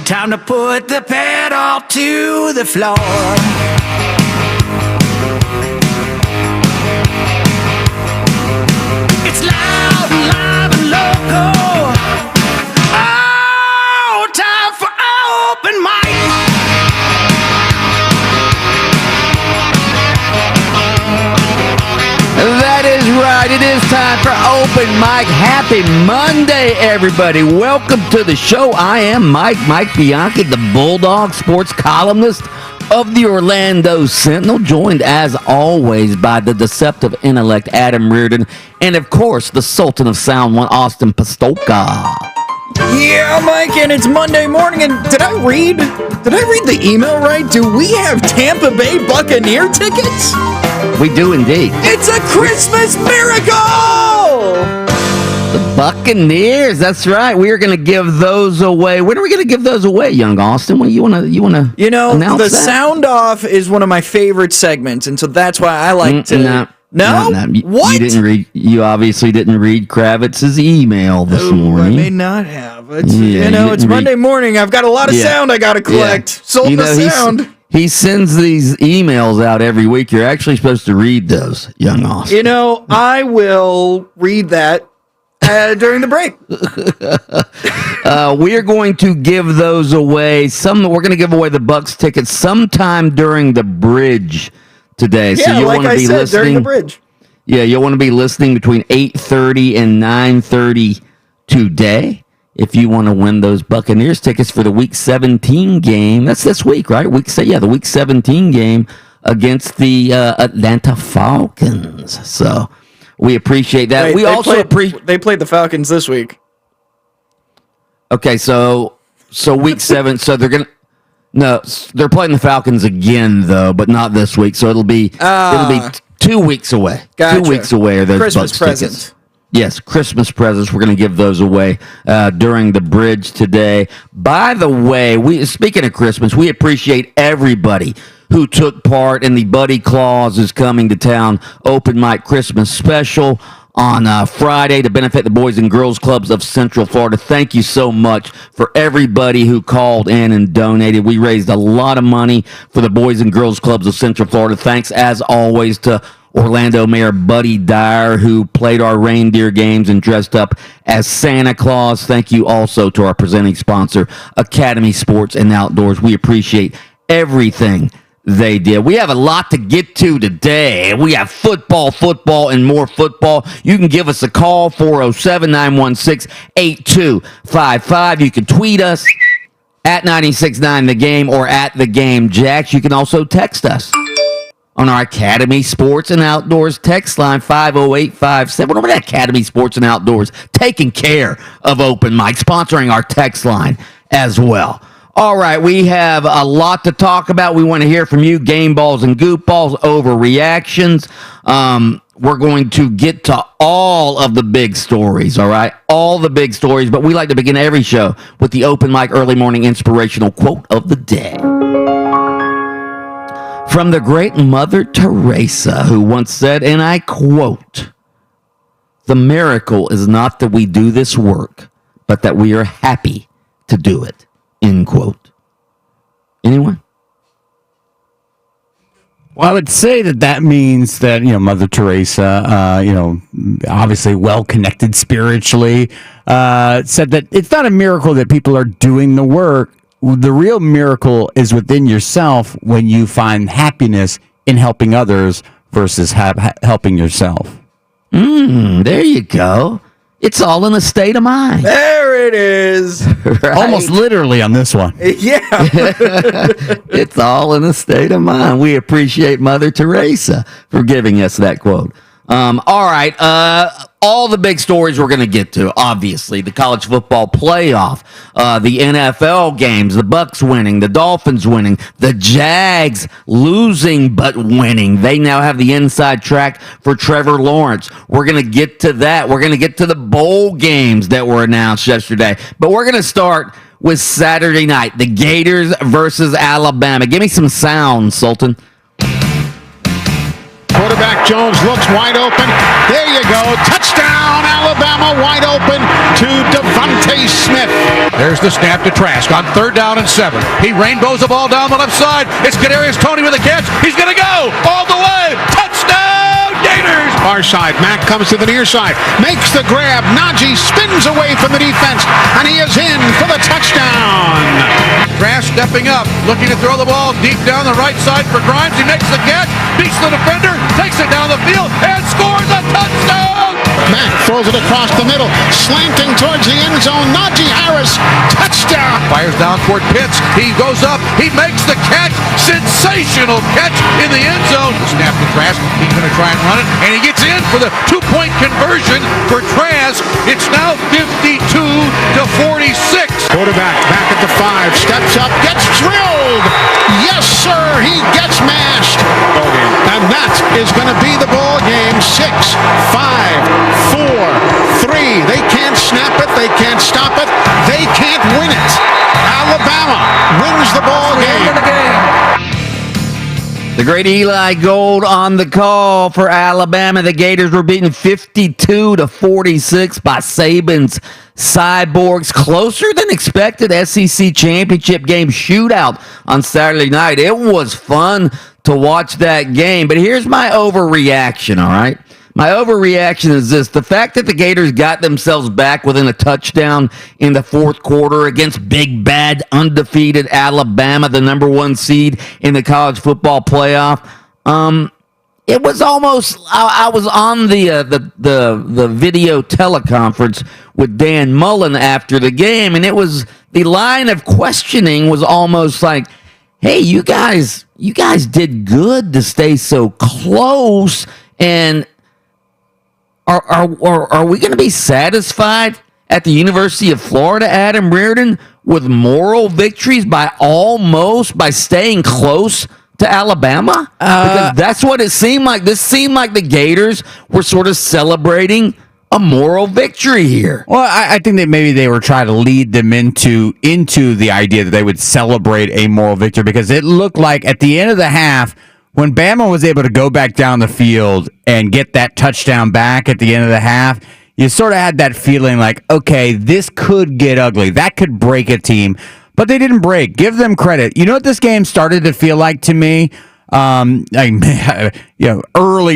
Time to put the pedal to the floor. It's loud, live, and local. Oh, time for open mic. That is right. It is time for Open Mic. Happy Monday, everybody. Welcome to the show. I am Mike Bianchi, the Bulldog sports columnist of the Orlando Sentinel, joined as always by the deceptive intellect Adam Reardon, and of course the Sultan of Sound One, Austin Pastolka. Yeah, Mike, and it's Monday morning, and did I read the email right? Do we have Tampa Bay Buccaneer tickets? We do indeed. It's a Christmas miracle! The Buccaneers, that's right. We are going to give those away. When are we going to give those away, young Austin? When you want to You know, announce the that? sound off is one of my favorite segments, and so that's why I like to. No? What? You didn't read. You obviously didn't read Kravitz's email this morning. I may not have. It's, Yeah, it's Monday morning. I've got a lot of sound I got to collect. Yeah. Sold the sound. He sends these emails out every week. You're actually supposed to read those, young Austin. I will read that during the break. We are going to give those away. We're going to give away the Bucks tickets sometime during the bridge today. Yeah, so you'll like want to I be said, listening during the bridge. Yeah, you'll want to be listening between 8:30 and 9:30 today if you want to win those Buccaneers tickets for the Week 17 game. That's this week, right? The Week 17 game against the Atlanta Falcons. So we appreciate that. They played the Falcons this week. Okay, so Week 7. So they're gonna. No, they're playing the Falcons again though, but not this week. So it'll be 2 weeks away. Gotcha. 2 weeks away are those Christmas Bucks presents. tickets. Yes, Christmas presents. We're going to give those away during the bridge today. By the way, speaking of Christmas, we appreciate everybody who took part in the Buddy Claus is Coming to Town Open Mic Christmas Special on Friday to benefit the Boys and Girls Clubs of Central Florida. Thank you so much for everybody who called in and donated. We raised a lot of money for the Boys and Girls Clubs of Central Florida. Thanks, as always, to Orlando Mayor Buddy Dyer, who played our reindeer games and dressed up as Santa Claus. Thank you also to our presenting sponsor, Academy Sports and Outdoors. We appreciate everything they did. We have a lot to get to today. We have football, and more football. You can give us a call, 407-916-8255. You can tweet us at 969thegame or at thegamejax. You can also text us on our Academy Sports and Outdoors text line, 50857. Remember that Academy Sports and Outdoors taking care of Open Mic, sponsoring our text line as well. All right, we have a lot to talk about. We want to hear from you. Game balls and goop balls, overreactions. We're going to get to all of the big stories, all right? All the big stories, but we like to begin every show with the Open Mic Early Morning Inspirational Quote of the Day. From the great Mother Teresa, who once said, and I quote, "The miracle is not that we do this work, but that we are happy to do it." End quote. Anyone? Well, I would say that means that, Mother Teresa, obviously well-connected spiritually, said that it's not a miracle that people are doing the work. The real miracle is within yourself when you find happiness in helping others versus helping yourself. There you go. It's all in a state of mind. There it is. Right? Almost literally on this one. Yeah. It's all in a state of mind. We appreciate Mother Teresa for giving us that quote. All right. All the big stories we're going to get to, obviously. The college football playoff, the NFL games, the Bucks winning, the Dolphins winning, the Jags losing but winning. They now have the inside track for Trevor Lawrence. We're going to get to that. We're going to get to the bowl games that were announced yesterday. But we're going to start with Saturday night, the Gators versus Alabama. Give me some sound, Sultan. Quarterback Jones looks wide open. There you go. Touchdown, Alabama, wide open to Devontae Smith. There's the snap to Trask on 3rd down and 7. He rainbows the ball down the left side. It's Kadarius Toney with a catch. He's going to go all the way. Touchdown, Gators! Far side. Mack comes to the near side. Makes the grab. Najee spins away from the defense, and he is in for the touchdown. Trask stepping up, looking to throw the ball deep down the right side for Grimes. He makes the catch, beats the defender, takes it down the field, and scores a touchdown! Mack throws it across the middle, slanting towards the end zone. Najee Harris, touchdown! Fires down toward Pitts. He goes up. He makes the catch. Sensational catch in the end zone. Snap to Trask. He's going to try and run it, and he gets in for the 2-point conversion for Trask. It's now 52-46. Quarterback back at the 5, steps up, gets drilled. Yes, sir. He gets mashed. And that is going to be the ball game. 6, 5, 4, 3. They can't snap it. They can't stop it. They can't win it. Alabama wins the ball game. The great Eli Gold on the call for Alabama. The Gators were beaten 52-46 by Saban's Cyborgs. Closer than expected SEC championship game shootout on Saturday night. It was fun to watch that game. But here's my overreaction, all right? My overreaction is this. The fact that the Gators got themselves back within a touchdown in the fourth quarter against big, bad, undefeated Alabama, the number 1 seed in the college football playoff, it was almost, I was on the video teleconference with Dan Mullen after the game, and it was, the line of questioning was almost like, hey, you guys did good to stay so close, and Are we going to be satisfied at the University of Florida, Adam Reardon, with moral victories by staying close to Alabama? Because that's what it seemed like. This seemed like the Gators were sort of celebrating a moral victory here. Well, I think that maybe they were trying to lead them into the idea that they would celebrate a moral victory, because it looked like at the end of the half, when Bama was able to go back down the field and get that touchdown back at the end of the half, you sort of had that feeling like, okay, this could get ugly. That could break a team. But they didn't break. Give them credit. You know what this game started to feel like to me? Early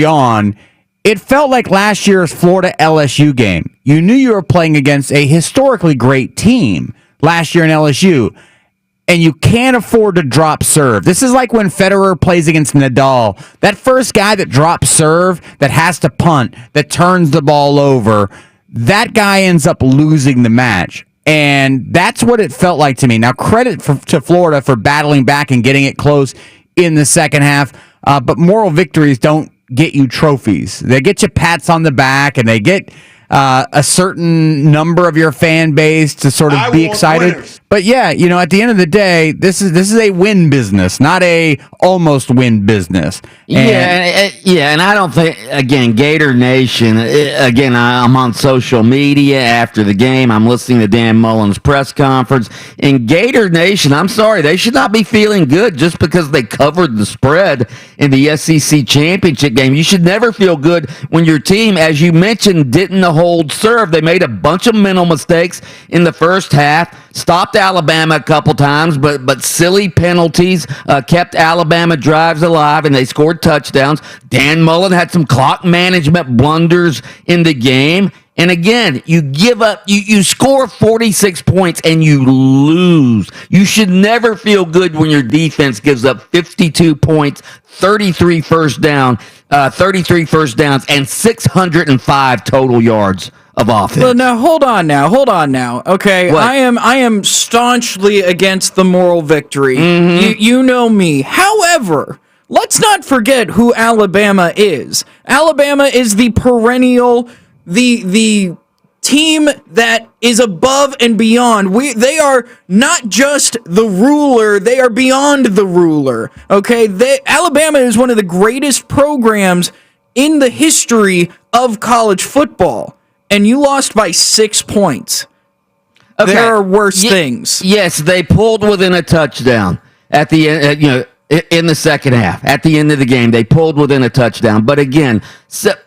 on, it felt like last year's Florida LSU game. You knew you were playing against a historically great team last year in LSU. And you can't afford to drop serve. This is like when Federer plays against Nadal. That first guy that drops serve, that has to punt, that turns the ball over, that guy ends up losing the match. And that's what it felt like to me. Now, credit to Florida for battling back and getting it close in the second half. But moral victories don't get you trophies. They get you pats on the back, and they get a certain number of your fan base to sort of be excited. Winners. But yeah, at the end of the day, this is a win business, not a almost win business. And I don't think, again, Gator Nation, again, I'm on social media after the game. I'm listening to Dan Mullen's press conference. And Gator Nation, I'm sorry, they should not be feeling good just because they covered the spread in the SEC championship game. You should never feel good when your team, as you mentioned, didn't hold serve. They made a bunch of mental mistakes in the first half, stopped Alabama a couple times, but silly penalties kept Alabama drives alive, and they scored touchdowns. Dan Mullen had some clock management blunders in the game. And again, you give up, you score 46 points and you lose. You should never feel good when your defense gives up 52 points, 33 first downs, and 605 total yards of offense. Well, now hold on now. Okay, what? I am staunchly against the moral victory. Mm-hmm. You know me. However, let's not forget who Alabama is. Alabama is the perennial, the team that is above and beyond. They are not just the ruler, they are beyond the ruler. Okay, Alabama is one of the greatest programs in the history of college football, and you lost by 6 points. Okay. There are worse things. Yes, they pulled within a touchdown at the end. in the second half. At the end of the game, they pulled within a touchdown. But again,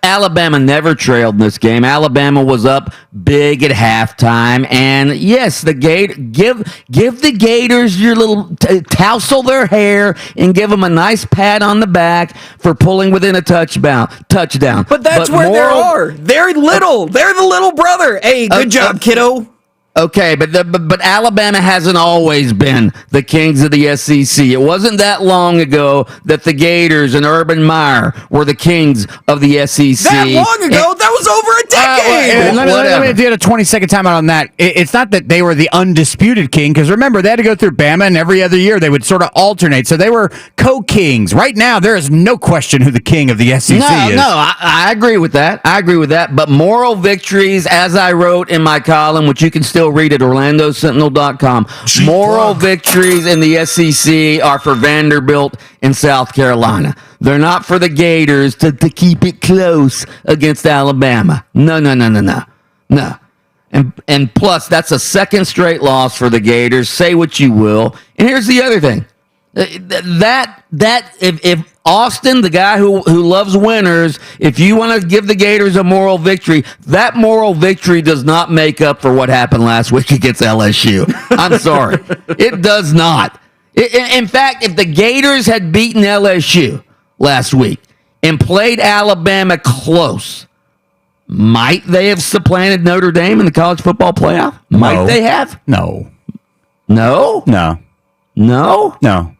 Alabama never trailed in this game. Alabama was up big at halftime, and yes, give the Gators your little tousle their hair and give them a nice pat on the back for pulling within a touchdown. But that's where they are. They're little. They're the little brother. Hey, good job, kiddo. Okay, but Alabama hasn't always been the kings of the SEC. It wasn't that long ago that the Gators and Urban Meyer were the kings of the SEC. That long ago? That was over a decade. Let me get a 20-second timeout on that. It's not that they were the undisputed king, because remember, they had to go through Bama, and every other year they would sort of alternate. So they were co-kings. Right now, there is no question who the king of the SEC is. I agree with that. But moral victories, as I wrote in my column, which you can still read at OrlandoSentinel.com. Moral victories in the SEC are for Vanderbilt in South Carolina. They're not for the Gators to keep it close against Alabama. No. And plus, that's a second straight loss for the Gators. Say what you will. And here's the other thing. If Austin, the guy who loves winners, if you want to give the Gators a moral victory, that moral victory does not make up for what happened last week against LSU. I'm sorry. It does not. In fact, if the Gators had beaten LSU last week and played Alabama close, might they have supplanted Notre Dame in the college football playoff? Might they have? No. No? No. No? No.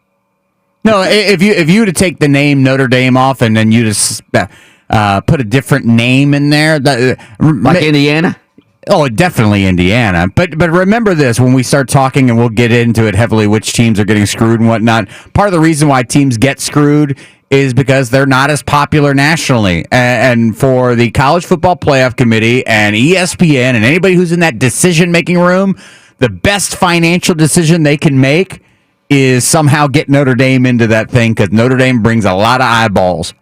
No, if you were to take the name Notre Dame off and then you just put a different name in there, Like Indiana? Oh, definitely Indiana. But remember this, when we start talking, and we'll get into it heavily, which teams are getting screwed and whatnot. Part of the reason why teams get screwed is because they're not as popular nationally. And for the College Football Playoff Committee and ESPN and anybody who's in that decision-making room, the best financial decision they can make is somehow get Notre Dame into that thing, because Notre Dame brings a lot of eyeballs.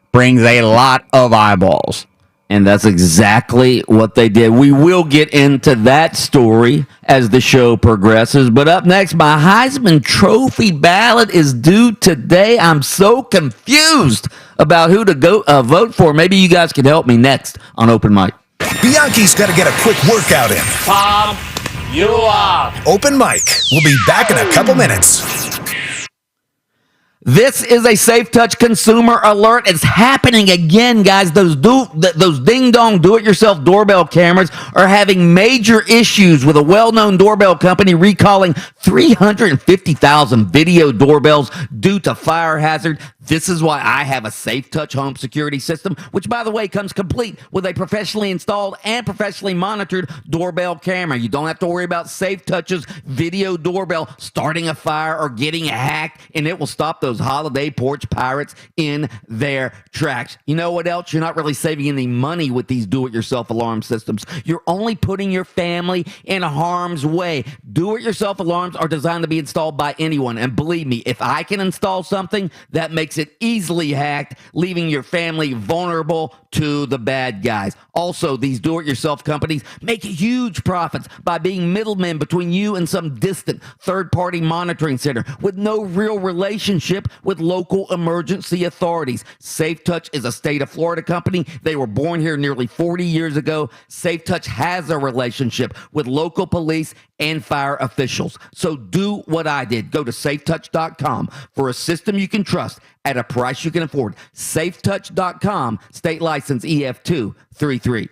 And that's exactly what they did. We will get into that story as the show progresses. But up next, my Heisman Trophy ballot is due today. I'm so confused about who to go vote for. Maybe you guys can help me next on Open Mic. Bianchi's got to get a quick workout in. Pump you up. Open Mic. We'll be back in a couple minutes. This is a Safe Touch consumer alert. It's happening again, guys. Those ding-dong do-it-yourself doorbell cameras are having major issues, with a well-known doorbell company recalling 350,000 video doorbells due to fire hazard. This is why I have a Safe Touch home security system, which, by the way, comes complete with a professionally installed and professionally monitored doorbell camera. You don't have to worry about Safe Touch's video doorbell starting a fire or getting hacked, and it will stop those holiday porch pirates in their tracks. You know what else? You're not really saving any money with these do-it-yourself alarm systems. You're only putting your family in harm's way. Do-it-yourself alarms are designed to be installed by anyone, and believe me, if I can install something, that makes it easily hacked, leaving your family vulnerable to the bad guys. Also, these do-it-yourself companies make huge profits by being middlemen between you and some distant third-party monitoring center with no real relationship with local emergency authorities. Safe Touch is a state of Florida company. They were born here nearly 40 years ago. Safe Touch has a relationship with local police and fire officials. So do what I did. Go to safetouch.com for a system you can trust at a price you can afford. Safetouch.com, state license EF233.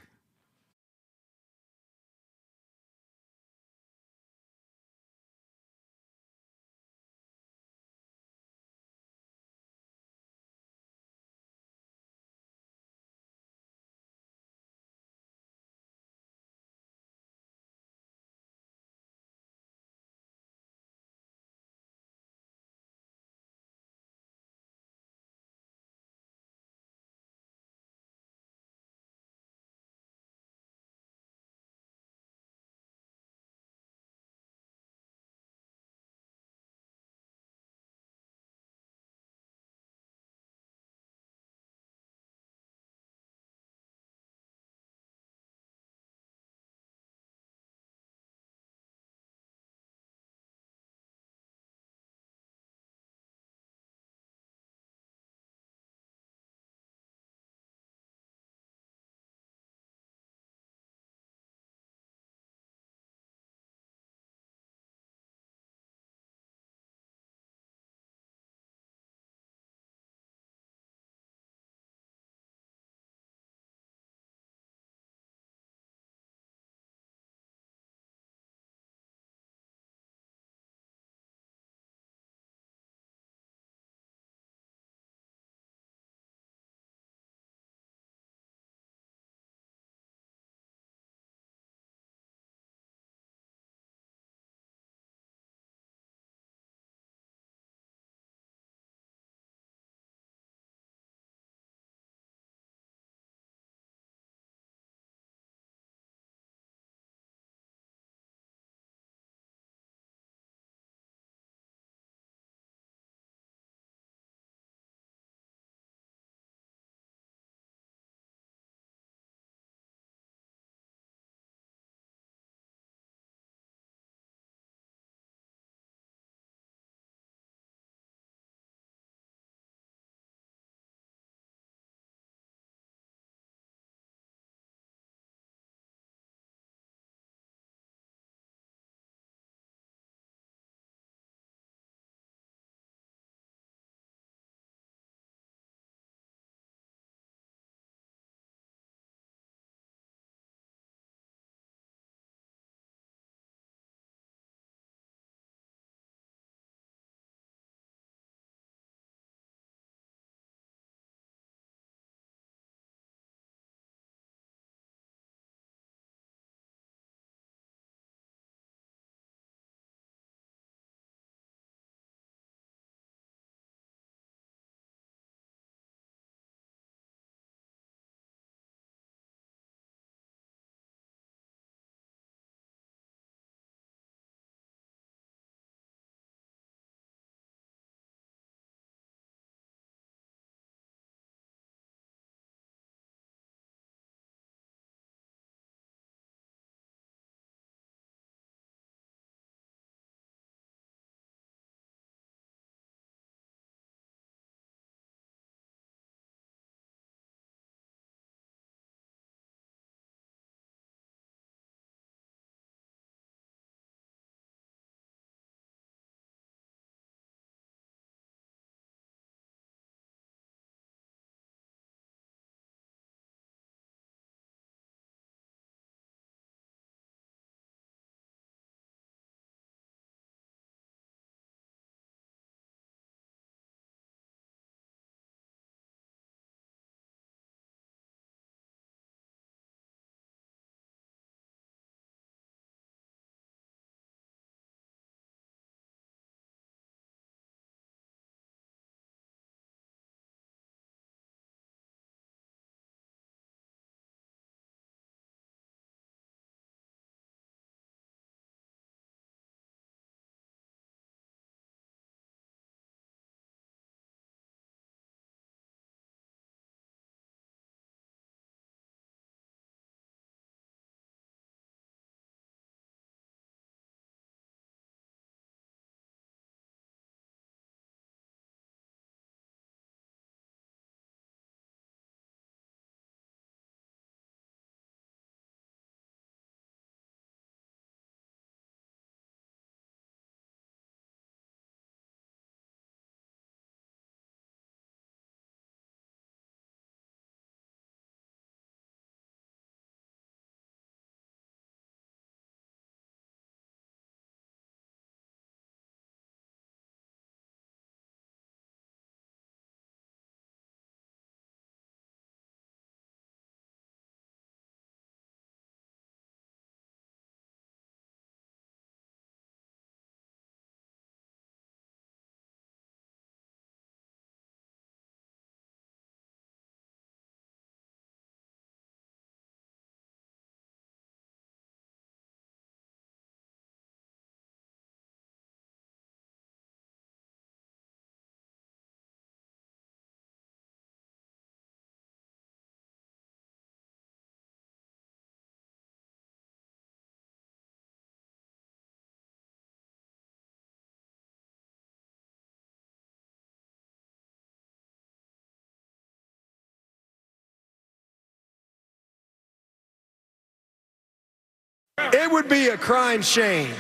It would be a crying shame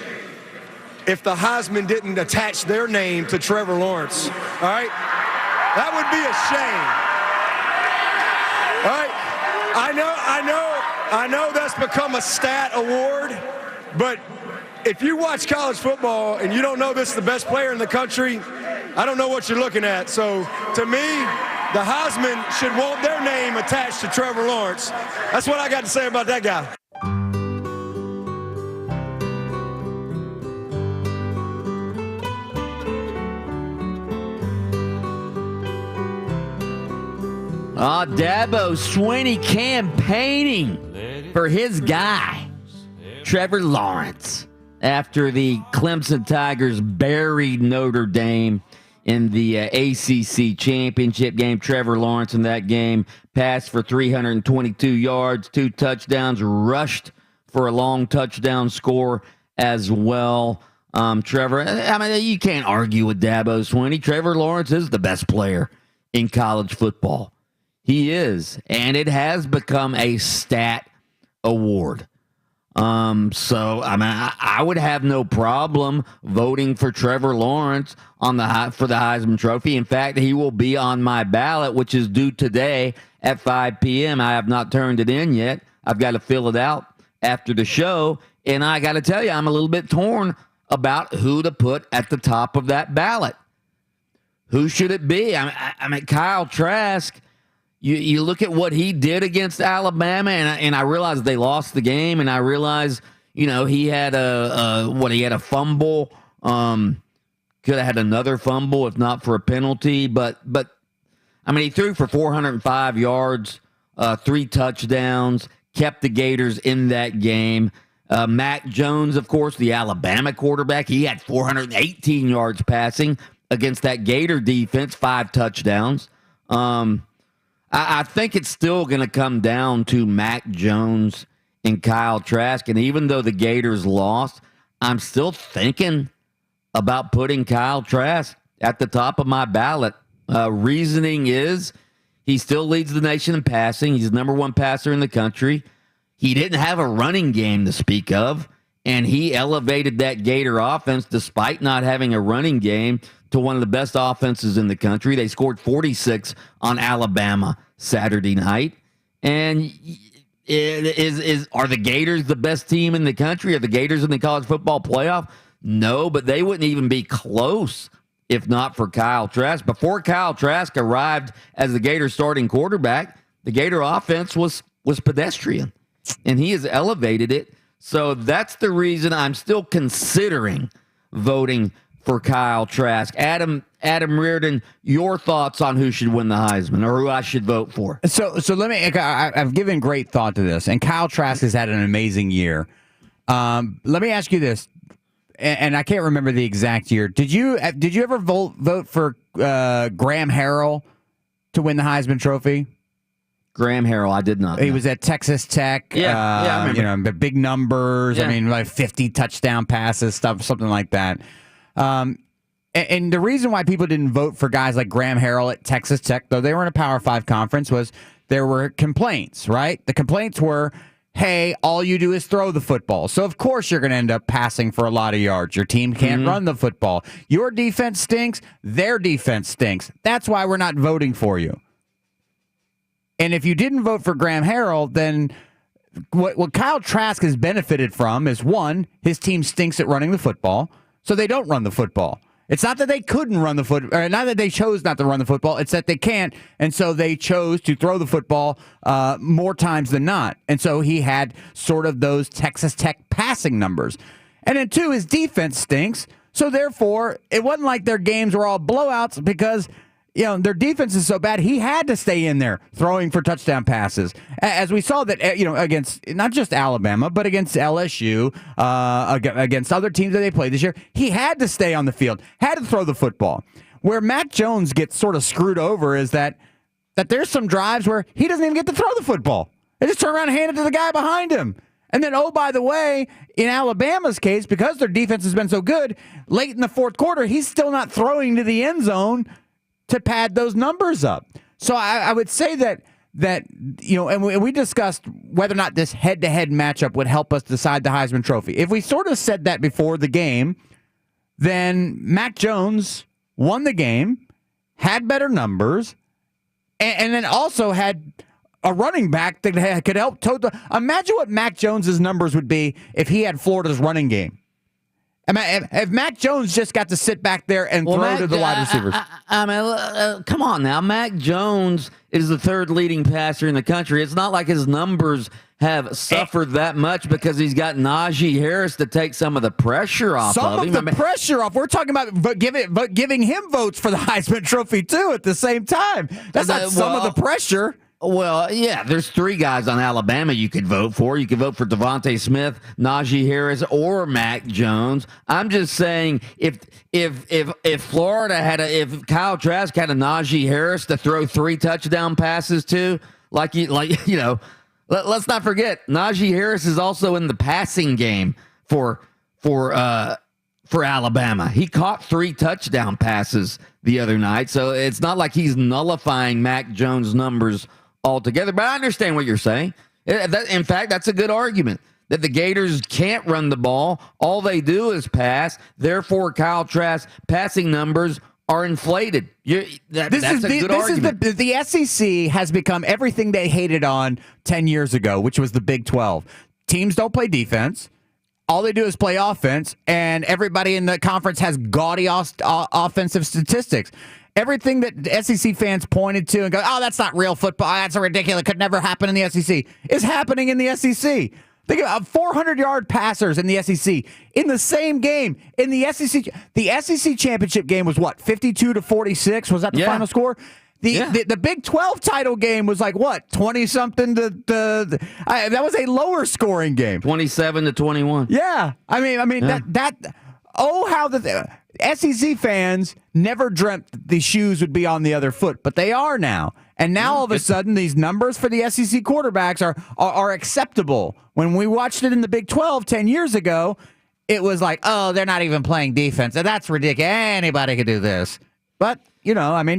if the Heisman didn't attach their name to Trevor Lawrence. All right? That would be a shame. All right? I know that's become a stat award, but if you watch college football and you don't know this is the best player in the country, I don't know what you're looking at. So to me, the Heisman should want their name attached to Trevor Lawrence. That's what I got to say about that guy. Dabo Swinney campaigning for his guy, Trevor Lawrence, after the Clemson Tigers buried Notre Dame in the ACC championship game. Trevor Lawrence in that game passed for 322 yards, 2 touchdowns, rushed for a long touchdown score as well. Trevor, I mean, you can't argue with Dabo Swinney. Trevor Lawrence is the best player in college football. He is, and it has become a stat award. So I mean, I would have no problem voting for Trevor Lawrence for the Heisman Trophy. In fact, he will be on my ballot, which is due today at 5 p.m. I have not turned it in yet. I've got to fill it out after the show, and I got to tell you, I'm a little bit torn about who to put at the top of that ballot. Who should it be? I mean, Kyle Trask. You look at what he did against Alabama, and I realize they lost the game, and I realize, he had a fumble. Could have had another fumble if not for a penalty, but I mean, he threw for 405 yards, 3 touchdowns, kept the Gators in that game. Mac Jones, of course, the Alabama quarterback, he had 418 yards passing against that Gator defense, 5 touchdowns. I think it's still going to come down to Mac Jones and Kyle Trask. And even though the Gators lost, I'm still thinking about putting Kyle Trask at the top of my ballot. Reasoning is he still leads the nation in passing. He's the number 1 passer in the country. He didn't have a running game to speak of, and he elevated that Gator offense despite not having a running game to one of the best offenses in the country. They scored 46 on Alabama Saturday night. And are the Gators the best team in the country? Are the Gators in the college football playoff? No, but they wouldn't even be close if not for Kyle Trask. Before Kyle Trask arrived as the Gator starting quarterback, the Gator offense was pedestrian, and he has elevated it. So that's the reason I'm still considering voting for Kyle Trask. Adam Reardon, your thoughts on who should win the Heisman or who I should vote for? So let me. I've given great thought to this, and Kyle Trask has had an amazing year. Let me ask you this, and I can't remember the exact year. Did you ever vote for Graham Harrell to win the Heisman Trophy? Graham Harrell, I did not. He was at Texas Tech. I remember. Big numbers. Yeah. I mean, like 50 touchdown passes, something like that. And the reason why people didn't vote for guys like Graham Harrell at Texas Tech, though they were in a Power 5 conference, was there were complaints, right? The complaints were, hey, all you do is throw the football. So, of course, you're going to end up passing for a lot of yards. Your team can't run the football. Your defense stinks. Their defense stinks. That's why we're not voting for you. And if you didn't vote for Graham Harrell, then what Kyle Trask has benefited from is, one, his team stinks at running the football, so they don't run the football. It's not that they couldn't run the football, or not that they chose not to run the football. It's that they can't, and so they chose to throw the football more times than not. And so he had sort of those Texas Tech passing numbers. And then, two, his defense stinks, so therefore, it wasn't like their games were all blowouts because their defense is so bad, he had to stay in there throwing for touchdown passes. As we saw that, against not just Alabama, but against LSU, against other teams that they played this year, he had to stay on the field, had to throw the football. Where Mac Jones gets sort of screwed over is that there's some drives where he doesn't even get to throw the football. They just turn around and hand it to the guy behind him. And then, oh, by the way, in Alabama's case, because their defense has been so good, late in the fourth quarter, he's still not throwing to the end zone to pad those numbers up. So I would say that that, and we discussed whether or not this head-to-head matchup would help us decide the Heisman Trophy. If we sort of said that before the game, then Mac Jones won the game, had better numbers, and then also had a running back that could help tote the. Imagine what Mac Jones's numbers would be if he had Florida's running game. If Mac Jones just got to sit back there and throw to the wide receivers. Come on now. Mac Jones is the third leading passer in the country. It's not like his numbers have suffered that much because he's got Najee Harris to take some of the pressure off of him. Some of the pressure off. We're talking about giving him votes for the Heisman Trophy, too, at the same time. That's not some of the pressure. Well, yeah, there's three guys on Alabama you could vote for. You could vote for Devontae Smith, Najee Harris, or Mac Jones. I'm just saying, if Florida if Kyle Trask had a Najee Harris to throw 3 touchdown passes to, let's not forget Najee Harris is also in the passing game for Alabama. He caught 3 touchdown passes the other night, so it's not like he's nullifying Mac Jones' numbers altogether. But I understand what you're saying. In fact, that's a good argument that the Gators can't run the ball. All they do is pass. Therefore, Kyle Trask's passing numbers are inflated. That's a good argument. The SEC has become everything they hated on 10 years ago, which was the Big 12. Teams don't play defense. All they do is play offense, and everybody in the conference has gaudy offensive statistics. Everything that SEC fans pointed to and go, oh, that's not real football. That's ridiculous. It could never happen in the SEC. Is happening in the SEC. Think about 400-yard passers in the SEC in the same game in the SEC. The SEC championship game was what, 52-46? Was that the final score? The Big 12 title game was like what, 20-something that was a lower scoring game, 27-21. Yeah, I mean how the SEC fans never dreamt the shoes would be on the other foot, but they are now. And now all of a sudden, these numbers for the SEC quarterbacks are acceptable. When we watched it in the Big 12 10 years ago, it was like, oh, they're not even playing defense. That's ridiculous. Anybody could do this. But,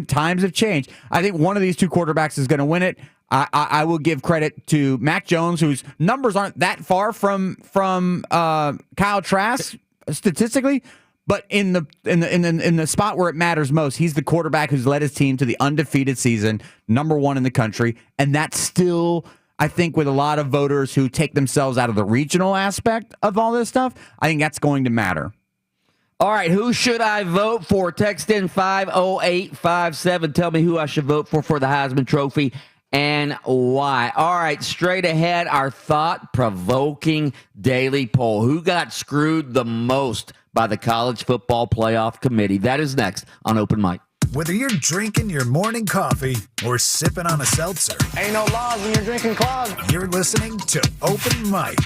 times have changed. I think one of these two quarterbacks is going to win it. I will give credit to Mac Jones, whose numbers aren't that far from Kyle Trask statistically. But in the spot where it matters most, he's the quarterback who's led his team to the undefeated season, #1 in the country, and that's still, I think, with a lot of voters who take themselves out of the regional aspect of all this stuff, I think that's going to matter. All right, who should I vote for? Text in 50857. Tell me who I should vote for the Heisman Trophy and why. All right, straight ahead, our thought-provoking daily poll. Who got screwed the most by the College Football Playoff Committee? That is next on Open Mic. Whether you're drinking your morning coffee or sipping on a seltzer, Ain't no laws when you're drinking clogs. you're listening to Open Mic.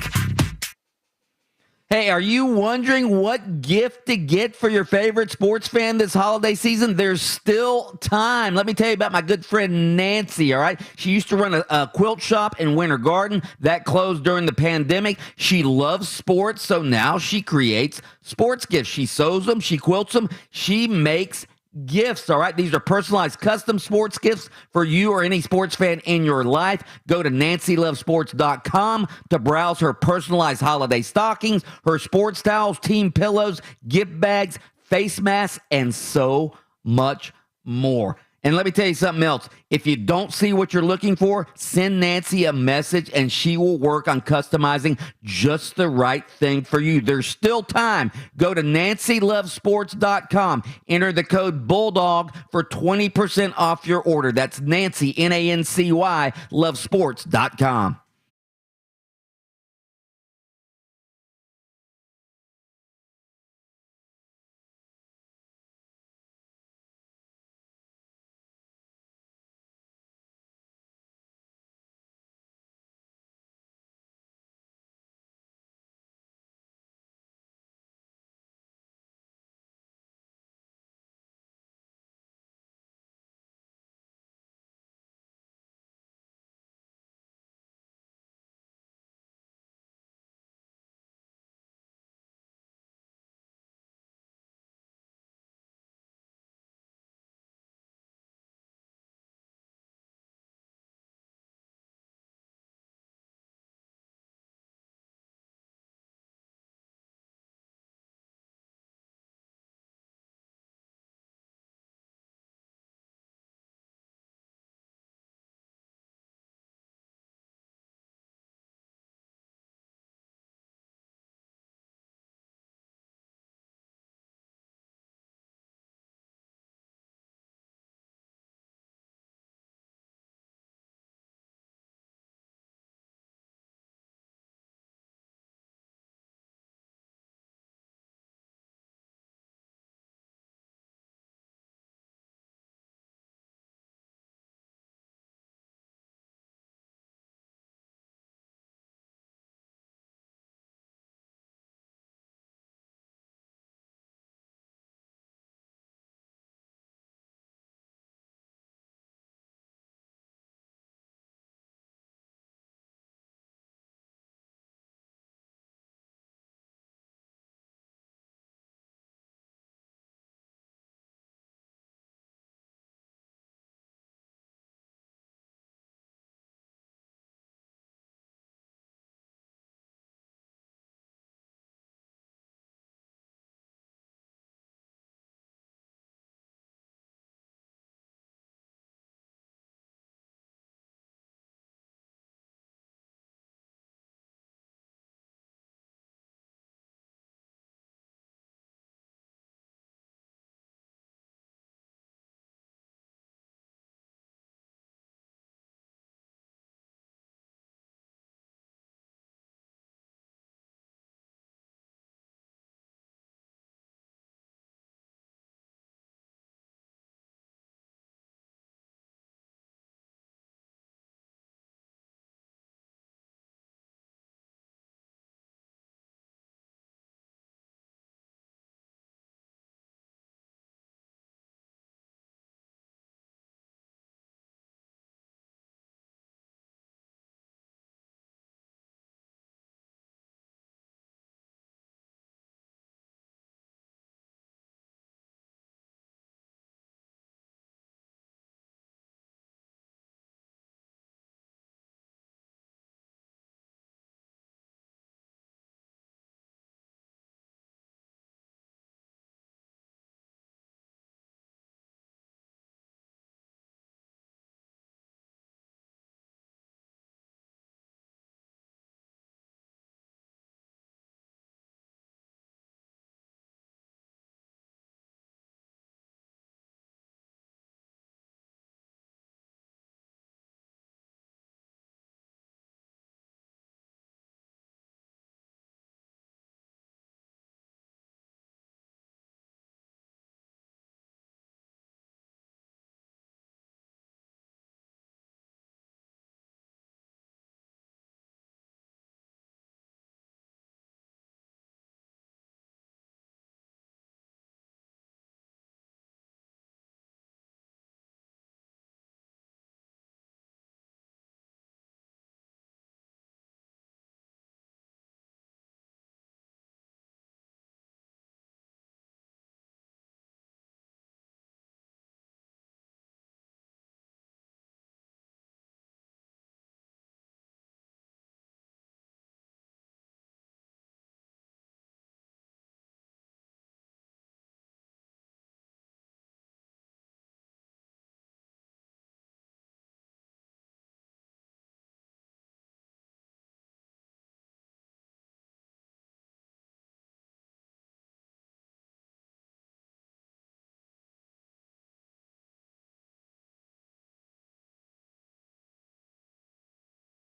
Hey, are you wondering what gift to get for your favorite sports fan this holiday season? There's still time. Let me tell you about my good friend Nancy, all right? She used to run a quilt shop in Winter Garden. That closed during the pandemic. She loves sports, so now she creates sports gifts. She sews them, she quilts them, she makes gifts, all right? These are personalized custom sports gifts for you or any sports fan in your life. Go to nancylovesports.com to browse her personalized holiday stockings, her sports towels, team pillows, gift bags, face masks, and so much more. And let me tell you something else. If you don't see what you're looking for, send Nancy a message and she will work on customizing just the right thing for you. There's still time. Go to nancylovesports.com. Enter the code BULLDOG for 20% off your order. That's Nancy, Nancy, lovesports.com.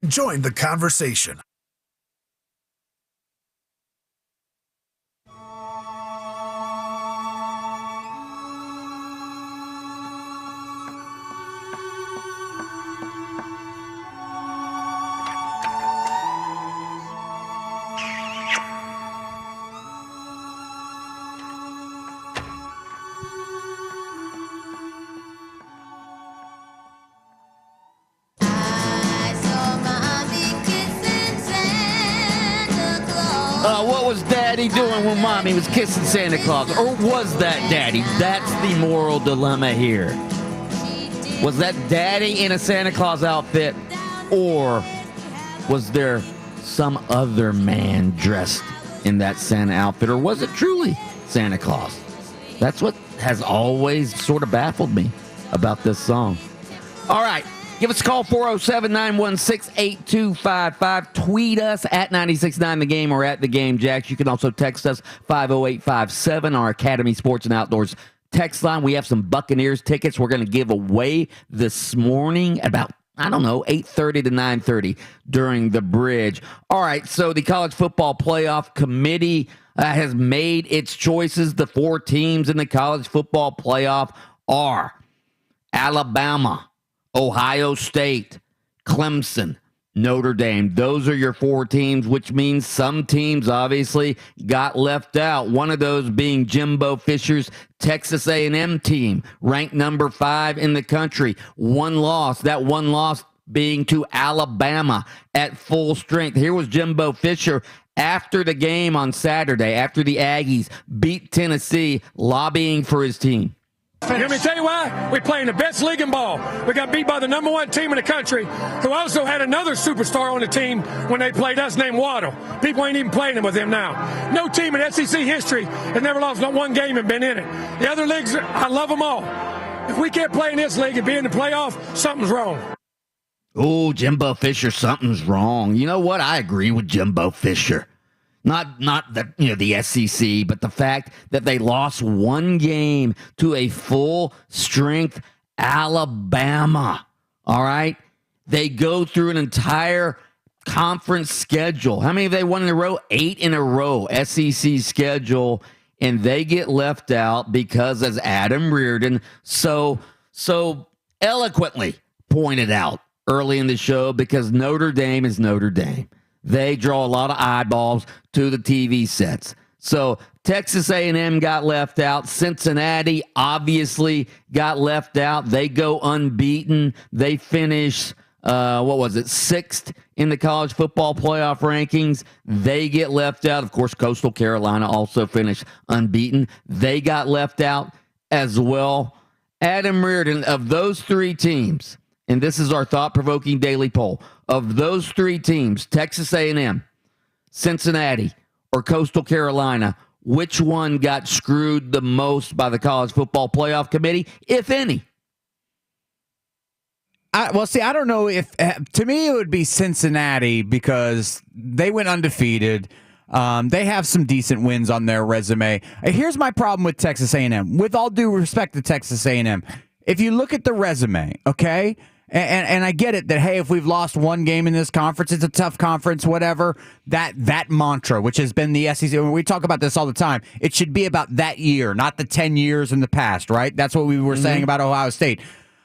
Join the conversation. What was Daddy doing when Mommy was kissing Santa Claus? Or was that Daddy? That's the moral dilemma here. Was that Daddy in a Santa Claus outfit? Or was there some other man dressed in that Santa outfit? Or was it truly Santa Claus? That's what has always sort of baffled me about this song. All right. Give us a call, 407-916-8255. Tweet us at 96.9 The Game or at The Game Jacks. You can also text us 50857, our Academy Sports and Outdoors text line. We have some Buccaneers tickets we're going to give away this morning about, 8:30 to 9:30 during the bridge. All right, so the College Football Playoff Committee has made its choices. The 4 teams in the College Football Playoff are Alabama, Ohio State, Clemson, Notre Dame. Those are your 4 teams, which means some teams obviously got left out. One of those being Jimbo Fisher's Texas A&M team, ranked number 5 in the country. One loss, that one loss being to Alabama at full strength. Here was Jimbo Fisher after the game on Saturday, after the Aggies beat Tennessee, lobbying for his team. Let me tell you why. We play in the best league in ball. We got beat by the number 1 team in the country, who also had another superstar on the team when they played us named Waddle. People ain't even playing with him now. No team in SEC history has never lost not one game and been in it. The other leagues, I love them all. If we can't play in this league and be in the playoff, something's wrong. Oh, Jimbo Fisher, something's wrong. You know what? I agree with Jimbo Fisher. Not the SEC, but the fact that they lost one game to a full-strength Alabama. All right? They go through an entire conference schedule. How many have they won in a row? 8 in a row, SEC schedule, and they get left out because, as Adam Reardon so eloquently pointed out early in the show, because Notre Dame is Notre Dame. They draw a lot of eyeballs to the TV sets. So Texas A&M got left out. Cincinnati obviously got left out. They go unbeaten. They finish, 6th in the college football playoff rankings. They get left out. Of course, Coastal Carolina also finished unbeaten. They got left out as well. Adam Reardon, of those 3 teams, and this is our thought-provoking daily poll, of those 3 teams, Texas A&M, Cincinnati, or Coastal Carolina, which one got screwed the most by the College Football Playoff Committee, if any? I don't know if to me it would be Cincinnati, because they went undefeated. They have some decent wins on their resume. Here's my problem with Texas A&M. With all due respect to Texas A&M, if you look at the resume, okay, and I get it that, hey, if we've lost one game in this conference, it's a tough conference, whatever. That mantra, which has been the SEC, we talk about this all the time, it should be about that year, not the 10 years in the past, right? That's what we were saying about Ohio State.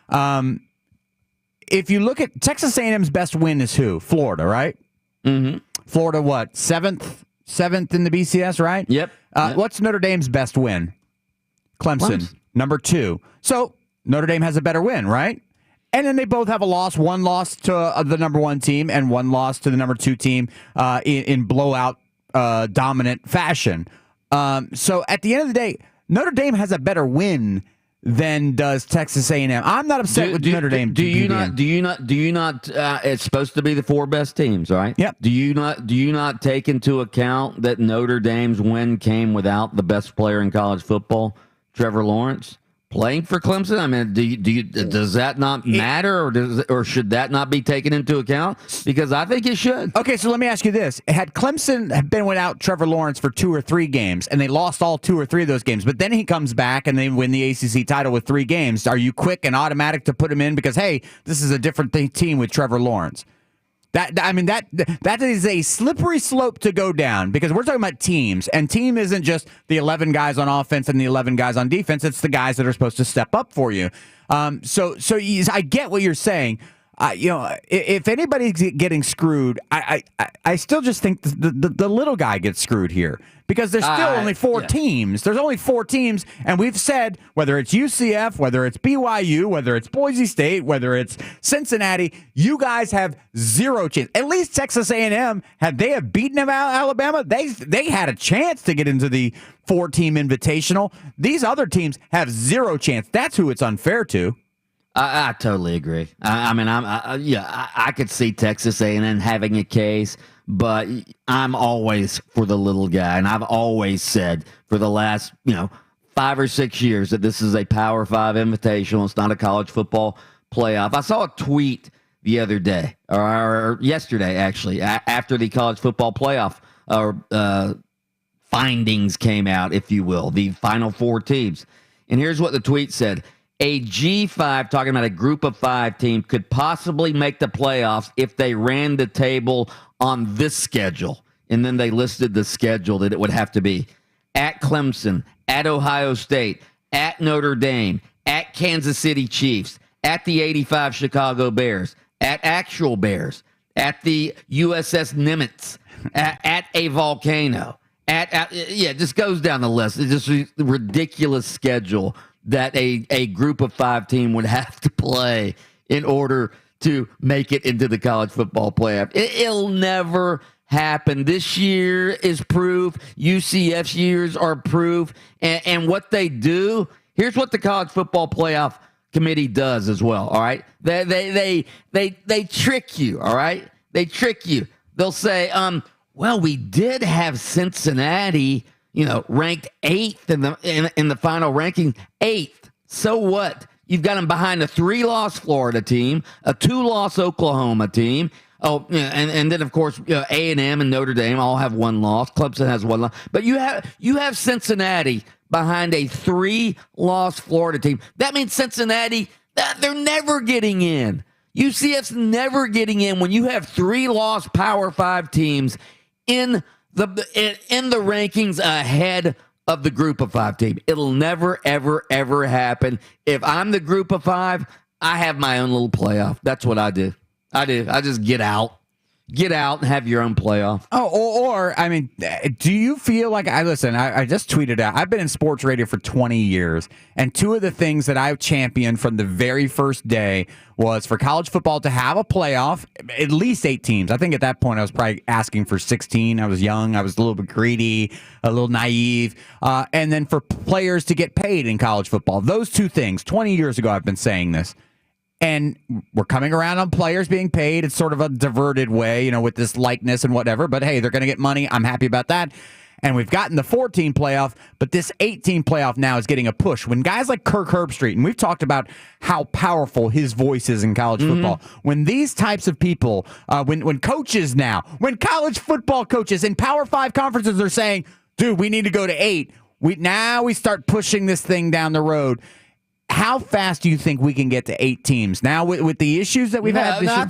If you look at Texas A&M's best win is who? Florida, right? Mm-hmm. Florida, what? Seventh in the BCS, right? Yep. What's Notre Dame's best win? Clemson, number 2. So Notre Dame has a better win, right? And then they both have a loss. One loss to the number 1 team and one loss to the number 2 team in blowout dominant fashion. So at the end of the day, Notre Dame has a better win than does Texas A&M. I'm not upset with Notre Dame. Do you not? It's supposed to be the 4 best teams, right? Yep. Do you not take into account that Notre Dame's win came without the best player in college football, Trevor Lawrence, playing for Clemson? I mean, does that not matter, or should that not be taken into account? Because I think it should. Okay, so let me ask you this. Had Clemson been without Trevor Lawrence for 2 or 3 games, and they lost all 2 or 3 of those games, but then he comes back and they win the ACC title with 3 games, are you quick and automatic to put him in because, hey, this is a different team with Trevor Lawrence? That is a slippery slope to go down because we're talking about teams, and team isn't just the 11 guys on offense and the 11 guys on defense. It's the guys that are supposed to step up for you. So I get what you're saying. If anybody's getting screwed, I still just think the little guy gets screwed here because there's still only four teams. There's only four teams, and we've said whether it's UCF, whether it's BYU, whether it's Boise State, whether it's Cincinnati, you guys have zero chance. At least Texas A&M, had they have beaten Alabama, they had a chance to get into the 4-team invitational. These other teams have zero chance. That's who it's unfair to. I totally agree. I could see Texas A&M having a case, but I'm always for the little guy, and I've always said for the last 5 or 6 years that this is a Power 5 invitational. It's not a college football playoff. I saw a tweet the other day, or yesterday actually, after the college football playoff findings came out, if you will, the final 4 teams, and here's what the tweet said. A G5, talking about a group of 5 team, could possibly make the playoffs if they ran the table on this schedule. And then they listed the schedule that it would have to be. At Clemson, at Ohio State, at Notre Dame, at Kansas City Chiefs, at the 85 Chicago Bears, at actual Bears, at the USS Nimitz, at a volcano. It just goes down the list. It's just a ridiculous schedule that a group of 5 team would have to play in order to make it into the college football playoff. It'll never happen. This year is proof. UCF's years are proof. And what they do, here's what the college football playoff committee does as well. All right. They trick you. All right. They trick you. They'll say, well, we did have Cincinnati, ranked 8th in the final ranking, 8th. So what? You've got them behind a 3-loss Florida team, a 2-loss Oklahoma team. Oh, and then of course A&M and Notre Dame all have 1 loss. Clemson has 1 loss, but you have Cincinnati behind a 3-loss Florida team. That means Cincinnati, they're never getting in. UCF's never getting in when you have 3-loss Power 5 teams in the rankings ahead of the group of 5 team. It'll never, ever, ever happen. If I'm the group of 5, I have my own little playoff. That's what I do. I just get out and have your own playoff. Do you feel like I just tweeted out, I've been in sports radio for 20 years, and 2 of the things that I've championed from the very first day was for college football to have a playoff, at least 8 teams. I think at that point I was probably asking for 16. I was young. I was a little bit greedy, a little naive. And then for players to get paid in college football. Those 2 things, 20 years ago I've been saying this. And we're coming around on players being paid. It's sort of a diverted way, with this likeness and whatever. But hey, they're going to get money. I'm happy about that. And we've gotten the 14 playoff, but this 18 playoff now is getting a push. When guys like Kirk Herbstreit, and we've talked about how powerful his voice is in college football, when these types of people, when coaches now, when college football coaches in Power 5 conferences are saying, dude, we need to go to 8, we start pushing this thing down the road. How fast do you think we can get to 8 teams now with the issues that we've had? I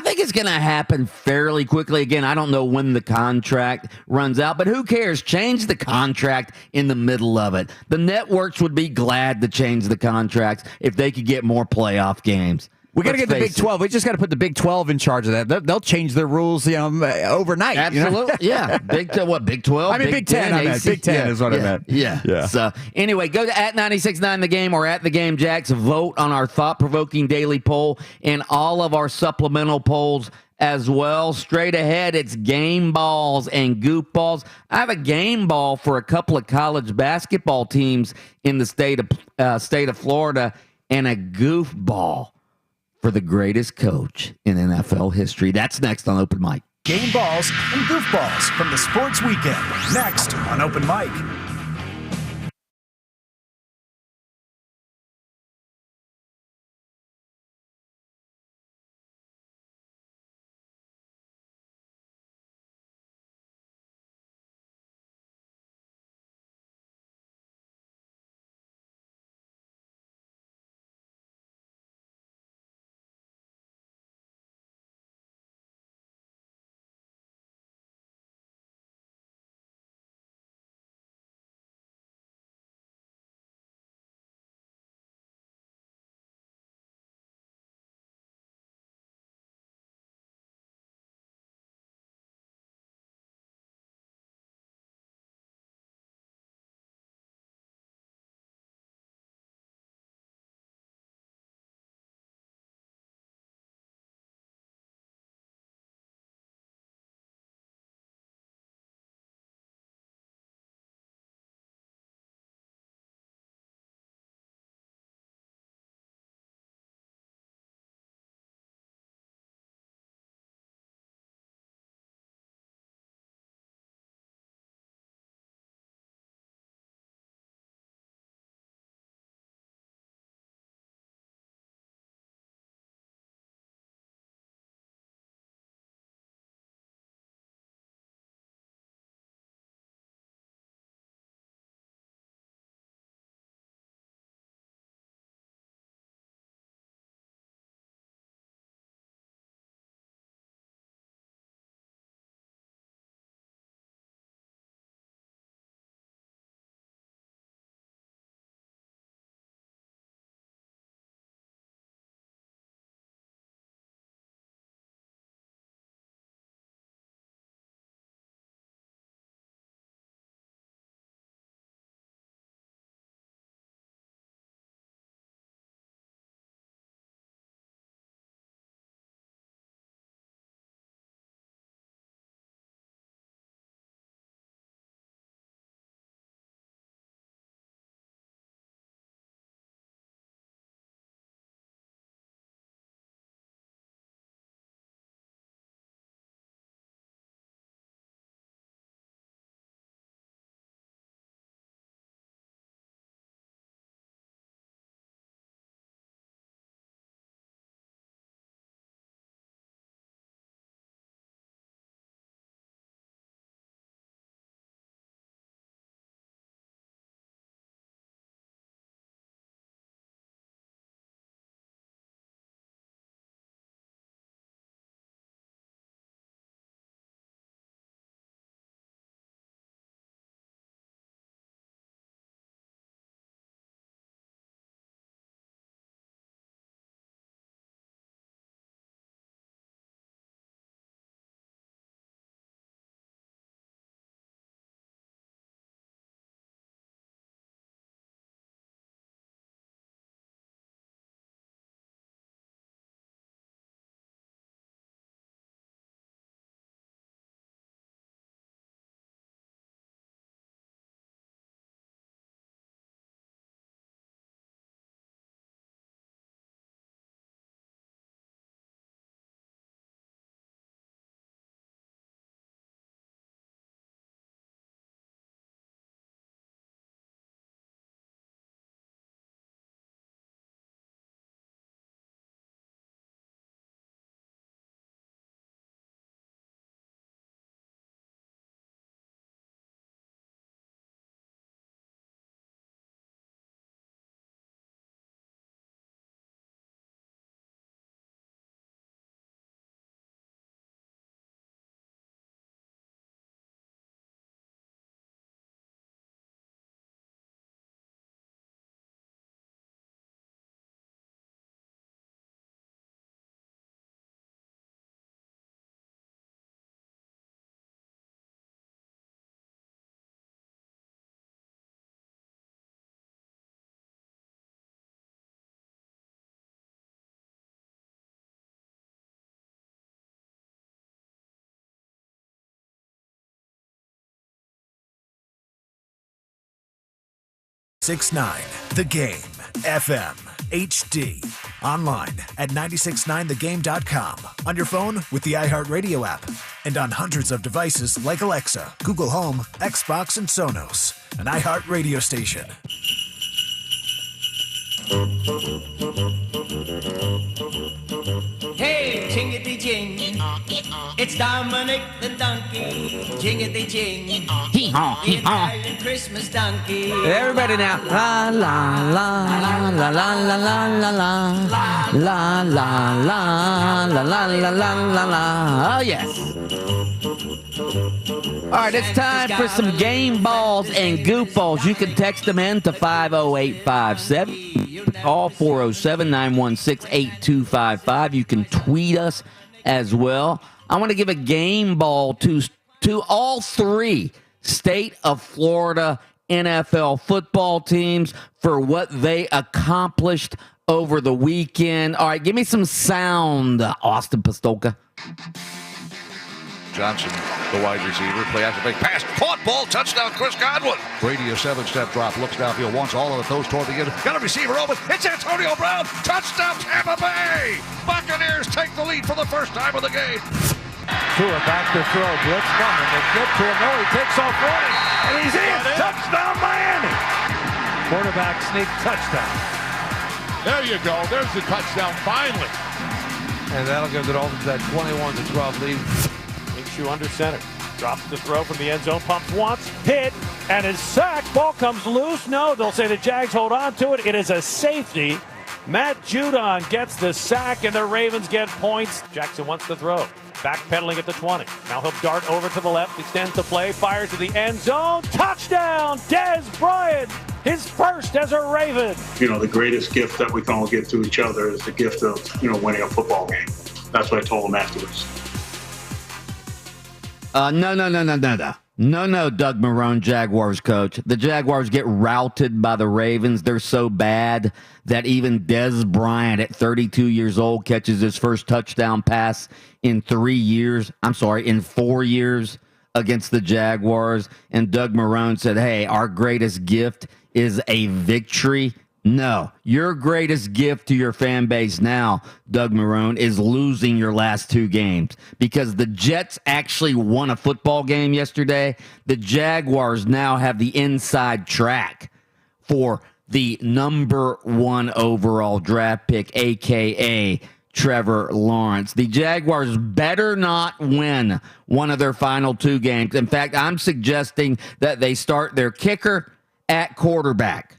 think it's going to happen fairly quickly. Again, I don't know when the contract runs out, but who cares? Change the contract in the middle of it. The networks would be glad to change the contracts if they could get more playoff games. We got to get the Big 12. We just got to put the Big 12 in charge of that. They'll change their rules, overnight. Absolutely, yeah. Big 12. I mean, Big 10. I meant Big 10 is what I meant. Yeah. So anyway, go to @96.9 The Game or @The Game Jacks. Vote on our thought-provoking daily poll and all of our supplemental polls as well. Straight ahead, it's game balls and goof balls. I have a game ball for a couple of college basketball teams in the state of Florida, and a goof ball for the greatest coach in NFL history. That's next on Open Mic. Game balls and goofballs from the sports weekend. Next on Open Mic. 96.9 The Game, FM, HD. Online at 969thegame.com. On your phone with the iHeartRadio app. And on hundreds of devices like Alexa, Google Home, Xbox, and Sonos. An iHeartRadio station. Hey, jingity jing. It's Dominic the donkey. Jingity jing. Hee-haw, The hee-haw. Italian Christmas donkey. Everybody now. La la la la la la la la la la la la la la la la la la. Oh yes. All right, it's time for some game balls and goof balls. You can text them in to 50857. Call 407-916-8255. You can tweet us as well. I want to give a game ball to all three state of Florida NFL football teams for what they accomplished over the weekend. All right, give me some sound, Austin Pastolka. Johnson, the wide receiver, play after big pass, caught ball, touchdown, Chris Godwin. Brady, a 7-step drop, looks downfield, wants all of the throws toward the end. Got a receiver open, it's Antonio Brown, touchdown, Tampa Bay! Buccaneers take the lead for the first time of the game. Tua back to throw, blitz coming, they get to him, no, he takes off running, and he's in, touchdown Miami! Quarterback sneak, touchdown. There you go, there's the touchdown, finally. And that'll give the Dolphins that 21-12 lead. Minshew under center. Drops the throw from the end zone. Pumps once. Hit. And is sacked. Ball comes loose. No, they'll say the Jags hold on to it. It is a safety. Matt Judon gets the sack, and the Ravens get points. Jackson wants to throw. Backpedaling at the 20. Now he'll dart over to the left. Extends the play. Fires to the end zone. Touchdown! Dez Bryant. His first as a Raven. You know, the greatest gift that we can all give to each other is the gift of, winning a football game. That's what I told him afterwards. No, Doug Marrone, Jaguars coach. The Jaguars get routed by the Ravens. They're so bad that even Dez Bryant at 32 years old catches his first touchdown pass in 4 years against the Jaguars. And Doug Marrone said, hey, our greatest gift is a victory. No, your greatest gift to your fan base now, Doug Marrone, is losing your last two games because the Jets actually won a football game yesterday. The Jaguars now have the inside track for the number 1 overall draft pick, a.k.a. Trevor Lawrence. The Jaguars better not win one of their final two games. In fact, I'm suggesting that they start their kicker at quarterback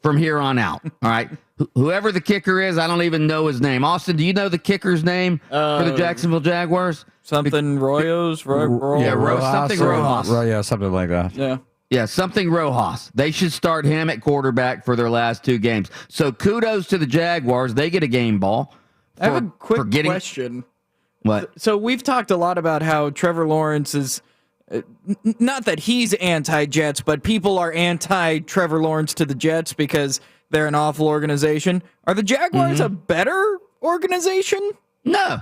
from here on out. All right. Whoever the kicker is, I don't even know his name. Austin, do you know the kicker's name for the Jacksonville Jaguars? Something Royos? Something Rojas. Yeah, something like that. Yeah. Yeah, something Rojas. They should start him at quarterback for their last two games. So kudos to the Jaguars. They get a game ball. I have a quick question. What? So we've talked a lot about how Trevor Lawrence is... not that he's anti-Jets, but people are anti-Trevor Lawrence to the Jets because they're an awful organization. Are the Jaguars a better organization? No,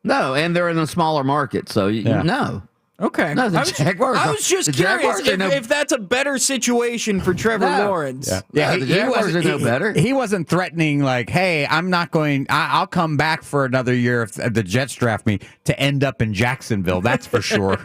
and they're in a smaller market, so no. Okay. No, the Jaguars. I was just curious if that's a better situation for Trevor Lawrence. Yeah, the Jaguars are no better. He wasn't threatening like, hey, I'm not going, I'll come back for another year if the Jets draft me to end up in Jacksonville. That's for sure.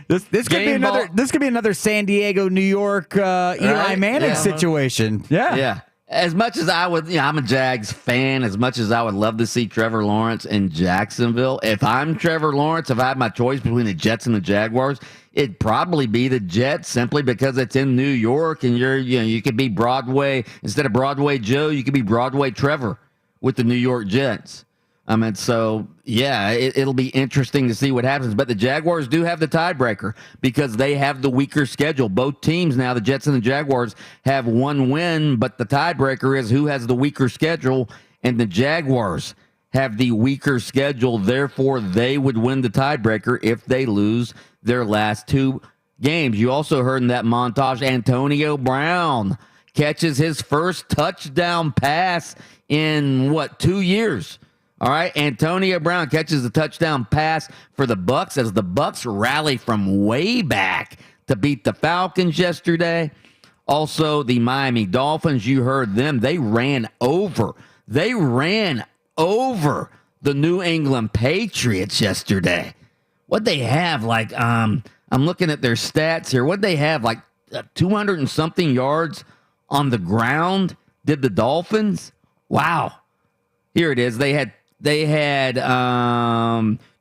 This could be another San Diego, New York, Eli Manning situation. Yeah. As much as I would, I'm a Jags fan. As much as I would love to see Trevor Lawrence in Jacksonville, if I'm Trevor Lawrence, if I had my choice between the Jets and the Jaguars, it'd probably be the Jets simply because it's in New York and you could be Broadway instead of Broadway Joe, you could be Broadway Trevor with the New York Jets. I mean, so, it'll be interesting to see what happens. But the Jaguars do have the tiebreaker because they have the weaker schedule. Both teams now, the Jets and the Jaguars, have one win, but the tiebreaker is who has the weaker schedule, and the Jaguars have the weaker schedule. Therefore, they would win the tiebreaker if they lose their last two games. You also heard in that montage, Antonio Brown catches his first touchdown pass in, 2 years? All right, Antonio Brown catches a touchdown pass for the Bucs as the Bucs rally from way back to beat the Falcons yesterday. Also, the Miami Dolphins, you heard them. They ran over the New England Patriots yesterday. What'd they have? I'm looking at their stats here. What'd they have? 200 and something yards on the ground? Did the Dolphins? Wow. Here it is. They had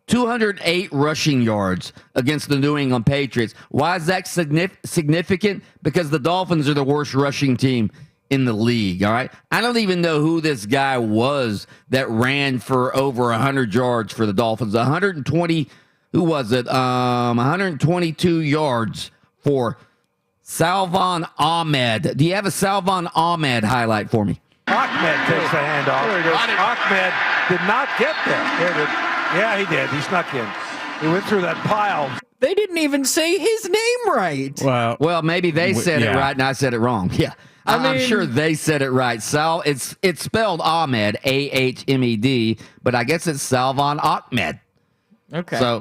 208 rushing yards against the New England Patriots. Why is that significant? Because the Dolphins are the worst rushing team in the league, all right? I don't even know who this guy was that ran for over 100 yards for the Dolphins. 120, who was it? 122 yards for Salvon Ahmed. Do you have a Salvon Ahmed highlight for me? Ahmed takes the handoff. There he goes. Ahmed did not get there. Yeah, he did. He snuck in. He went through that pile. They didn't even say his name right. Well, maybe they said it right and I said it wrong. Yeah. I'm mean, sure they said it right. It's spelled Ahmed, Ahmed, but I guess it's Salvon Ahmed. Okay.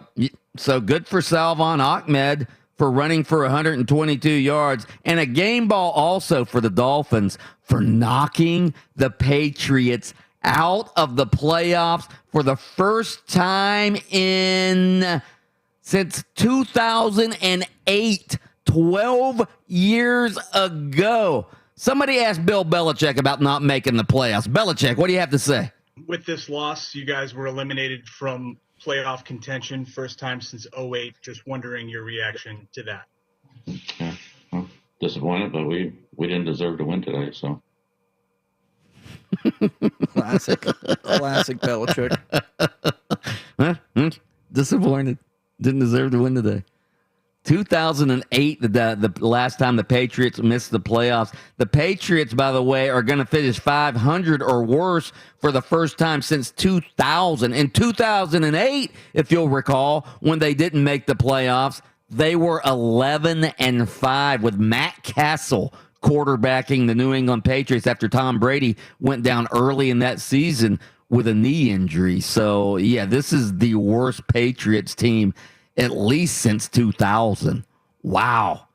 So good for Salvon Ahmed for running for 122 yards, and a game ball also for the Dolphins for knocking the Patriots out of the playoffs for the first time since 2008, 12 years ago. Somebody asked Bill Belichick about not making the playoffs. Belichick, what do you have to say? With this loss, you guys were eliminated from playoff contention, first time since 2008. Just wondering your reaction to that. Yeah, well, disappointed, but we didn't deserve to win today, so. Classic Belichick. Disappointed. Didn't deserve to win today. 2008, the last time the Patriots missed the playoffs. The Patriots, by the way, are going to finish 500 or worse for the first time since 2000. In 2008, if you'll recall, when they didn't make the playoffs, they were 11-5 with Matt Castle quarterbacking the New England Patriots after Tom Brady went down early in that season with a knee injury. So, yeah, this is the worst Patriots team at least since 2000. Wow.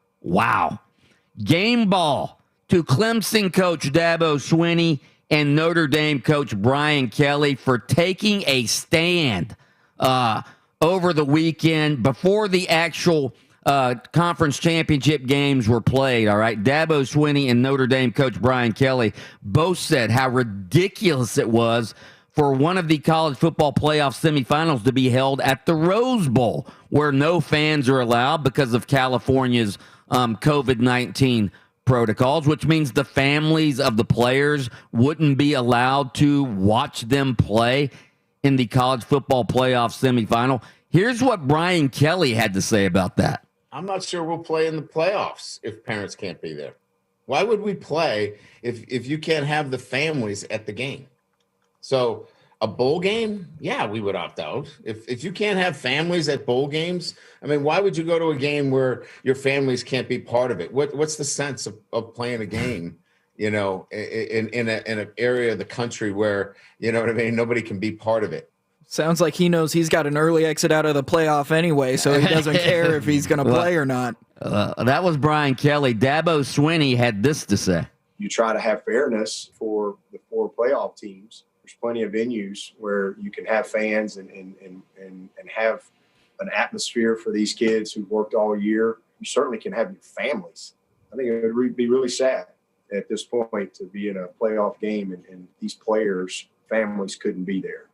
Game ball to Clemson coach Dabo Swinney and Notre Dame coach Brian Kelly for taking a stand over the weekend before the actual conference championship games were played. All right. Dabo Swinney and Notre Dame coach Brian Kelly both said how ridiculous it was for one of the college football playoff semifinals to be held at the Rose Bowl, where no fans are allowed because of California's COVID-19 protocols, which means the families of the players wouldn't be allowed to watch them play in the college football playoff semifinal. Here's what Brian Kelly had to say about that. I'm not sure we'll play in the playoffs if parents can't be there. Why would we play if you can't have the families at the game? So a bowl game, yeah, we would opt out. If you can't have families at bowl games, I mean, why would you go to a game where your families can't be part of it? What's the sense of playing a game, in an area of the country where, you know what I mean, nobody can be part of it? Sounds like he knows he's got an early exit out of the playoff anyway, so he doesn't care if he's going to play or not. That was Brian Kelly. Dabo Swinney had this to say. You try to have fairness for the 4 playoff teams. There's plenty of venues where you can have fans and have an atmosphere for these kids who've worked all year. You certainly can have your families. I think it would be really sad at this point to be in a playoff game and these players' families couldn't be there.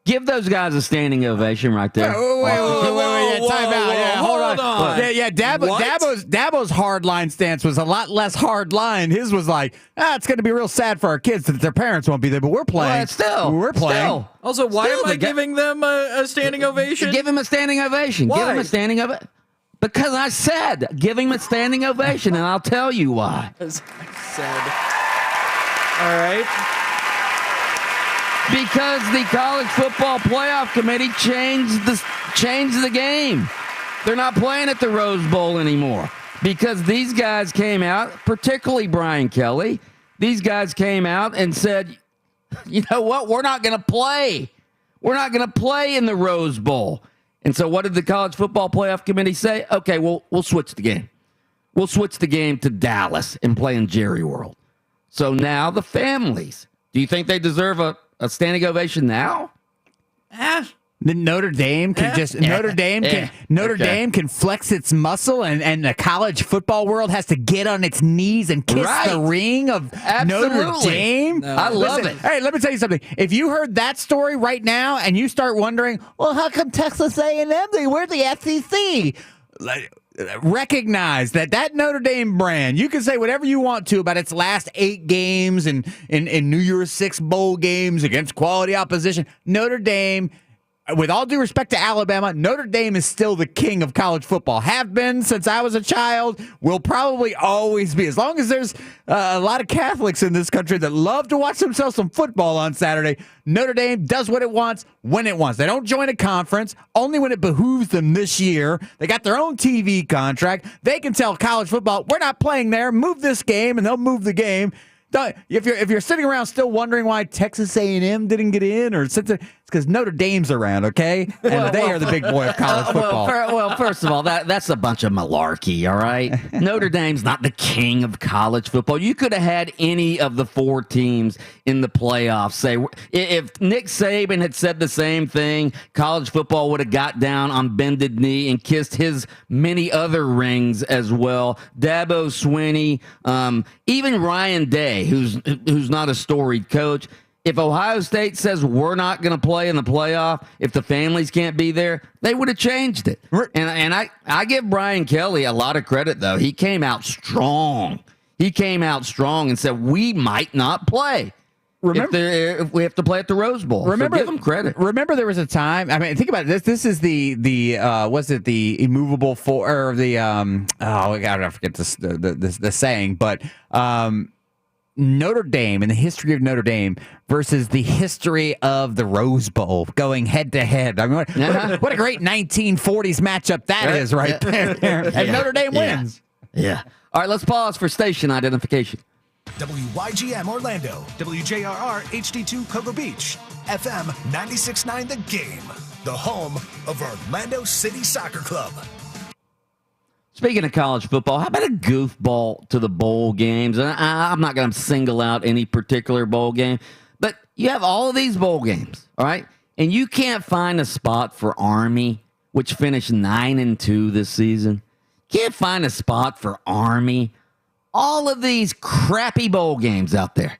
Give those guys a standing ovation right there. Wait, time out. Yeah, hold on. Yeah, Dabo's hard line stance was a lot less hard line. His was like, it's going to be real sad for our kids that their parents won't be there, but we're playing. We're playing. Also, why am I giving them a standing ovation? Give him a standing ovation. Why? Give him a standing ovation. Because I said, give him a standing ovation, and I'll tell you why. As I said. All right. Because the College Football Playoff Committee changed the game. They're not playing at the Rose Bowl anymore. Because these guys came out, particularly Brian Kelly, these guys came out and said, you know what, we're not going to play. We're not going to play in the Rose Bowl. And so what did the College Football Playoff Committee say? Okay, we'll switch the game. We'll switch the game to Dallas and play in Jerry World. So now the families. Do you think they deserve a standing ovation now? Notre Dame can Dame can flex its muscle, and the college football world has to get on its knees and kiss the ring of Notre Dame. No. I love it. Hey, let me tell you something. If you heard that story right now and you start wondering, well, how come Texas A&M? We're the SEC. Recognize that Notre Dame brand, you can say whatever you want to about its last 8 games and in New Year's 6 bowl games against quality opposition. Notre Dame, with all due respect to Alabama, Notre Dame is still the king of college football. Have been since I was a child, will probably always be. As long as there's a lot of Catholics in this country that love to watch themselves some football on Saturday, Notre Dame does what it wants when it wants. They don't join a conference, only when it behooves them this year. They got their own TV contract. They can tell college football, we're not playing there, move this game, and they'll move the game. If you're sitting around still wondering why Texas A&M didn't get in, or it's because Notre Dame's around, okay? And they are the big boy of college football. First of all, that's a bunch of malarkey, all right? Notre Dame's not the king of college football. You could have had any of the 4 teams in the playoffs. Say, if Nick Saban had said the same thing, college football would have got down on bended knee and kissed his many other rings as well. Dabo Swinney, even Ryan Day, who's not a storied coach. If Ohio State says we're not going to play in the playoff, if the families can't be there, they would have changed it. And I give Brian Kelly a lot of credit, though. He came out strong. He came out strong and said we might not play. If we have to play at the Rose Bowl. Remember, give him credit. Remember, there was a time. I mean, think about this. This is the was it the immovable or the I forget the saying, but Notre Dame and the history of Notre Dame versus the history of the Rose Bowl going head to head. I mean, what a great 1940s matchup that is right there. And Notre Dame wins. Yeah. All right, let's pause for station identification. WYGM Orlando, WJRR HD2 Cocoa Beach, FM 96.9 The Game, the home of Orlando City Soccer Club. Speaking of college football, how about a goofball to the bowl games? And I'm not going to single out any particular bowl game, but you have all of these bowl games, all right? And you can't find a spot for Army, which finished 9-2 this season. Can't find a spot for Army. All of these crappy bowl games out there.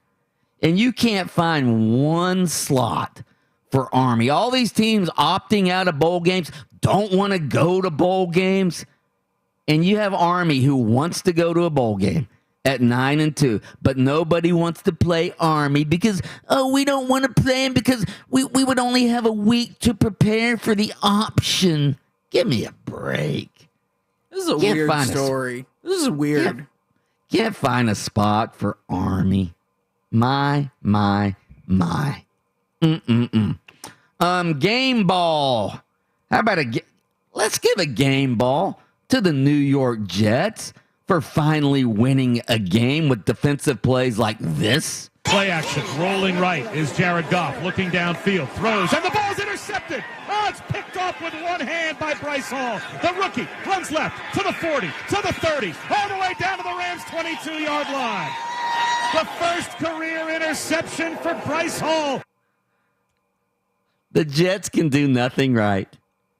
And you can't find one slot for Army. All these teams opting out of bowl games, don't want to go to bowl games. And you have Army who wants to go to a bowl game at 9-2, but nobody wants to play Army because, we don't want to play them because we would only have a week to prepare for the option. Give me a break. This is a weird story. This is weird. Can't find a spot for Army. My. Game ball. How about let's give a game ball to the New York Jets for finally winning a game with defensive plays like this. Play action, rolling right is Jared Goff, looking downfield, throws, and the ball's intercepted. Oh, it's picked off with one hand by Bryce Hall. The rookie runs left to the 40, to the 30, all the way down to the Rams' 22-yard line. The first career interception for Bryce Hall. The Jets can do nothing right.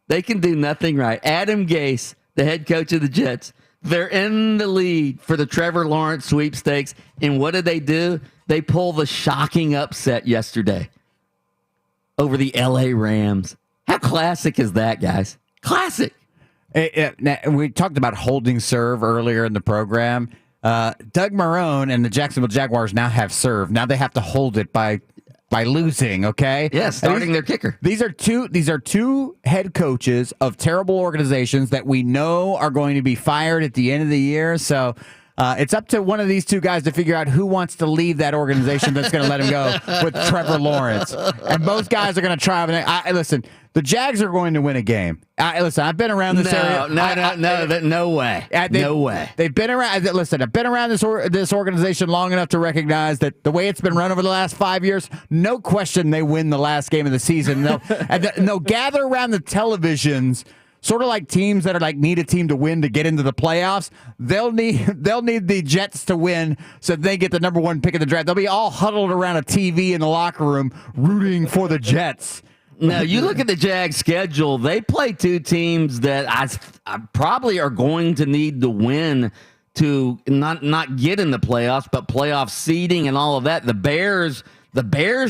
They can do nothing right. Adam Gase, the head coach of the Jets, they're in the lead for the Trevor Lawrence sweepstakes. And what did they do? They pull the shocking upset yesterday over the L.A. Rams. How classic is that, guys? Classic. We talked about holding serve earlier in the program. Doug Marrone and the Jacksonville Jaguars now have serve. Now they have to hold it by losing, okay? Yeah, starting their kicker. These are two head coaches of terrible organizations that we know are going to be fired at the end of the year. So it's up to one of these two guys to figure out who wants to leave that organization that's going to let him go with Trevor Lawrence. And both guys are going to try. Listen, the Jags are going to win a game. Listen, I've been around this area. No way. No way. They've been around. Listen, I've been around this organization long enough to recognize that the way it's been run over the last 5 years, no question they win the last game of the season. They'll gather around the televisions sort of like teams that are like need a team to win to get into the playoffs. They'll need the Jets to win so they get the number 1 pick of the draft. They'll be all huddled around a TV in the locker room rooting for the Jets. Now, you look at the Jags schedule, they play 2 teams that I probably are going to need to win to not get in the playoffs, but playoff seeding and all of that. The Bears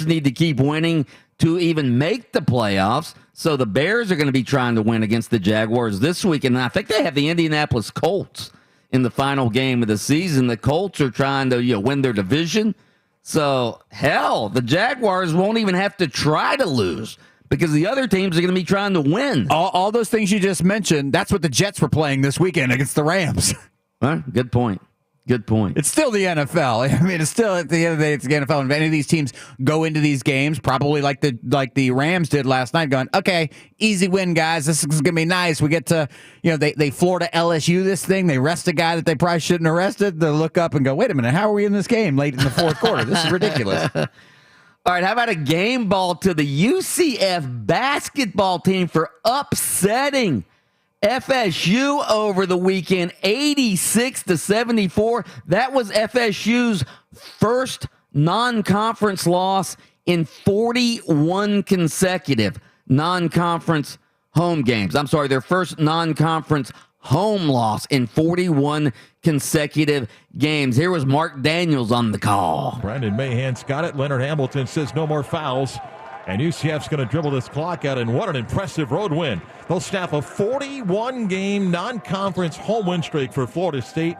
need to keep winning to even make the playoffs. So the Bears are going to be trying to win against the Jaguars this week. And I think they have the Indianapolis Colts in the final game of the season. The Colts are trying to win their division. So, hell, the Jaguars won't even have to try to lose because the other teams are going to be trying to win. All those things you just mentioned, that's what the Jets were playing this weekend against the Rams. Huh? Good point. Good point. It's still the NFL. I mean, it's still at the end of the day, it's the NFL. And if any of these teams go into these games, probably like the Rams did last night, going, okay, easy win, guys. This is gonna be nice. We get to, they Florida LSU this thing. They rest a guy that they probably shouldn't have arrested. They look up and go, wait a minute, how are we in this game late in the fourth quarter? This is ridiculous. All right, how about a game ball to the UCF basketball team for upsetting FSU over the weekend, 86-74. That was FSU's first non-conference loss in 41 consecutive non-conference home games. I'm sorry, their first non-conference home loss in 41 consecutive games. Here was Mark Daniels on the call. Brandon Mahan's got it. Leonard Hamilton says no more fouls. And UCF's going to dribble this clock out, and what an impressive road win. They'll snap a 41-game non-conference home win streak for Florida State.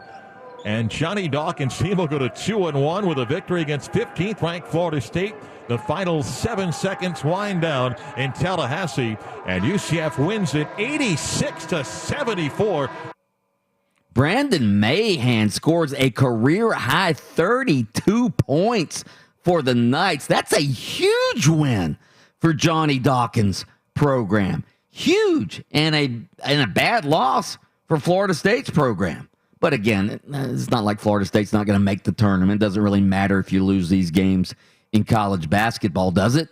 And Johnny Dawkins' team will go to 2-1 with a victory against 15th-ranked Florida State. The final 7 seconds wind down in Tallahassee, and UCF wins it 86-74. Brandon Mahan scores a career-high 32 points for the Knights. That's a huge win for Johnny Dawkins' program. Huge. And a bad loss for Florida State's program. But again, it's not like Florida State's not going to make the tournament. It doesn't really matter if you lose these games in college basketball, does it?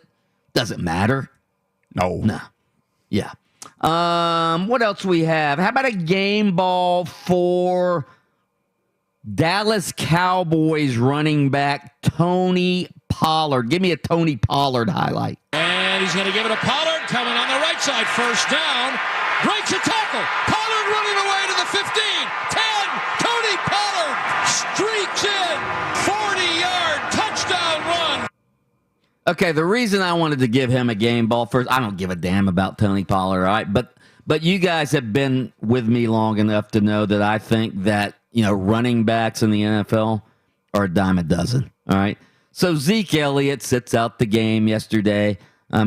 Doesn't matter. No. Yeah. What else we have? How about a game ball for Dallas Cowboys running back Tony Pollard? Give me a Tony Pollard highlight. And he's going to give it to Pollard coming on the right side. First down. Breaks a tackle. Pollard running away to the 15. 10. Tony Pollard streaks in. 40-yard touchdown run. Okay, the reason I wanted to give him a game ball first, I don't give a damn about Tony Pollard, all right? But you guys have been with me long enough to know that I think that, running backs in the NFL are a dime a dozen, all right? So Zeke Elliott sits out the game yesterday.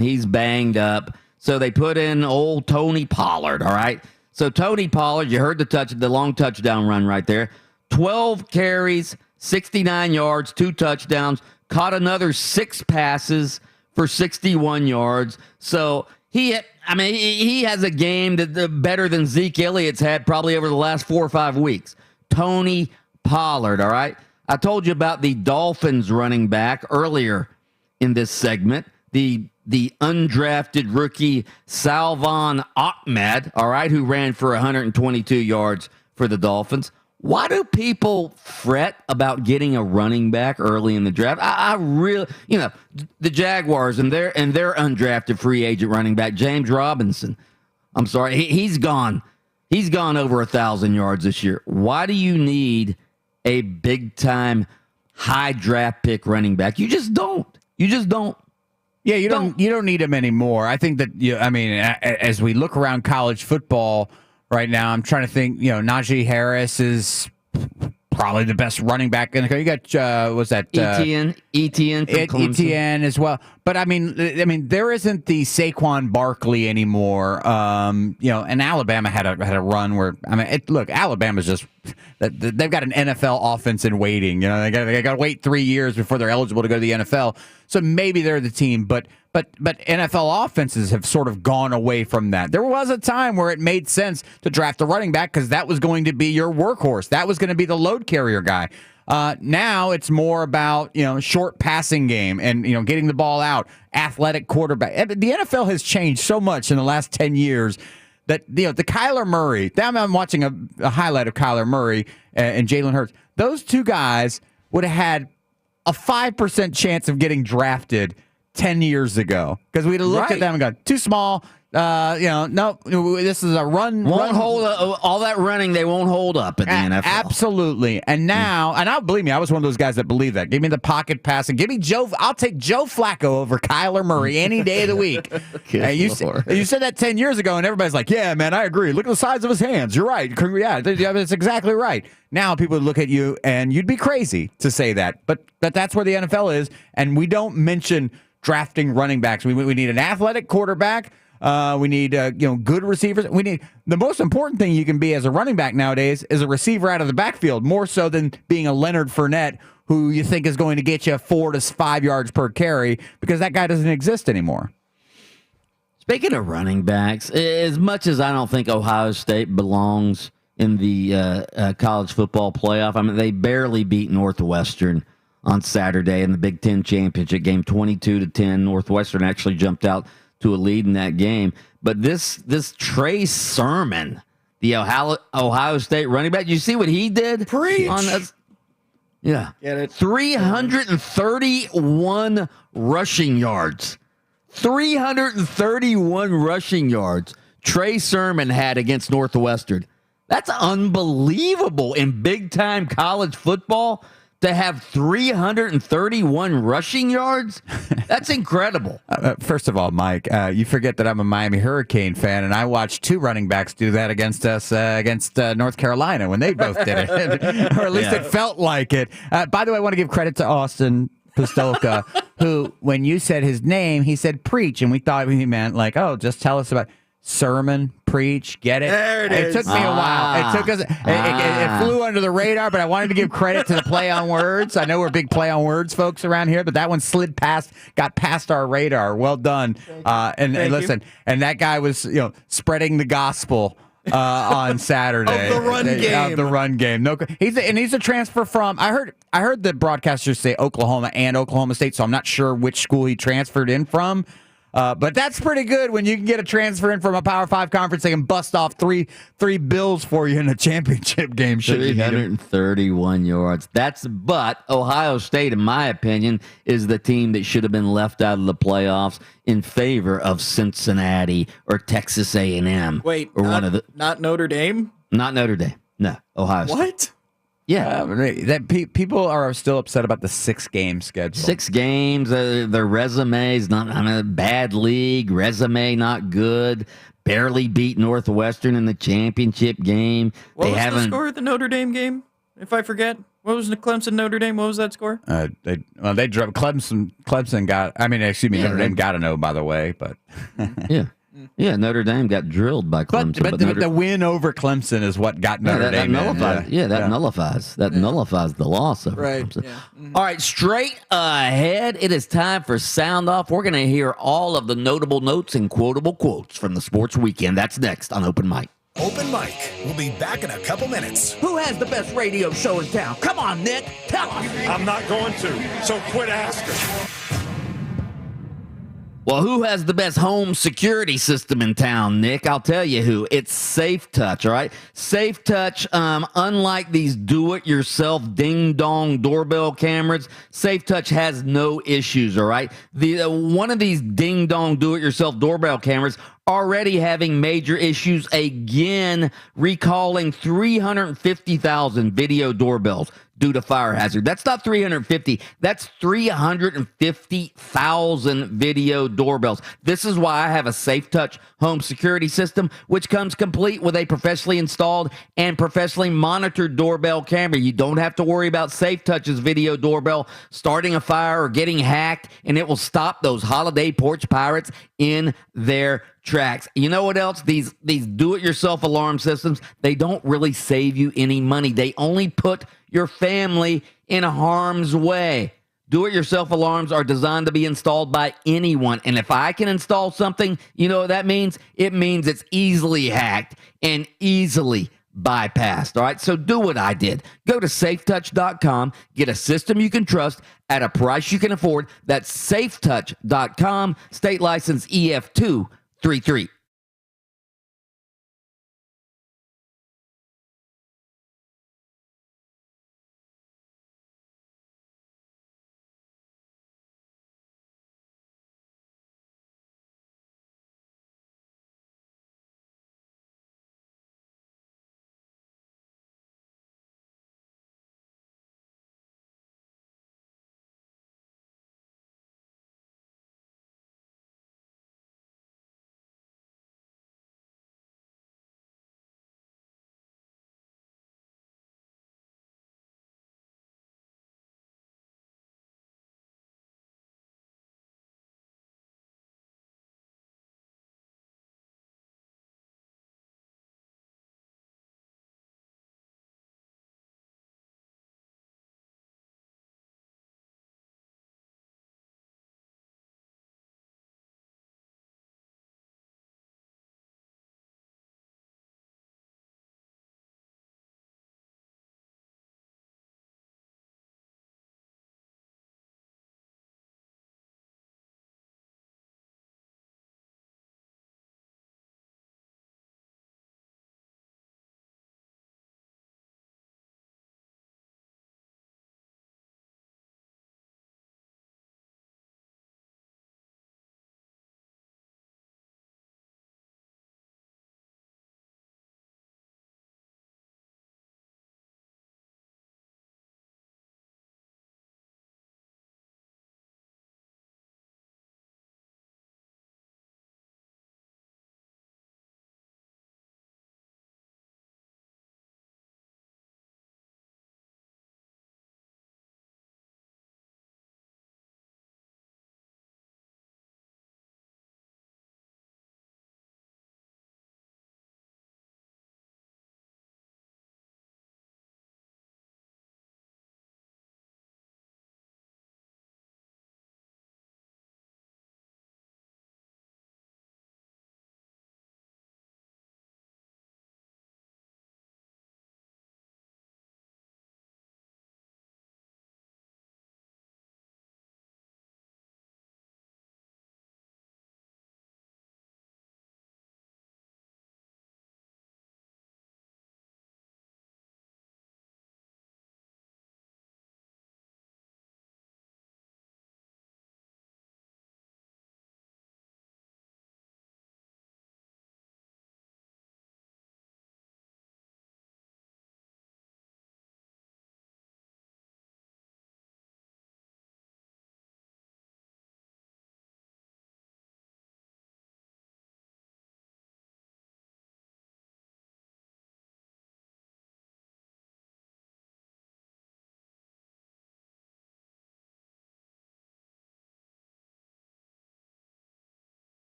He's banged up. So they put in old Tony Pollard, all right? So Tony Pollard, you heard the long touchdown run right there. 12 carries, 69 yards, 2 touchdowns, caught another 6 passes for 61 yards. So he has a game that better than Zeke Elliott's had probably over the last 4 or 5 weeks. Tony Pollard, all right? I told you about the Dolphins running back earlier in this segment, the undrafted rookie Salvon Ahmed, all right, who ran for 122 yards for the Dolphins. Why do people fret about getting a running back early in the draft? I really, the Jaguars and their undrafted free agent running back, James Robinson. I'm sorry, he's gone. He's gone over 1,000 yards this year. Why do you need a big-time, high draft pick running back? You just don't. Yeah, you don't need him anymore. I think that as we look around college football right now, I'm trying to think. Najee Harris is probably the best running back in the country. You got Etienne from Clemson. Etienne as well. But I mean, there isn't the Saquon Barkley anymore. And Alabama had a run where Alabama's just they've got an NFL offense in waiting. They got to wait 3 years before they're eligible to go to the NFL. So maybe they're the team, but NFL offenses have sort of gone away from that. There was a time where it made sense to draft a running back because that was going to be your workhorse. That was going to be the load carrier guy. Now it's more about, short passing game and, getting the ball out, athletic quarterback. The NFL has changed so much in the last 10 years that the Kyler Murray. Now I'm watching a highlight of Kyler Murray and Jalen Hurts. Those two guys would have had a 5% chance of getting drafted 10 years ago because we'd have looked at them and gone, too small. No, this is a run. Hold all that running. They won't hold up in the NFL. Absolutely. And now, believe me, I was one of those guys that believe that. Give me the pocket passing. Give me Joe. I'll take Joe Flacco over Kyler Murray any day of the week. You said that 10 years ago, and everybody's like, "Yeah, man, I agree. Look at the size of his hands. You're right. Yeah, that's exactly right." Now people would look at you, and you'd be crazy to say that. But that's where the NFL is, and we don't mention drafting running backs. We need an athletic quarterback. We need good receivers. We need the most important thing you can be as a running back nowadays is a receiver out of the backfield, more so than being a Leonard Fournette who you think is going to get you 4 to 5 yards per carry because that guy doesn't exist anymore. Speaking of running backs, as much as I don't think Ohio State belongs in the college football playoff, I mean they barely beat Northwestern on Saturday in the Big Ten championship game, 22-10. Northwestern actually jumped out to a lead in that game. But this Trey Sermon, the Ohio State running back, you see what he did? Preach. Yeah. 331 rushing yards. 331 rushing yards Trey Sermon had against Northwestern. That's unbelievable in big-time college football. To have 331 rushing yards? That's incredible. First of all, Mike, you forget that I'm a Miami Hurricane fan, and I watched 2 running backs do that against us, against North Carolina when they both did it. Or at least it felt like it. By the way, I want to give credit to Austin Pistolka, who, when you said his name, he said preach, and we thought he meant like, oh, just tell us about sermon, preach, get it? There it is. It took me a while. It took us. It flew under the radar, but I wanted to give credit to the play on words. I know we're big play on words folks around here, but that one got past our radar. Well done. And listen, and that guy was spreading the gospel on Saturday of the run game. Of the run game. No, he's a transfer from. I heard the broadcasters say Oklahoma and Oklahoma State, so I'm not sure which school he transferred in from. But that's pretty good when you can get a transfer in from a Power 5 conference. They can bust off three bills for you in a championship game. 331 yards. But Ohio State, in my opinion, is the team that should have been left out of the playoffs in favor of Cincinnati or Texas A&M. Wait, or not Notre Dame? Not Notre Dame. No, Ohio State. What? Yeah, people are still upset about the 6-game schedule. 6 games, their resumes not on a bad league. Resume not good. Barely beat Northwestern in the championship game. What was the score of the Notre Dame game? If I forget, what was the Clemson Notre Dame? What was that score? They drove Clemson. Notre Dame got to know, by the way, but Yeah, Notre Dame got drilled by Clemson. But the win over Clemson is what got Notre Dame nullifies. Nullifies the loss of Clemson. Yeah. Mm-hmm. All right, straight ahead, it is time for Sound Off. We're going to hear all of the notable notes and quotable quotes from the sports weekend. That's next on Open Mic. Open Mic. We'll be back in a couple minutes. Who has the best radio show in town? Come on, Nick. Tell us. I'm not going to, so quit asking. Well, who has the best home security system in town, Nick? I'll tell you who. It's Safe Touch, all right? Safe Touch, unlike these do-it-yourself ding-dong doorbell cameras, Safe Touch has no issues, all right? One of these ding-dong do-it-yourself doorbell cameras already having major issues again, recalling 350,000 video doorbells due to fire hazard. That's not 350. That's 350,000 video doorbells. This is why I have a Safe Touch home security system, which comes complete with a professionally installed and professionally monitored doorbell camera. You don't have to worry about Safe Touch's video doorbell starting a fire or getting hacked, and it will stop those holiday porch pirates in their tracks. You know what else? These do-it-yourself alarm systems, they don't really save you any money. They only put your family in harm's way. Do-it-yourself alarms are designed to be installed by anyone. And if I can install something, you know what that means? It means it's easily hacked and easily bypassed. All right, so do what I did. Go to safetouch.com, get a system you can trust at a price you can afford. That's safetouch.com, state license EF233.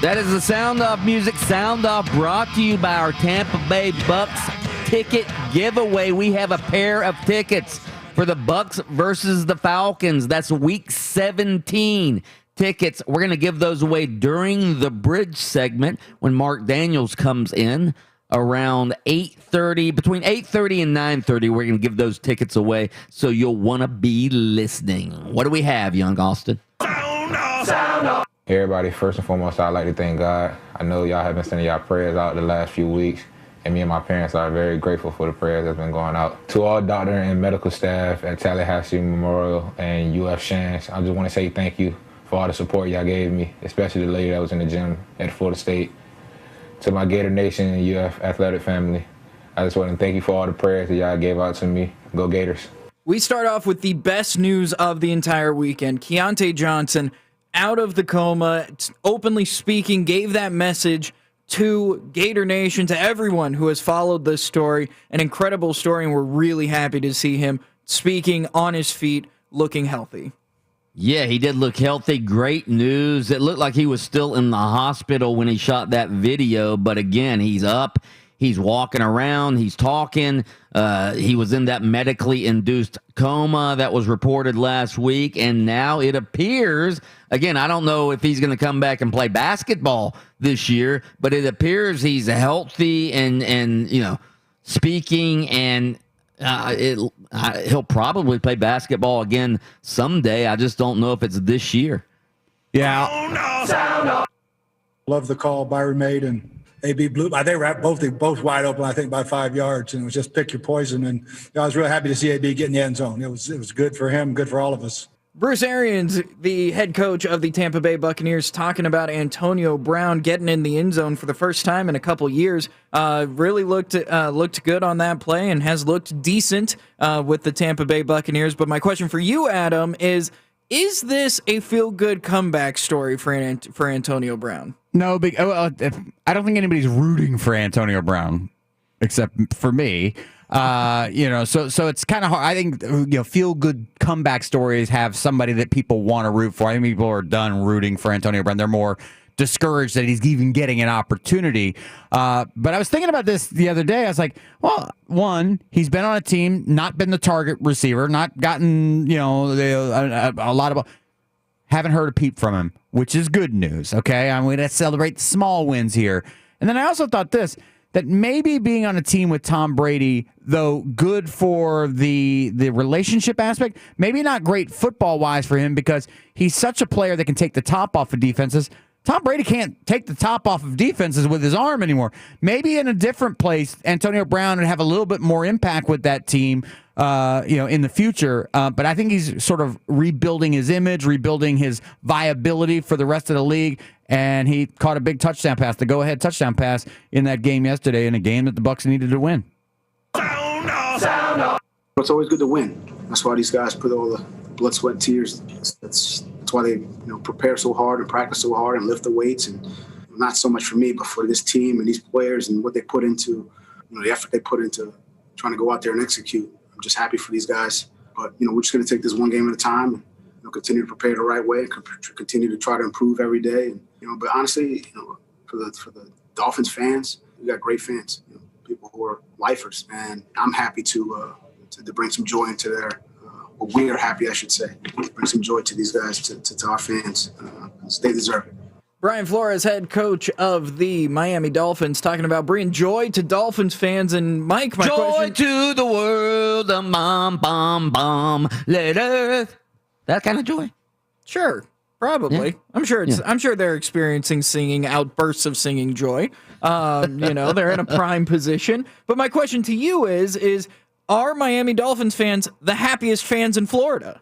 That is the Sound Off Music Sound Off, brought to you by our Tampa Bay Bucks ticket giveaway. We have a pair of tickets for the Bucks versus the Falcons. That's week 17 tickets. We're going to give those away during the bridge segment when Mark Daniels comes in around 8:30. Between 8:30 and 9:30, we're going to give those tickets away, so you'll want to be listening. What do we have, young Austin? Everybody, first and foremost, I'd like to thank God. I know y'all have been sending y'all prayers out the last few weeks, and me and my parents are very grateful for the prayers that's been going out. To all doctor and medical staff at Tallahassee Memorial and UF Shands, I just want to say thank you for all the support y'all gave me, especially the lady that was in the gym at Florida State. To my Gator Nation and UF athletic family, I just want to thank you for all the prayers that y'all gave out to me. Go Gators. We start off with the best news of the entire weekend. Keontae Johnson out of the coma, openly speaking, gave that message to Gator Nation, to everyone who has followed this story. An incredible story, and we're really happy to see him speaking on his feet, looking healthy. Yeah, he did look healthy. Great news. It looked like he was still in the hospital when he shot that video, but again, he's up. He's walking around. He's talking. He was in that medically induced coma that was reported last week, and now it appears, again, I don't know if he's going to come back and play basketball this year, but it appears he's healthy and you know, speaking, and he'll probably play basketball again someday. I just don't know if it's this year. Yeah. Love the call Byron made, and AB blew. They were both wide open, I think, by 5 yards, and it was just pick your poison. And I was really happy to see AB get in the end zone. It was good for him, good for all of us. Bruce Arians, the head coach of the Tampa Bay Buccaneers, talking about Antonio Brown getting in the end zone for the first time in a couple years. Really looked good on that play and has looked decent with the Tampa Bay Buccaneers. But my question for you, Adam, is this a feel-good comeback story for Antonio Brown? No, I don't think anybody's rooting for Antonio Brown, except for me. So it's kind of hard. I think feel good comeback stories have somebody that people want to root for. I think people are done rooting for Antonio Brown. They're more discouraged that he's even getting an opportunity. But I was thinking about this the other day. I was like, well, one, he's been on a team, not been the target receiver, not gotten a lot of. Haven't heard a peep from him, which is good news. Okay, I'm going to celebrate the small wins here. And then I also thought that maybe being on a team with Tom Brady, though good for the relationship aspect, maybe not great football-wise for him because he's such a player that can take the top off of defenses. Tom Brady can't take the top off of defenses with his arm anymore. Maybe in a different place, Antonio Brown would have a little bit more impact with that team, in the future. But I think he's sort of rebuilding his image, rebuilding his viability for the rest of the league. And he caught a big touchdown pass, the go-ahead touchdown pass in that game yesterday, in a game that the Bucs needed to win. It's always good to win. That's why these guys put all the blood, sweat, and tears. That's why they prepare so hard and practice so hard and lift the weights. And not so much for me, but for this team and these players and what they put into, the effort they put into trying to go out there and execute. I'm just happy for these guys. But, we're just going to take this one game at a time and continue to prepare the right way and continue to try to improve every day. And, but honestly, for the Dolphins fans, we got great fans, people who are lifers. And I'm happy to bring some joy into their well, we are happy, I should say, bring some joy to these guys, to our fans. They deserve it. Brian Flores, head coach of the Miami Dolphins, talking about bringing joy to Dolphins fans. And Mike, my joy to the world, a bomb, bomb, bomb, let earth. That kind of joy? Sure, probably. Yeah. I'm sure they're experiencing outbursts of singing joy. They're in a prime position. But my question to you is are Miami Dolphins fans the happiest fans in Florida?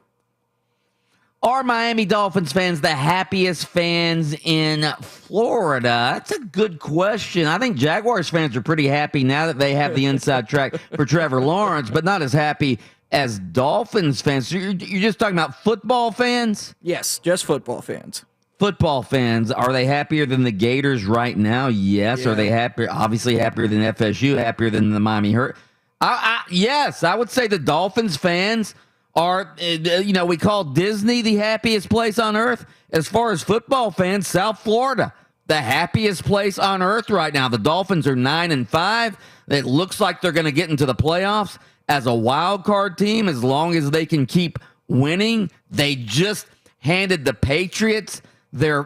Are Miami Dolphins fans the happiest fans in Florida? That's a good question. I think Jaguars fans are pretty happy now that they have the inside track for Trevor Lawrence, but not as happy as Dolphins fans. So you're just talking about football fans? Yes, just football fans. Football fans, are they happier than the Gators right now? Yes. Yeah. Are they happier? Obviously happier than FSU, happier than the Miami Hurricanes? Yes, I would say the Dolphins fans are, we call Disney the happiest place on earth. As far as football fans, South Florida, the happiest place on earth right now. The Dolphins are 9-5. It looks like they're going to get into the playoffs as a wild card team as long as they can keep winning. They just handed the Patriots they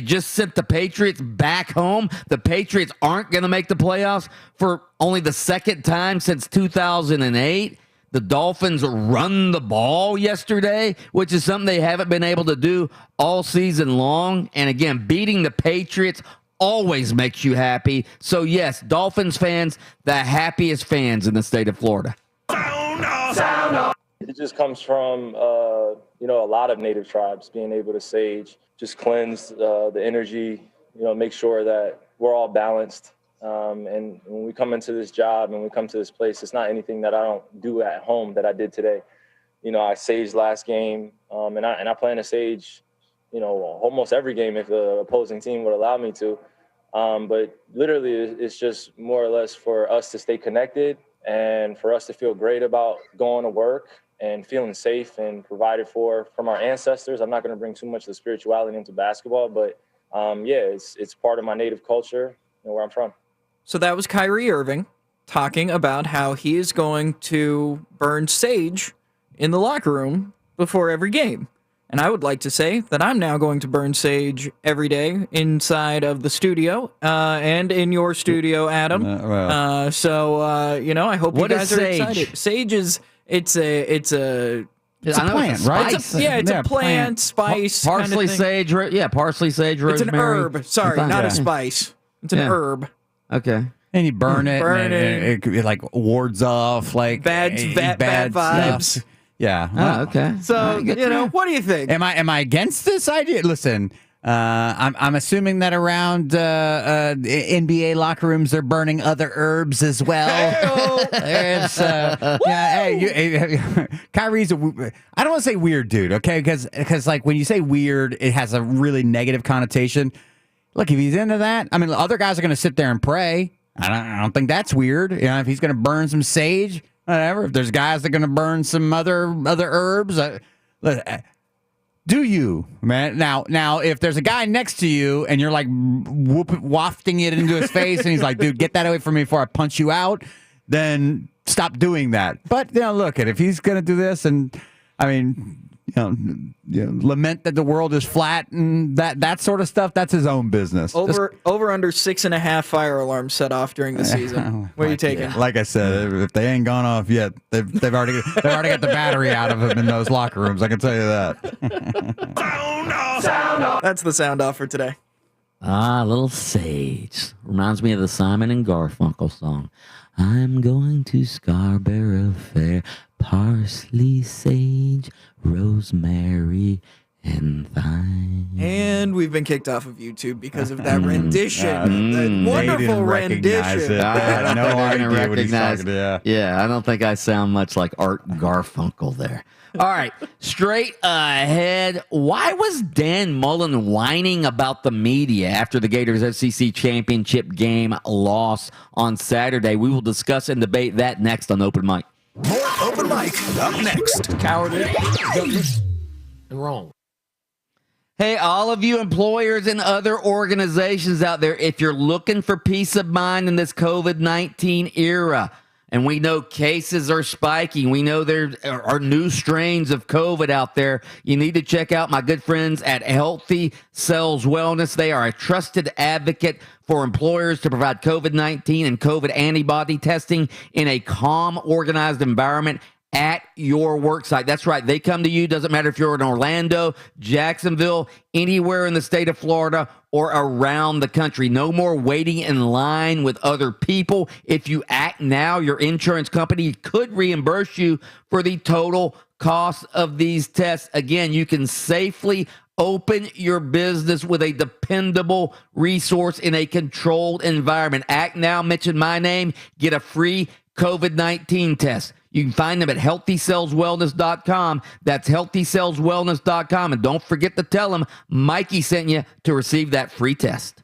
just sent the Patriots back home. The Patriots aren't going to make the playoffs for only the second time since 2008. The Dolphins run the ball yesterday, which is something they haven't been able to do all season long. And again, beating the Patriots always makes you happy. So yes, Dolphins fans, the happiest fans in the state of Florida. It just comes from, a lot of native tribes being able to sage, just cleanse the energy, make sure that we're all balanced. And when we come into this job and we come to this place, it's not anything that I don't do at home that I did today. I saged last game, and I plan to sage, almost every game if the opposing team would allow me to. But literally, it's just more or less for us to stay connected and for us to feel great about going to work and feeling safe and provided for from our ancestors. I'm not going to bring too much of the spirituality into basketball, but it's part of my native culture and where I'm from. So that was Kyrie Irving talking about how he is going to burn sage in the locker room before every game. And I would like to say that I'm now going to burn sage every day inside of the studio and in your studio, Adam. I hope you guys are excited. Sage is it's a plant, right? It's a plant, spice. Parsley, sage, parsley, sage, rosemary. It's an herb. Sorry, not a spice. It's an herb. Okay. And you burn it, and it like wards off like bad vibes. Stuff. Yeah. Okay. So what do you think? Am I against this idea? Listen, I'm assuming that around NBA locker rooms they're burning other herbs as well. Kyrie's I don't want to say weird dude, okay? Because like when you say weird, it has a really negative connotation. Look, if he's into that, I mean, other guys are going to sit there and pray. I don't think that's weird. If he's going to burn some sage, whatever. If there's guys that are going to burn some other herbs, do you, man? Now, if there's a guy next to you and you're like wafting it into his face, and he's like, "Dude, get that away from me before I punch you out," then stop doing that. But look, if he's going to do this, and I mean. Lament that the world is flat and that sort of stuff. That's his own business. Over under 6.5 fire alarms set off during the season. What are you taking? Like I said, if they ain't gone off yet, they've already got the battery out of them in those locker rooms. I can tell you that. Sound off. That's the sound off for today. A little sage reminds me of the Simon and Garfunkel song. I'm going to Scarborough Fair, parsley, sage, rosemary, and thyme. And we've been kicked off of YouTube because of that rendition. That wonderful rendition. I had no idea what he's talking to. Yeah, I don't think I sound much like Art Garfunkel there. All right, straight ahead. Why was Dan Mullen whining about the media after the Gators SEC championship game loss on Saturday? We will discuss and debate that next on Open Mic. More Open Mic up next. Cowardly, and wrong. Hey, all of you employers and other organizations out there, if you're looking for peace of mind in this COVID-19 era, and we know cases are spiking, we know there are new strains of COVID out there, you need to check out my good friends at Healthy Cells Wellness. They are a trusted advocate for employers to provide COVID-19 and COVID antibody testing in a calm, organized environment at your work site. That's right. They come to you. Doesn't matter if you're in Orlando, Jacksonville, anywhere in the state of Florida or around the country. No more waiting in line with other people. If you act now, your insurance company could reimburse you for the total cost of these tests. Again, you can safely open your business with a dependable resource in a controlled environment. Act now, mention my name, get a free COVID-19 test. You can find them at healthycellswellness.com. That's healthycellswellness.com. And don't forget to tell them Mikey sent you to receive that free test.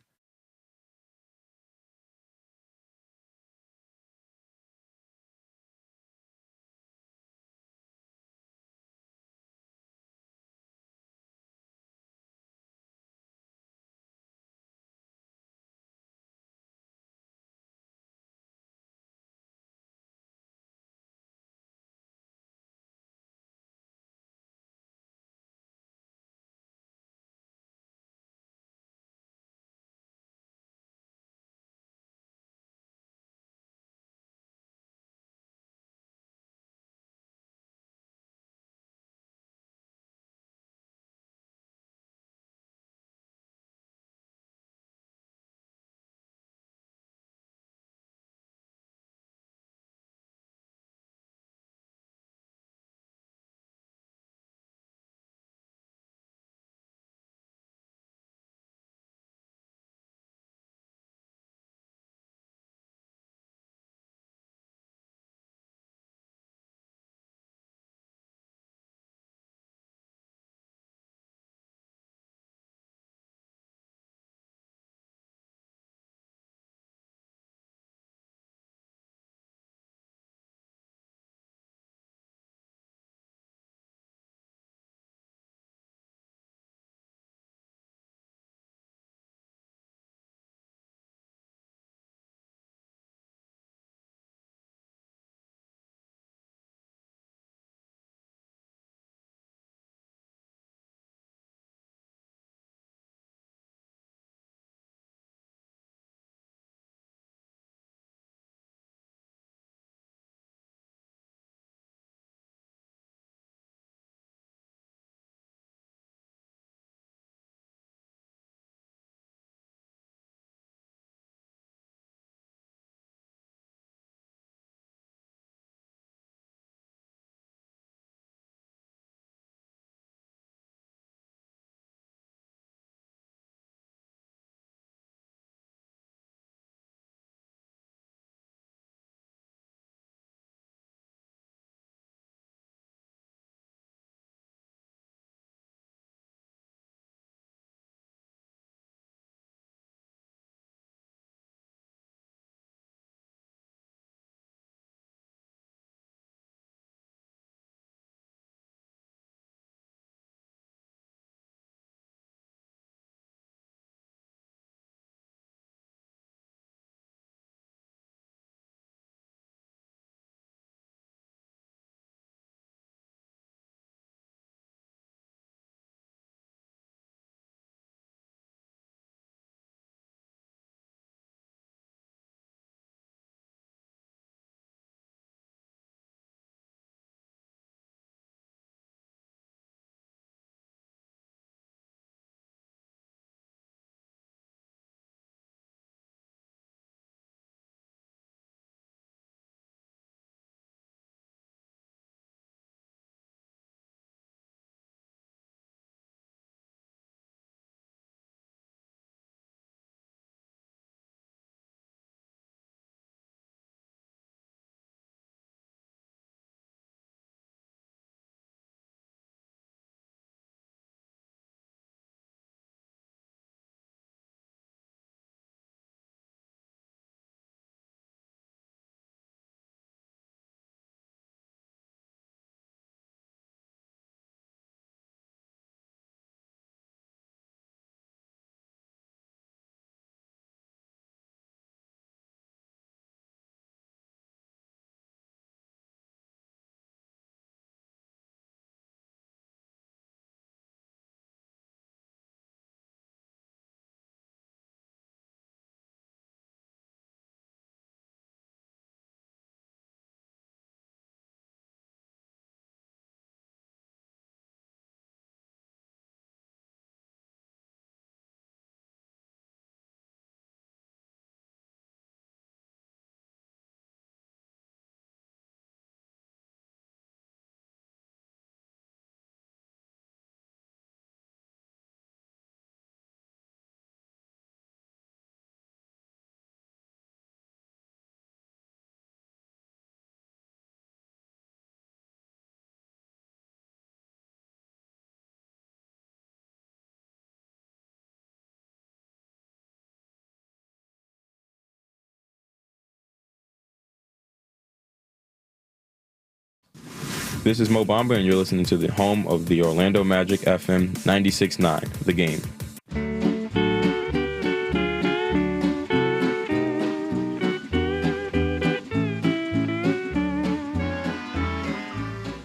This is Mo Bamba, and you're listening to the home of the Orlando Magic FM 96.9, The Game.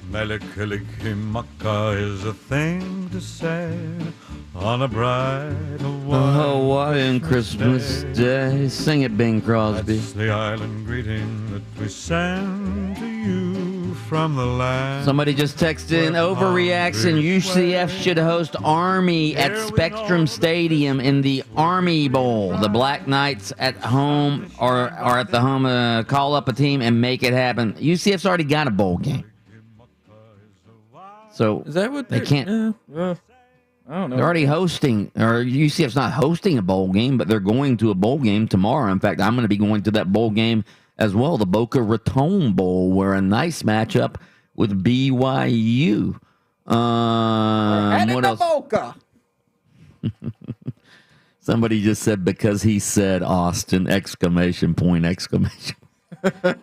Melikilikimaka is a thing to say on a bright Hawaiian Christmas Day. Sing it, Bing Crosby. That's the island greeting that we send to you from the land. Somebody just texted in, overreaction. UCF should host Army at Spectrum Stadium in the Army Bowl. The Black Knights at home are at the home, call up a team and make it happen. UCF's already got a bowl game. So is that what they can't? I don't know. They're already hosting, or UCF's not hosting a bowl game, but they're going to a bowl game tomorrow. In fact, I'm going to be going to that bowl game as well, the Boca Raton Bowl, where a nice matchup with BYU. What else? Boca. Somebody just said, because he said Austin, exclamation point, exclamation.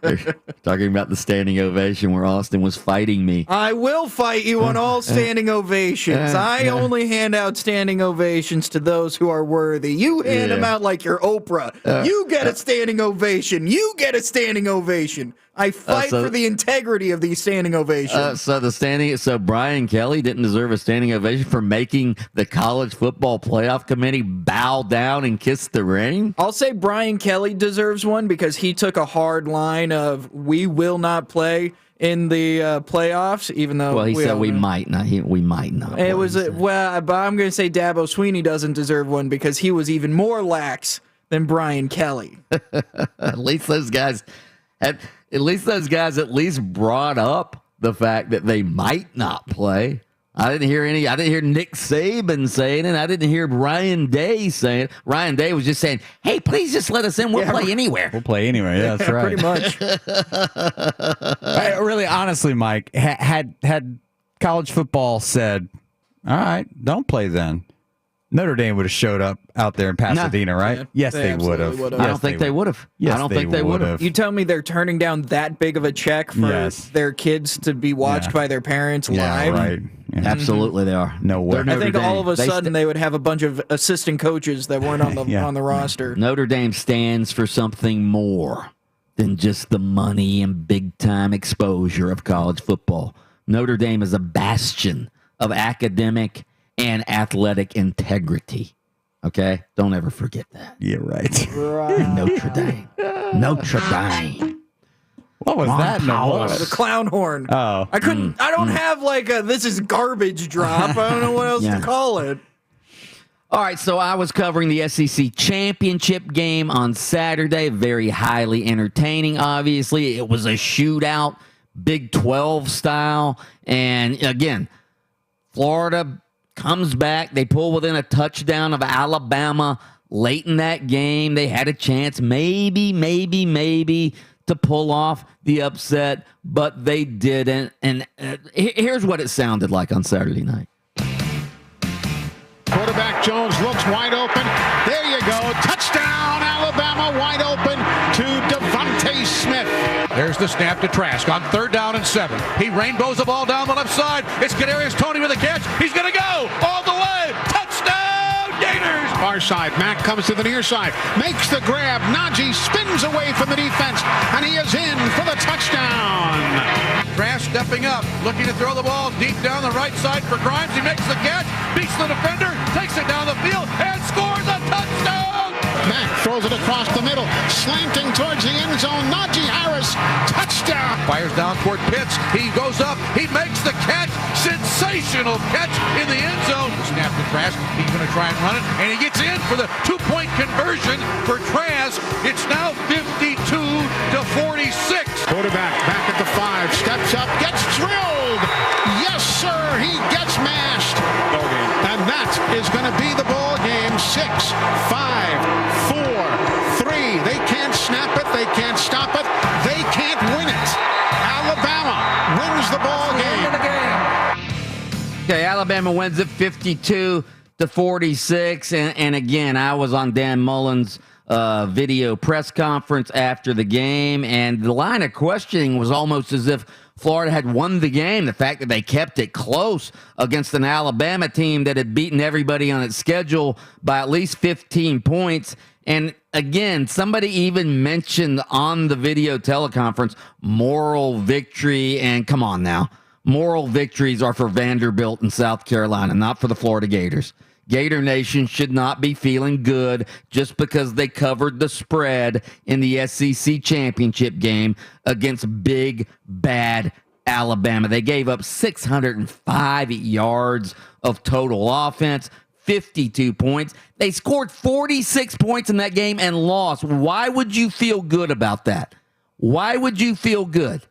They're talking about the standing ovation where Austin was fighting me. I will fight you on all standing ovations. I only hand out standing ovations to those who are worthy. You hand them out like you're Oprah. You get a standing ovation. You get a standing ovation. I fight for the integrity of these standing ovations. So Brian Kelly didn't deserve a standing ovation for making the college football playoff committee bow down and kiss the ring? I'll say Brian Kelly deserves one because he took a hard line of we will not play in the playoffs, even though he said we might not. We might not. It was but I'm going to say Dabo Sweeney doesn't deserve one because he was even more lax than Brian Kelly. At least those guys at least brought up the fact that they might not play. I didn't hear Nick Saban saying it. I didn't hear Ryan Day saying it. Ryan Day was just saying, hey, please just let us in. We'll play anywhere. We'll play anywhere. Yeah, that's right. Pretty much. Really, honestly, Mike, had college football said, all right, don't play then, Notre Dame would have showed up out there in Pasadena, right? Yeah, yes, they would have. Yes, I don't think they would have. Yes, I don't think they would have. You tell me they're turning down that big of a check for their kids to be watched by their parents live? Right. Yeah. Absolutely, they are. No way. I think all of a sudden they would have a bunch of assistant coaches that weren't on the on the roster. Notre Dame stands for something more than just the money and big-time exposure of college football. Notre Dame is a bastion of academic and athletic integrity. Okay? Don't ever forget that. Yeah, right. And Notre Dame. Notre Dame. What was that? The clown horn. Oh. I don't have like a this is garbage drop. I don't know what else to call it. All right, so I was covering the SEC championship game on Saturday. Very highly entertaining, obviously. It was a shootout, Big 12 style. And again, Florida comes back. They pull within a touchdown of Alabama late in that game. They had a chance, maybe to pull off the upset, but they didn't. And here's what it sounded like on Saturday night. Quarterback Jones looks wide open. There you go. Touchdown, Alabama, wide open to Devontae Smith. There's the snap to Trask on 3rd down and 7. He rainbows the ball down the left side. It's Kadarius Toney with a catch. He's going to go all the way. Touchdown, Gators. Far side. Mack comes to the near side. Makes the grab. Najee spins away from the defense, and he is in for the touchdown. Trask stepping up, looking to throw the ball deep down the right side for Grimes. He makes the catch, beats the defender, takes it down the field, and scores a touchdown! Mack throws it across the middle, slanting towards the end zone. Najee Harris, touchdown! Fires down toward Pitts. He goes up, he makes the catch. Sensational catch in the end zone. Snap to Trask. He's going to try and run it, and he gets in for the 2-point conversion for Trask. It's now 52-46. Quarterback back at the 5, steps up, gets drilled. Yes, sir, he gets mashed. And that is going to be the ball game. 6, 5, 4, 3. They can't snap it. They can't stop it. They can't win it. Alabama wins the ball game. Okay, Alabama wins it 52-46. And again, I was on Dan Mullen's video press conference after the game, and the line of questioning was almost as if Florida had won the game. The fact that they kept it close against an Alabama team that had beaten everybody on its schedule by at least 15 points. And again, somebody even mentioned on the video teleconference moral victory. And come on now, moral victories are for Vanderbilt and South Carolina, not for the Florida Gators. Gator Nation should not be feeling good just because they covered the spread in the SEC championship game against big, bad Alabama. They gave up 605 yards of total offense, 52 points. They scored 46 points in that game and lost. Why would you feel good about that? Why would you feel good?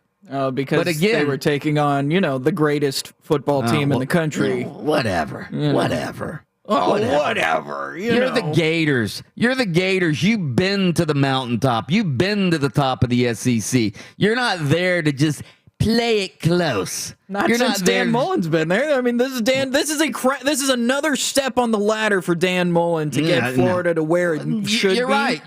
Because they were taking on, the greatest football team in the country. Whatever. Oh, whatever. You're the Gators. You're the Gators. You've been to the mountaintop. You've been to the top of the SEC. You're not there to just play it close. You're since Dan Mullen's been there. I mean, this is Dan. This is another step on the ladder for Dan Mullen to get Florida to where it should be. You're right.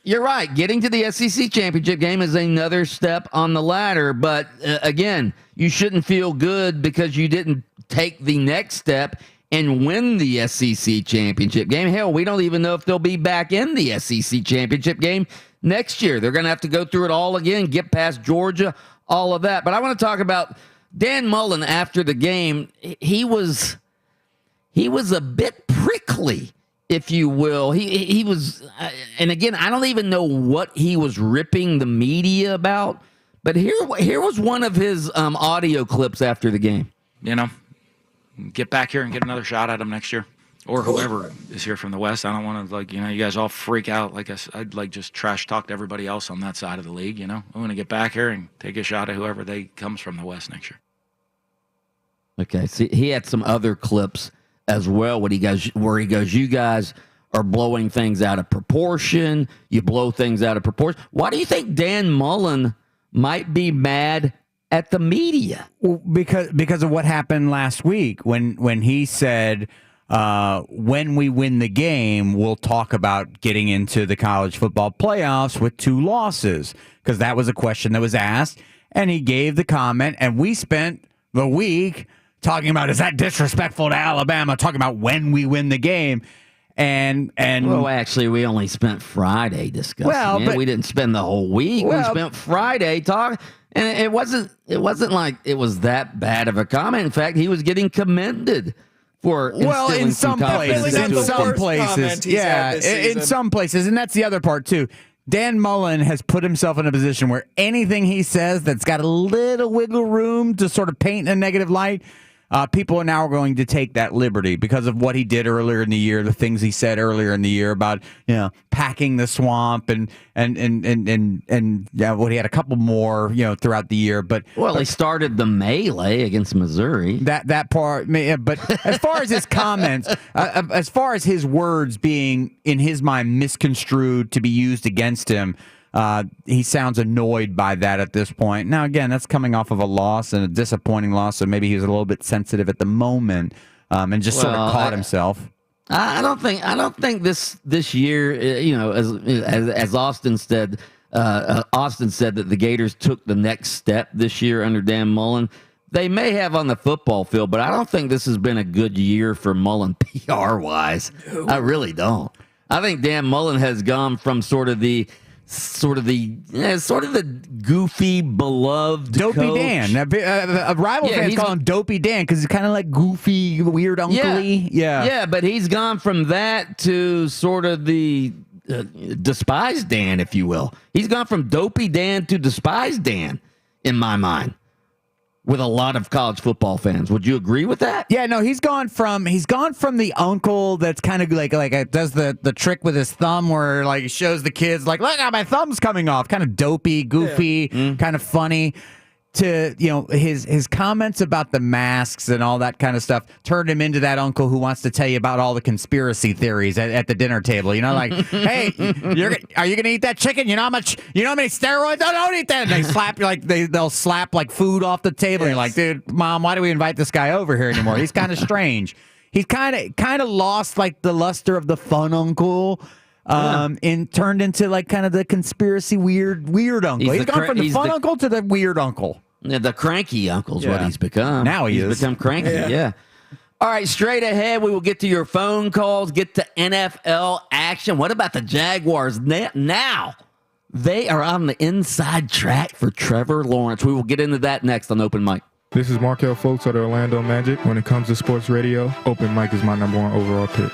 You're right. Getting to the SEC championship game is another step on the ladder. But again, you shouldn't feel good because you didn't take the next step and win the SEC championship game. Hell, we don't even know if they'll be back in the SEC championship game next year. They're going to have to go through it all again, get past Georgia, all of that. But I want to talk about Dan Mullen after the game. He was a bit prickly, if you will. He was, and again, I don't even know what he was ripping the media about. But here was one of his audio clips after the game. Get back here and get another shot at him next year, or whoever is here from the West. I don't want to you guys all freak out. I'd just trash talk to everybody else on that side of the league. I want to get back here and take a shot at whoever comes from the West next year. Okay, see, he had some other clips as well. Where he goes, you guys are blowing things out of proportion. You blow things out of proportion. Why do you think Dan Mullen might be mad at the media? Well, because of what happened last week when he said, when we win the game, we'll talk about getting into the college football playoffs with 2 losses, because that was a question that was asked, and he gave the comment, and we spent the week talking about, is that disrespectful to Alabama, talking about when we win the game. And well, actually, we only spent Friday discussing it. But we didn't spend the whole week. We spent Friday talking. And it wasn't like it was that bad of a comment. In fact, he was getting commended for in some places. And that's the other part too. Dan Mullen has put himself in a position where anything he says that's got a little wiggle room to sort of paint in a negative light, people are now going to take that liberty because of what he did earlier in the year, the things he said earlier in the year about packing the swamp and what he had a couple more throughout the year. But he started the melee against Missouri. That part, but as far as his comments, as far as his words being in his mind misconstrued to be used against him. He sounds annoyed by that at this point. Now, again, that's coming off of a loss and a disappointing loss, so maybe he was a little bit sensitive at the moment and just sort of caught himself. I don't think this year, as Austin said, Austin said that the Gators took the next step this year under Dan Mullen. They may have on the football field, but I don't think this has been a good year for Mullen PR-wise. I really don't. I think Dan Mullen has gone from sort of the goofy, beloved Dopey coach. Dan. A rival fans call him Dopey Dan because he's kind of like goofy, weird, uncle-y. Yeah, but he's gone from that to sort of the despised Dan, if you will. He's gone from Dopey Dan to despised Dan, in my mind, with a lot of college football fans. Would you agree with that? Yeah, no, he's gone from the uncle that's kind of like does the trick with his thumb where he shows the kids look how my thumb's coming off, kind of dopey, goofy, kind of funny, to his comments about the masks and all that kind of stuff turned him into that uncle who wants to tell you about all the conspiracy theories at the dinner table. Hey, are you gonna eat that chicken? You know how many steroids? Don't eat that. And they slap you they'll slap food off the table. And you're like, dude, Mom, why do we invite this guy over here anymore? He's kind of strange. He's kind of lost the luster of the fun uncle. and turned into like kind of the conspiracy weird uncle. He's gone from the fun uncle to the weird uncle. Yeah, the cranky uncle's what Yeah. he's become. Now he's become cranky. Yeah. All right, straight ahead, we will get to your phone calls, get to NFL action. What about the Jaguars now? They are on the inside track for Trevor Lawrence. We will get into that next on Open Mic. This is Markel Folks of the Orlando Magic. When it comes to sports radio, Open Mic is my number one overall pick.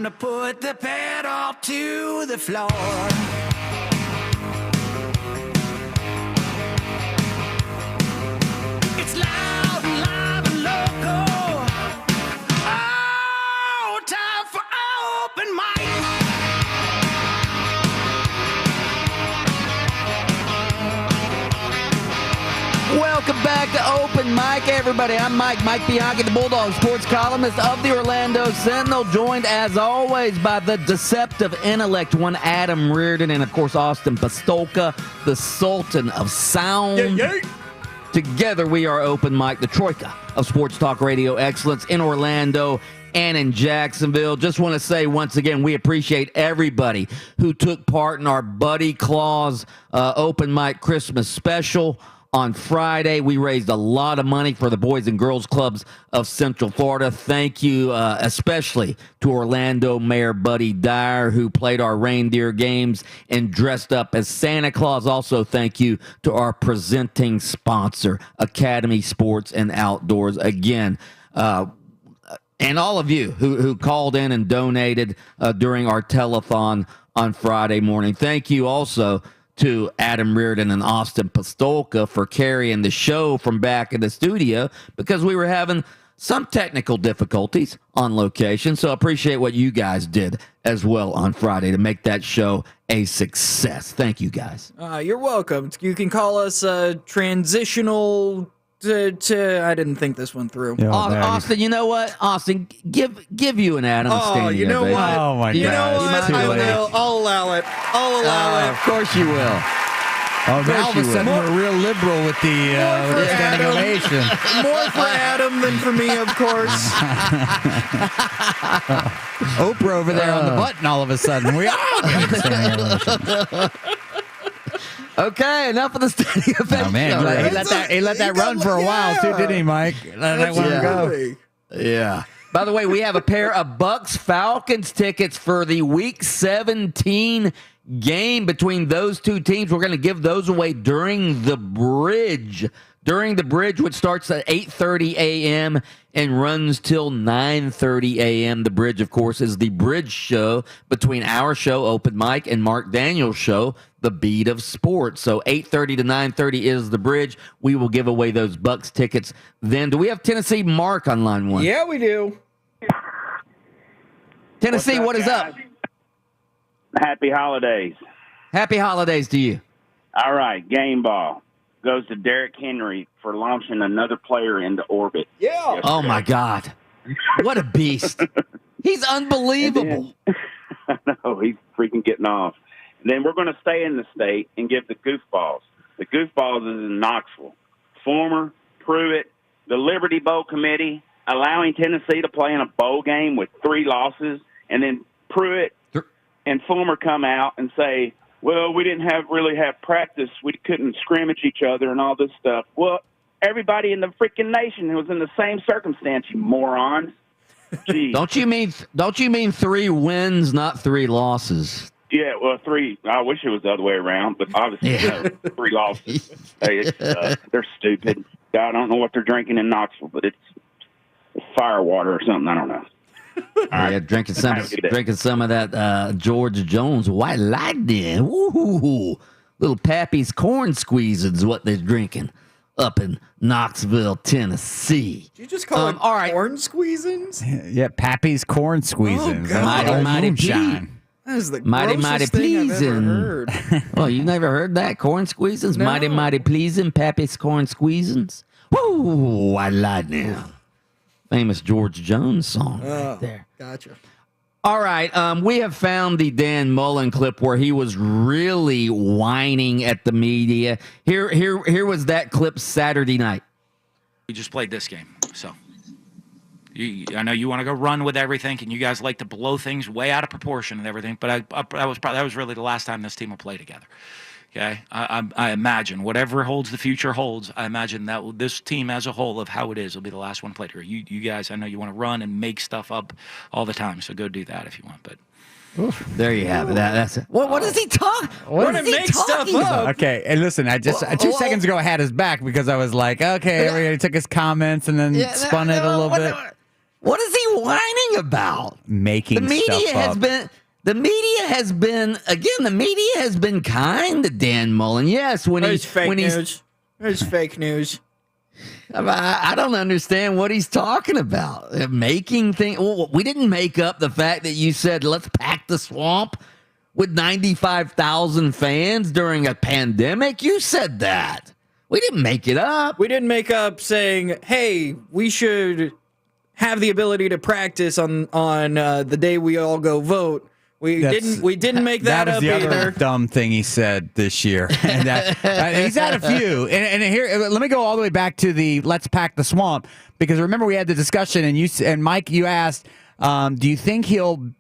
to put the pedal to the floor. It's loud and live and local. Oh, time for open mic. Welcome back to Open Mic, everybody. I'm Mike Bianchi, the Bulldog sports columnist of the Orlando Sentinel, joined as always by the deceptive intellect one Adam Reardon and, of course, Austin Pastolka, the Sultan of Sound. Together we are Open Mic, the troika of sports talk radio excellence in Orlando and in Jacksonville. Just want to say once again, we appreciate everybody who took part in our Buddy Claus Open Mic Christmas special. On Friday, we raised a lot of money for the Boys and Girls Clubs of Central Florida. Thank you especially to Orlando Mayor Buddy Dyer, who played our reindeer games and dressed up as Santa Claus. Also, thank you to our presenting sponsor, Academy Sports and Outdoors. Again, and all of you who called in and donated during our telethon on Friday morning. Thank you also to Adam Reardon and Austin Pastolka for carrying the show from back in the studio because we were having some technical difficulties on location. So I appreciate what you guys did as well on Friday to make that show a success. Thank you, guys. You're welcome. You can call us transitional to I didn't think this one through. Austin, you know what? Austin, give you and Adam a standing you know ovation. what? Oh, my You know God. what? I will. I'll allow it. I'll allow it. Of course you will. Oh, now all of a sudden we're real liberal with the standing ovation. More for Adam than for me, of course. Oprah over there on the button all of a sudden. We all get a standing ovation. Okay, enough of the standing ovation. Oh, man. He let that run for a while, too, didn't he, Mike? Let that one go. Yeah. By the way, we have a pair of Bucks Falcons tickets for the Week 17 game between those two teams. We're going to give those away during the bridge. During the bridge, which starts at 8:30 a.m. and runs till 9:30 a.m. The bridge, of course, is the bridge show between our show, Open Mic, and Mark Daniels' show, The Beat of Sports. So 8:30 to 9:30 is the bridge. We will give away those Bucks tickets. Then, do we have Tennessee Mark on line one? Yeah, we do. Tennessee, what is up? Happy holidays. Happy holidays to you. All right, game ball goes to Derrick Henry for launching another player into orbit. Yeah. yesterday. Oh, my God. What a beast. He's unbelievable. I know, he's freaking getting off. And then we're going to stay in the state and give the goofballs. The goofballs is in Knoxville. Former, Pruitt, the Liberty Bowl committee allowing Tennessee to play in a bowl game with 3 losses, and then Pruitt and Fulmer come out and say, well, we didn't really have practice. We couldn't scrimmage each other and all this stuff. Well, everybody in the freaking nation was in the same circumstance, you morons. Jeez. Don't you mean 3 wins, not 3 losses? Yeah, well, 3. I wish it was the other way around, but obviously 3 losses. Hey, they're stupid. I don't know what they're drinking in Knoxville, but it's fire water or something. I don't know. Yeah, drinking some of that George Jones White Lightning. Woo-hoo-hoo. Little Pappy's corn squeezing is what they're drinking up in Knoxville, Tennessee. Did you just call it all right. corn squeezins? Yeah, Pappy's corn squeezins. Mighty P. That is the Mighty grossest thing I've ever pleasing. heard. Well, you never heard that? Corn squeezins? No. Mighty pleasing. Pappy's corn squeezins. Woo, White Lightning. Famous George Jones song right there. Gotcha. All right, we have found the Dan Mullen clip where he was really whining at the media. Here was that clip Saturday night. We just played this game, so I know you want to go run with everything, and you guys like to blow things way out of proportion and everything. But that was really the last time this team will play together. Okay, I imagine whatever holds the future holds. I imagine that this team as a whole of how it is will be the last one played here. You guys, I know you want to run and make stuff up all the time, so go do that if you want. But there you have it. That's it. What is he talking? What is he talking about? Okay, and listen, I just 2 seconds ago I had his back because I was like, okay, everybody took his comments and then spun it a little bit. What is he whining about? Making The media stuff has up. been. The media has been kind to Dan Mullen. Yes, There's fake news. There's fake news. I don't understand what he's talking about. Making things. Well, we didn't make up the fact that you said let's pack the swamp with 95,000 fans during a pandemic. You said that. We didn't make it up. We didn't make up saying, "Hey, we should have the ability to practice on the day we all go vote." We didn't make that was up the either. other dumb thing he said this year. And he's had a few. And here, let me go all the way back to the "let's pack the swamp," because remember we had the discussion, and Mike, you asked, do you think he'll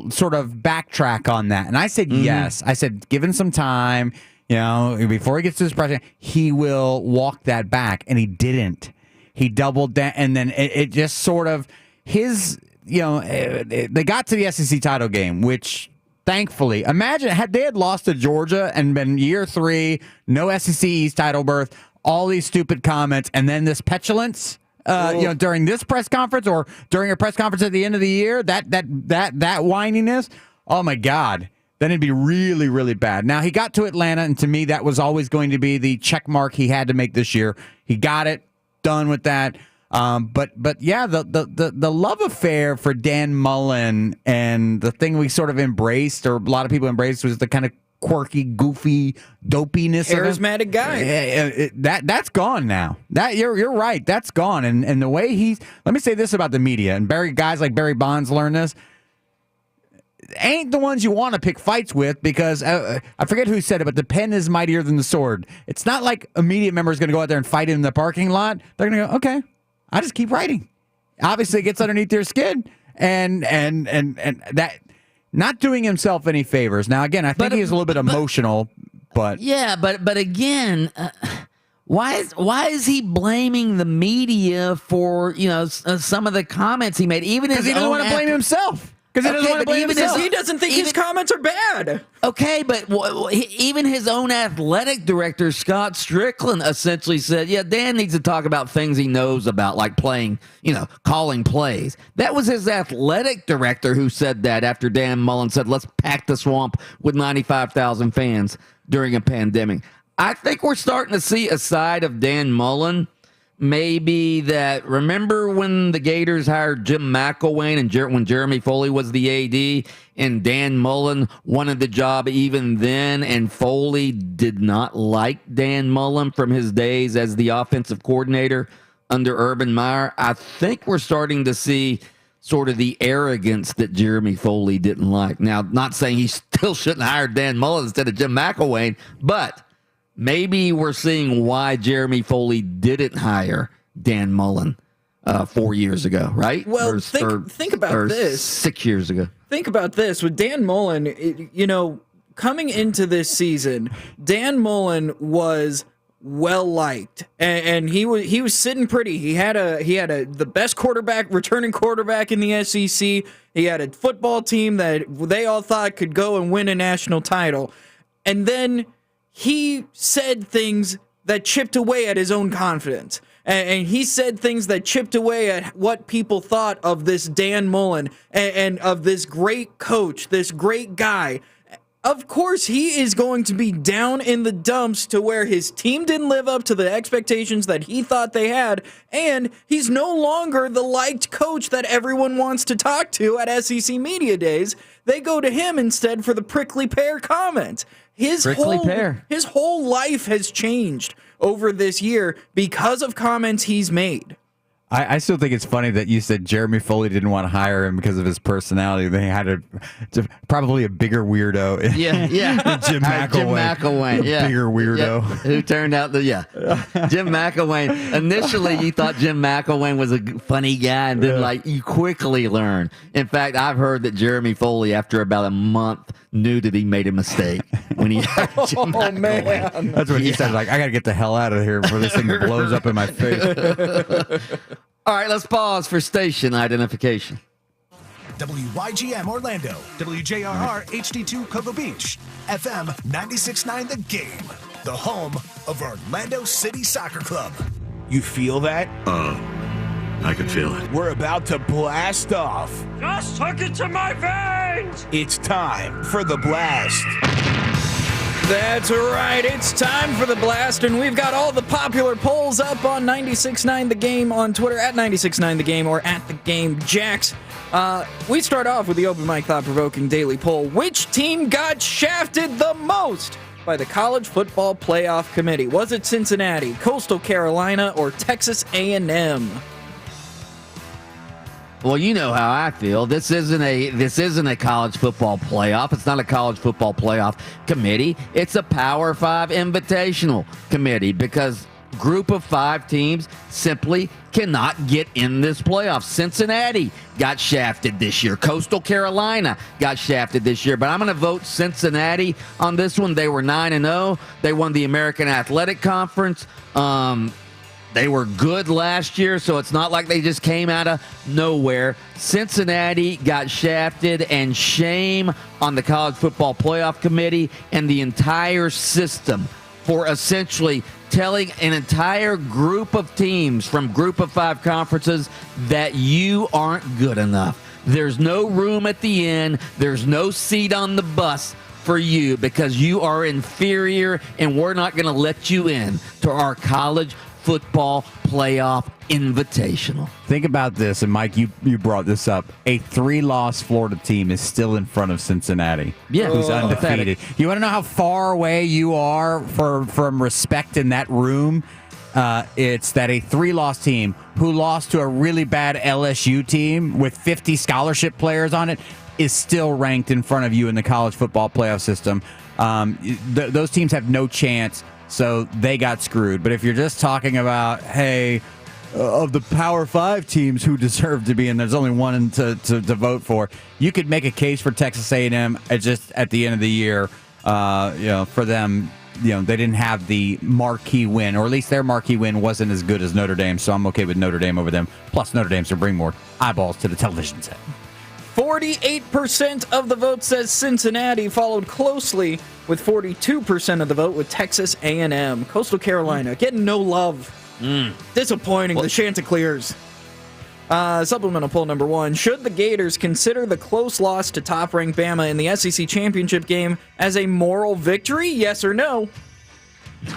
sort of backtrack on that? And I said yes. I said, given some time, before he gets to his president, he will walk that back, and he didn't. He doubled down, and then it just sort of his. They got to the SEC title game, which thankfully, imagine had they had lost to Georgia and been year 3, no SEC East title berth, all these stupid comments, and then this petulance, during this press conference or during a press conference at the end of the year, that whininess. Oh my God. Then it'd be really, really bad. Now he got to Atlanta, and to me, that was always going to be the check mark he had to make this year. He got it, done with that. But yeah, the love affair for Dan Mullen and the thing we sort of embraced, or a lot of people embraced, was the kind of quirky, goofy, dopiness, charismatic guy. That's gone now. That you're right. That's gone. And the way let me say this about the media, and guys like Barry Bonds learn this. Ain't the ones you want to pick fights with, because I forget who said it, but the pen is mightier than the sword. It's not like a media member is going to go out there and fight in the parking lot. They're going to go, okay, I just keep writing. Obviously, it gets underneath your skin, and that not doing himself any favors. Now, again, I think he's a little bit emotional, but yeah, but again, why is he blaming the media for some of the comments he made? Even because he doesn't want to blame himself. Because he doesn't want to blame himself. He doesn't think his comments are bad. Okay, but even his own athletic director, Scott Strickland, essentially said, yeah, Dan needs to talk about things he knows about, like playing, calling plays. That was his athletic director who said that after Dan Mullen said, let's pack the swamp with 95,000 fans during a pandemic. I think we're starting to see a side of Dan Mullen. Maybe that. Remember when the Gators hired Jim McElwain and when Jeremy Foley was the AD, and Dan Mullen wanted the job even then, and Foley did not like Dan Mullen from his days as the offensive coordinator under Urban Meyer. I think we're starting to see sort of the arrogance that Jeremy Foley didn't like. Now, not saying he still shouldn't hire Dan Mullen instead of Jim McElwain, but maybe we're seeing why Jeremy Foley didn't hire Dan Mullen 4 years ago, right? Well, think about this. 6 years ago. Think about this. With Dan Mullen, coming into this season, Dan Mullen was well liked, and he was sitting pretty. He had the best returning quarterback in the SEC. He had a football team that they all thought could go and win a national title, and then he said things that chipped away at his own confidence. And he said things that chipped away at what people thought of this Dan Mullen and of this great coach, this great guy. Of course, he is going to be down in the dumps to where his team didn't live up to the expectations that he thought they had, and he's no longer the liked coach that everyone wants to talk to at SEC Media Days. They go to him instead for the prickly pear comment. His whole life has changed over this year because of comments he's made. I still think it's funny that you said Jeremy Foley didn't want to hire him because of his personality. They had probably a bigger weirdo. than Jim McElwain. Jim McElwain, bigger weirdo. Who turned out Jim McElwain. Initially, you thought Jim McElwain was a funny guy, and then you quickly learn. In fact, I've heard that Jeremy Foley, after about a month, knew that he made a mistake when he hired Jim McElwain. Man. That's what he said. I got to get the hell out of here before this thing blows up in my face. All right, let's pause for station identification. WYGM Orlando, WJRR HD2 Cocoa Beach, FM 96.9 The Game, the home of Orlando City Soccer Club. You feel that? I can feel it. We're about to blast off. Just hook it to my veins! It's time for the blast. That's right. It's time for the blast, and we've got all the popular polls up on 96.9 The Game on Twitter, at 96.9 The Game, or at The Game Jacks. We start off with the open mic thought-provoking daily poll. Which team got shafted the most by the College Football Playoff Committee? Was it Cincinnati, Coastal Carolina, or Texas A&M? Well, you know how I feel. This isn't a college football playoff. It's not a college football playoff committee. It's a Power 5 invitational committee because group of 5 teams simply cannot get in this playoff. Cincinnati got shafted this year. Coastal Carolina got shafted this year. But I'm going to vote Cincinnati on this one. They were 9-0. They won the American Athletic Conference. They were good last year, so it's not like they just came out of nowhere. Cincinnati got shafted, and shame on the College Football Playoff Committee and the entire system for essentially telling an entire group of teams from group of 5 conferences that you aren't good enough. There's no room at the end. There's no seat on the bus for you because you are inferior, and we're not going to let you in to our college football playoff invitational. Think about this, and Mike, you brought this up. A 3-loss Florida team is still in front of Cincinnati, who's undefeated. You want to know how far away you are from respect in that room? It's that a 3-loss team who lost to a really bad LSU team with 50 scholarship players on it is still ranked in front of you in the college football playoff system. Those teams have no chance. So they got screwed. But if you're just talking about, hey, of the Power 5 teams who deserve to be in, there's only one to vote for. You could make a case for Texas A&M just at the end of the year. For them, they didn't have the marquee win, or at least their marquee win wasn't as good as Notre Dame. So I'm okay with Notre Dame over them. Plus, Notre Dame's to bring more eyeballs to the television set. 48% of the vote says Cincinnati, followed closely with 42% of the vote with Texas A&M. Coastal Carolina getting no love. Disappointing. The Chanticleers. Supplemental poll number 1. Should the Gators consider the close loss to top-ranked Bama in the SEC championship game as a moral victory? Yes or no?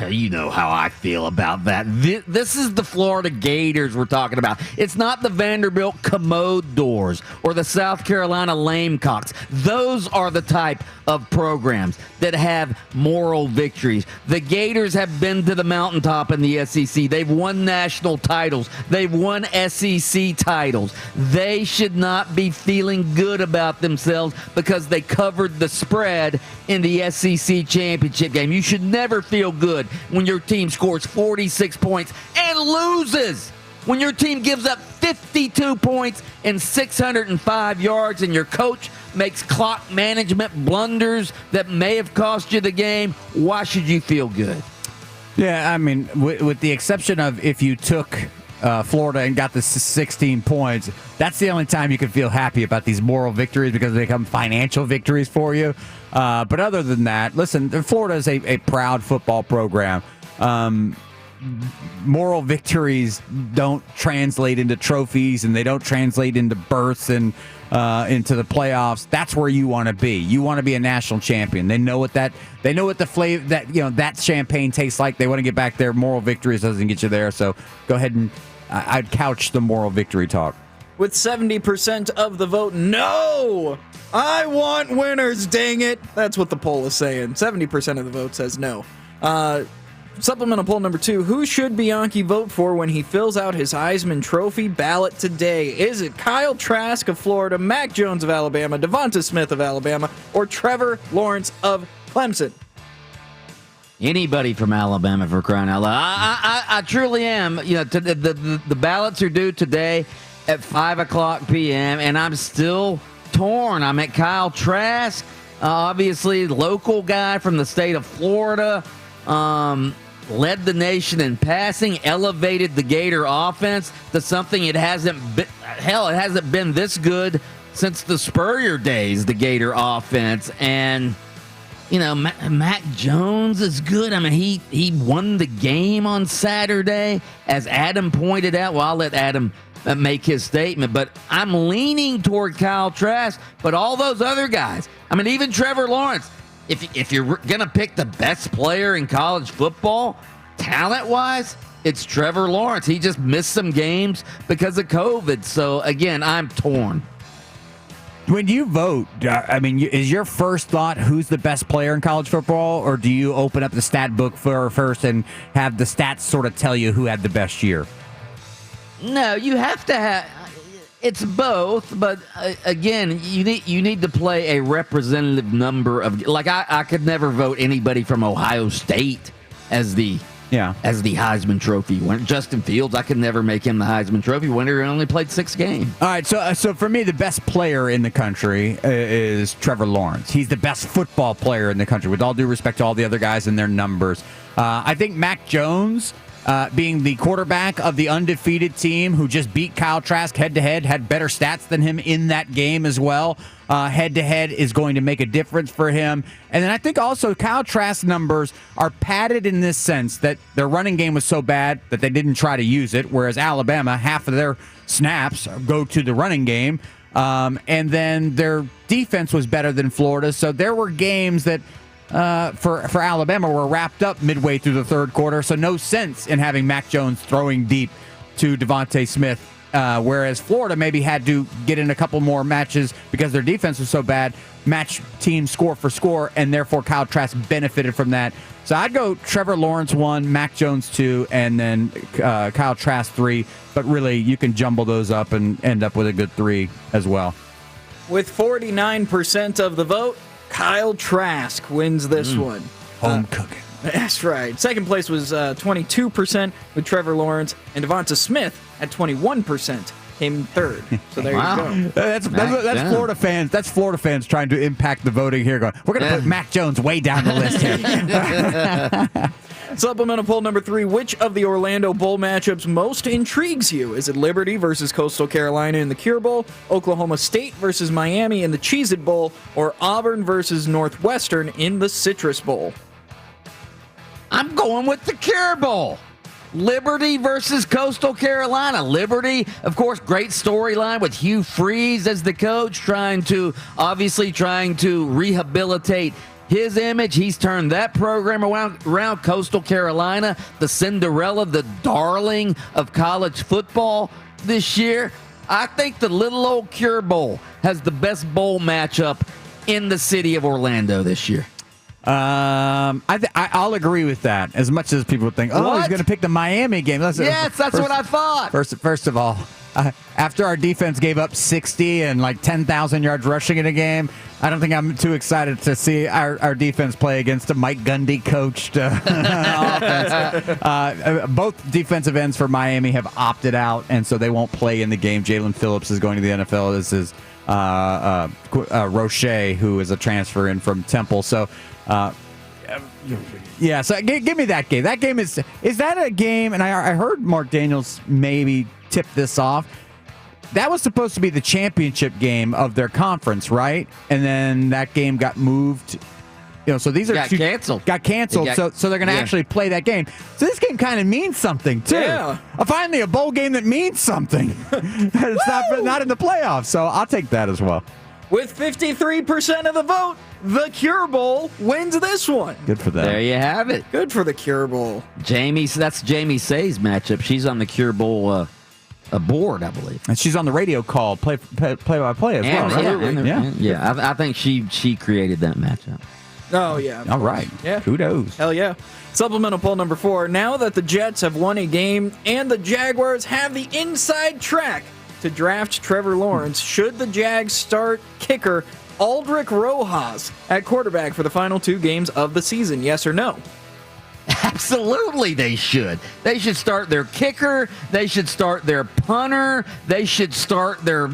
You know how I feel about that. This is the Florida Gators we're talking about. It's not the Vanderbilt Commodores or the South Carolina Lamecocks. Those are the type of programs that have moral victories. The Gators have been to the mountaintop in the SEC. They've won national titles. They've won SEC titles. They should not be feeling good about themselves because they covered the spread in the SEC championship game. You should never feel good when your team scores 46 points and loses. When your team gives up 52 points and 605 yards and your coach makes clock management blunders that may have cost you the game, why should you feel good? Yeah, I mean, with the exception of if you took Florida and got the 16 points, that's the only time you can feel happy about these moral victories because they become financial victories for you. But other than that, listen, Florida is a proud football program. Moral victories don't translate into trophies, and they don't translate into berths and into the playoffs. That's where you want to be. You want to be a national champion. They know what the flavor that champagne tastes like. They want to get back there. Moral victories doesn't get you there. So go ahead and I'd couch the moral victory talk. With 70% of the vote, no! I want winners, dang it! That's what the poll is saying. 70% of the vote says no. Supplemental poll number 2. Who should Bianchi vote for when he fills out his Heisman Trophy ballot today? Is it Kyle Trask of Florida, Mac Jones of Alabama, Devonta Smith of Alabama, or Trevor Lawrence of Clemson? Anybody from Alabama, for crying out loud. I truly am. The ballots are due today at 5:00 p.m., and I'm still torn. I'm at Kyle Trask, obviously local guy from the state of Florida, led the nation in passing, elevated the Gator offense to something it hasn't been this good since the Spurrier days, the Gator offense. And Mac Jones is good. I mean, he won the game on Saturday, as Adam pointed out. Well, I'll let Adam make his statement. But I'm leaning toward Kyle Trask. But all those other guys, I mean, even Trevor Lawrence, if you're going to pick the best player in college football, talent-wise, it's Trevor Lawrence. He just missed some games because of COVID. So, again, I'm torn. When you vote, I mean, is your first thought who's the best player in college football, or do you open up the stat book first and have the stats sort of tell you who had the best year? No, you have to have. It's both, but again, you need to play a representative number of. Like I could never vote anybody from Ohio State as the Heisman Trophy winner. Justin Fields, I could never make him the Heisman Trophy winner. He only played 6 games. All right, so for me, the best player in the country is Trevor Lawrence. He's the best football player in the country, with all due respect to all the other guys and their numbers. I think Mac Jones, being the quarterback of the undefeated team who just beat Kyle Trask head-to-head, had better stats than him in that game as well. Head-to-head is going to make a difference for him. And then I think also Kyle Trask's numbers are padded in this sense that their running game was so bad that they didn't try to use it, whereas Alabama, half of their snaps go to the running game. And then their defense was better than Florida. So there were games that for Alabama were wrapped up midway through the third quarter, so no sense in having Mac Jones throwing deep to Devontae Smith, whereas Florida maybe had to get in a couple more matches because their defense was so bad, match teams score for score, and therefore Kyle Trask benefited from that. So I'd go Trevor Lawrence 1, Mac Jones 2, and then Kyle Trask 3, but really you can jumble those up and end up with a good 3 as well. With 49% of the vote, Kyle Trask wins this one. Home cooking. That's right. Second place was 22% with Trevor Lawrence, and Devonta Smith at 21% came third. So there you go. That's Florida fans. That's Florida fans trying to impact the voting here. Going, we're going to put Mac Jones way down the list here. Supplemental poll number 3. Which of the Orlando Bowl matchups most intrigues you? Is it Liberty versus Coastal Carolina in the Cure Bowl, Oklahoma State versus Miami in the Cheez-It Bowl, or Auburn versus Northwestern in the Citrus Bowl? I'm going with the Cure Bowl. Liberty versus Coastal Carolina. Liberty, of course, great storyline with Hugh Freeze as the coach, trying to rehabilitate his image. He's turned that program around. Coastal Carolina, the Cinderella, the darling of college football this year. I think the little old Cure Bowl has the best bowl matchup in the city of Orlando this year. I'll agree with that. As much as people think, he's going to pick the Miami game. That's what I thought. First of all, after our defense gave up 60 and like 10,000 yards rushing in a game, I don't think I'm too excited to see our defense play against a Mike Gundy coached offense. Both defensive ends for Miami have opted out, and so they won't play in the game. Jalen Phillips is going to the NFL. This is Roche, who is a transfer in from Temple. So, so give me that game. That game is that a game? And I heard Mark Daniels maybe tip this off. That was supposed to be the championship game of their conference, right? And then that game got moved. So these are canceled. Got canceled. So they're going to actually play that game. So this game kind of means something too. Yeah. Finally, a bowl game that means something. It's not in the playoffs. So I'll take that as well. With 53% of the vote, the Cure Bowl wins this one. Good for them. There you have it. Good for the Cure Bowl. That's Jamie Say's matchup. She's on the Cure Bowl board, I believe. And she's on the radio call, play by play as well, right? Yeah. I think she created that matchup. Oh, yeah. All right. Yeah. Kudos. Hell yeah. Supplemental poll number 4. Now that the Jets have won a game and the Jaguars have the inside track to draft Trevor Lawrence, should the Jags start kicker Aldrich Rojas at quarterback for the final 2 games of the season? Yes or no? Absolutely, they should. They should start their kicker. They should start their punter. They should start their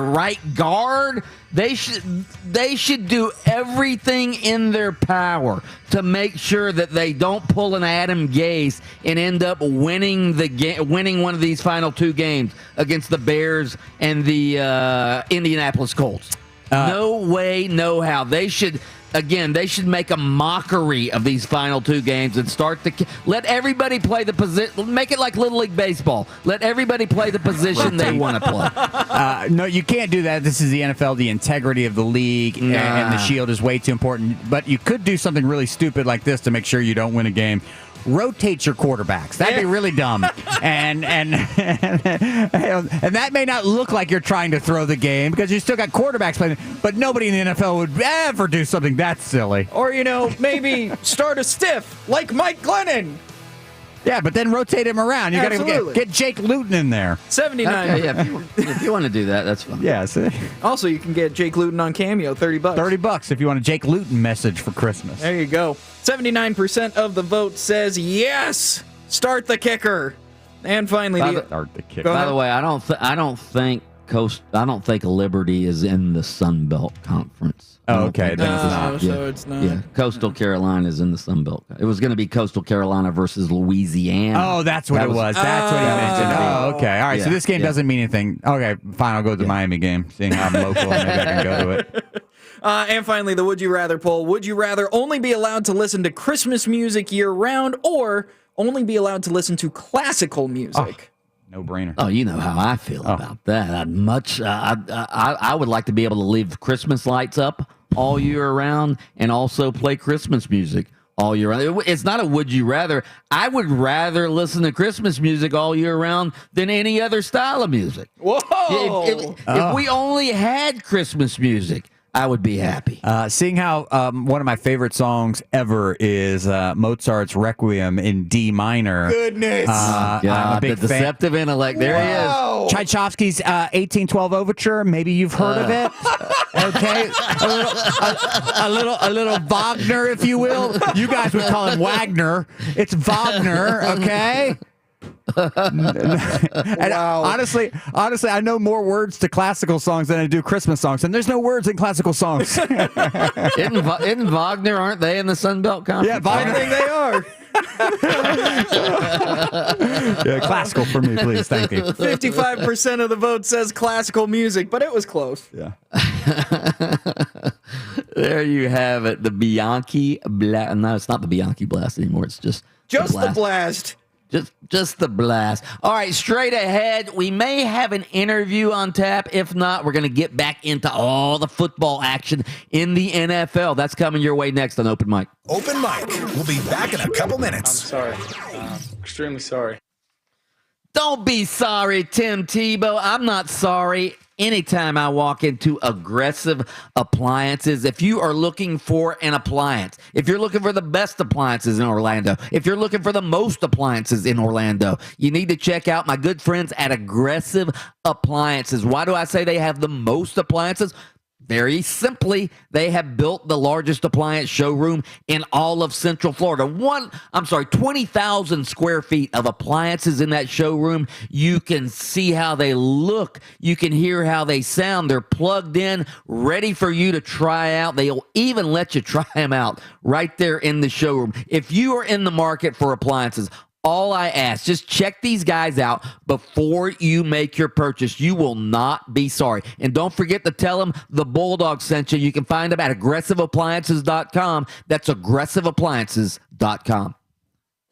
right guard. They should do everything in their power to make sure that they don't pull an Adam Gase and end up winning one of these final 2 games against the Bears and the Indianapolis Colts. No way, no how. They should Again, they should make a mockery of these final 2 games and let everybody play the position. Make it like Little League Baseball. Let everybody play the position they want to play. No, you can't do that. This is the NFL. The integrity of the league and the shield is way too important. But you could do something really stupid like this to make sure you don't win a game. Rotate your quarterbacks. That'd be really dumb. And that may not look like you're trying to throw the game because you still got quarterbacks playing, but nobody in the NFL would ever do something that silly. Or, maybe start a stiff like Mike Glennon. Yeah, but then rotate him around. You got to get Jake Luton in there. 79. Okay, yeah, if you want to do that, that's fine. Yeah. See? Also, you can get Jake Luton on Cameo, $30. $30 if you want a Jake Luton message for Christmas. There you go. 79% of the vote says yes. Start the kicker. And finally, start the kicker. By the way, I don't think Liberty is in the Sun Belt Conference. Oh, okay. So it's not. Yeah, Coastal Carolina is in the Sun Belt. It was going to be Coastal Carolina versus Louisiana. Oh, that's what it was. That's what you mentioned. Oh, okay. All right. So this game doesn't mean anything. Okay, fine. I'll go to the Miami game, seeing how I'm local. Maybe I can go to it. And finally, the Would You Rather poll. Would you rather only be allowed to listen to Christmas music year-round or only be allowed to listen to classical music? No brainer. Oh, you know how I feel about that. I would like to be able to leave Christmas lights up all year around and also play Christmas music all year round. It's not a would you rather. I would rather listen to Christmas music all year round than any other style of music. Whoa! If we only had Christmas music, I would be happy. Seeing how one of my favorite songs ever is Mozart's Requiem in D minor. Goodness. I'm a big the deceptive intellect. There he is. Tchaikovsky's 1812 Overture. Maybe you've heard of it. Okay. A little Wagner, if you will. You guys would call him Wagner. It's Wagner, okay? And honestly, I know more words to classical songs than I do Christmas songs, and there's no words in classical songs. Isn't Wagner? Aren't they in the Sun Belt Conference? Yeah, Wagner. I think they are. Yeah, classical for me, please. Thank you. 55% of the vote says classical music, but it was close. Yeah. There you have it. The Bianchi Blast. No, it's not the Bianchi Blast anymore. It's just the blast. Just the blast. All right, straight ahead, we may have an interview on tap. If not, we're going to get back into all the football action in the NFL. That's coming your way next on Open Mic. Open Mic. We'll be back in a couple minutes. I'm sorry. Extremely sorry. Don't be sorry, Tim Tebow. I'm not sorry. Anytime I walk into Aggressive Appliances, if you are looking for an appliance, if you're looking for the best appliances in Orlando, if you're looking for the most appliances in Orlando, you need to check out my good friends at Aggressive Appliances. Why do I say they have the most appliances? Very simply, they have built the largest appliance showroom in all of Central Florida. 20,000 square feet of appliances in that showroom. You can see how they look. You can hear how they sound. They're plugged in, ready for you to try out. They'll even let you try them out right there in the showroom. If you are in the market for appliances, all I ask, just check these guys out before you make your purchase. You will not be sorry. And don't forget to tell them the Bulldog sent you. You can find them at aggressiveappliances.com. That's aggressiveappliances.com.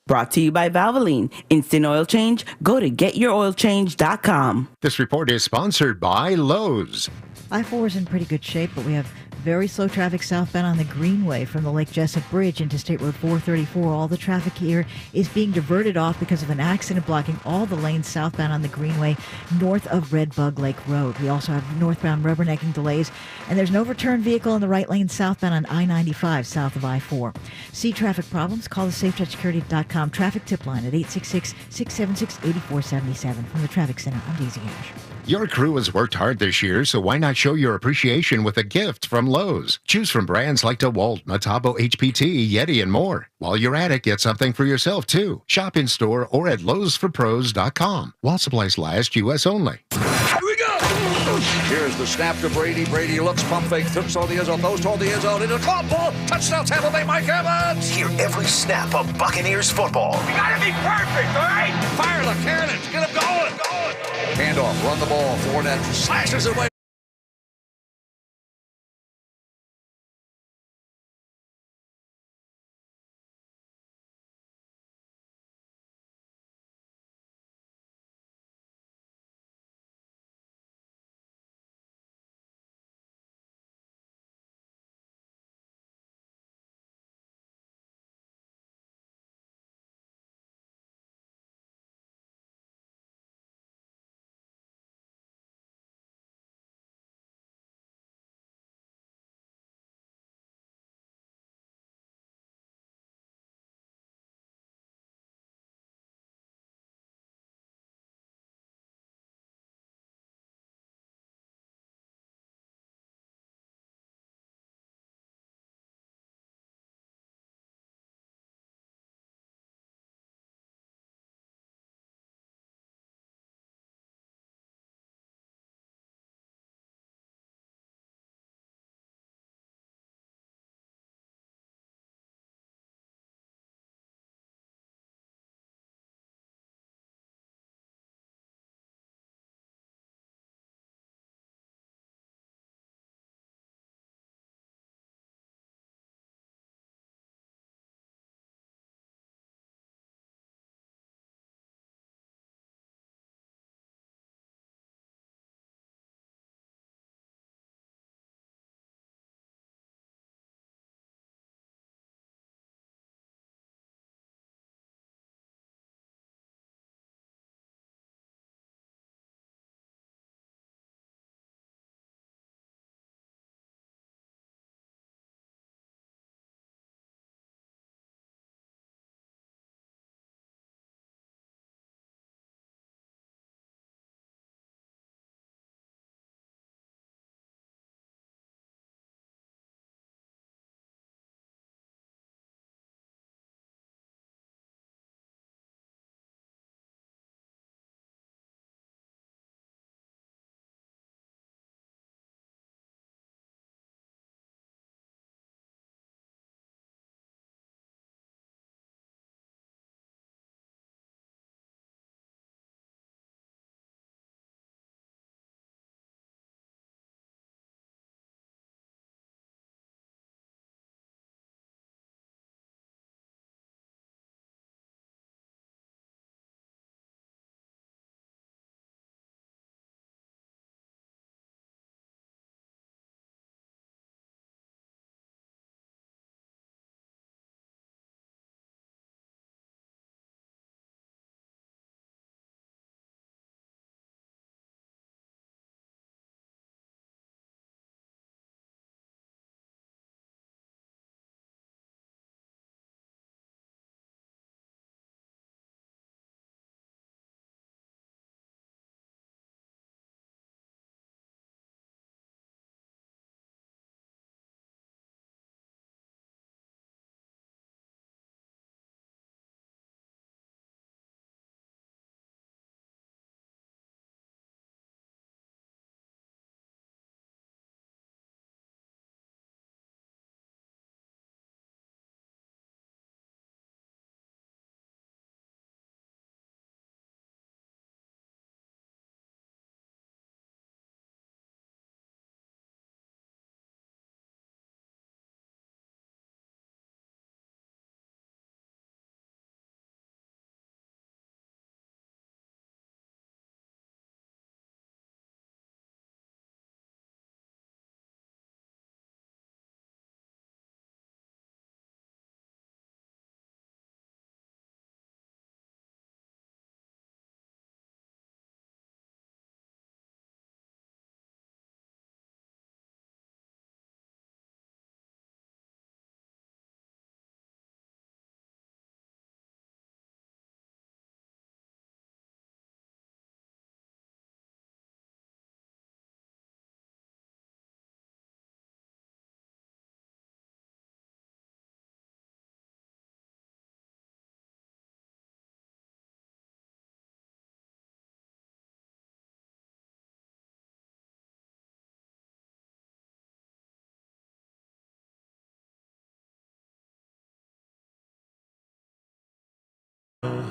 Brought to you by Valvoline. Instant oil change? Go to getyouroilchange.com. This report is sponsored by Lowe's. I-4 is in pretty good shape, but we have very slow traffic southbound on the Greenway from the Lake Jessup Bridge into State Road 434. All the traffic here is being diverted off because of an accident blocking all the lanes southbound on the Greenway north of Red Bug Lake Road. We also have northbound rubbernecking delays, and there's an overturned vehicle in the right lane southbound on I-95 south of I-4. See traffic problems? Call the SafeTouchSecurity.com traffic tip line at 866-676-8477. From the Traffic Center, I'm Daisy Ash. Your crew has worked hard this year, so why not show your appreciation with a gift from Lowe's? Choose from brands like DeWalt, Metabo, HPT, Yeti, and more. While you're at it, get something for yourself, too. Shop in-store or at lowesforpros.com. While supplies last, U.S. only. Here we go! Here's the snap to Brady. Brady looks, pump fake, tips all the end zone, throws toward the end zone, into the club ball. Touchdown, Tampa Bay, Mike Evans! Hear every snap of Buccaneers football. We gotta be perfect, all right? Fire the cannons, get them going. Handoff, run the ball, Fournette slashes away.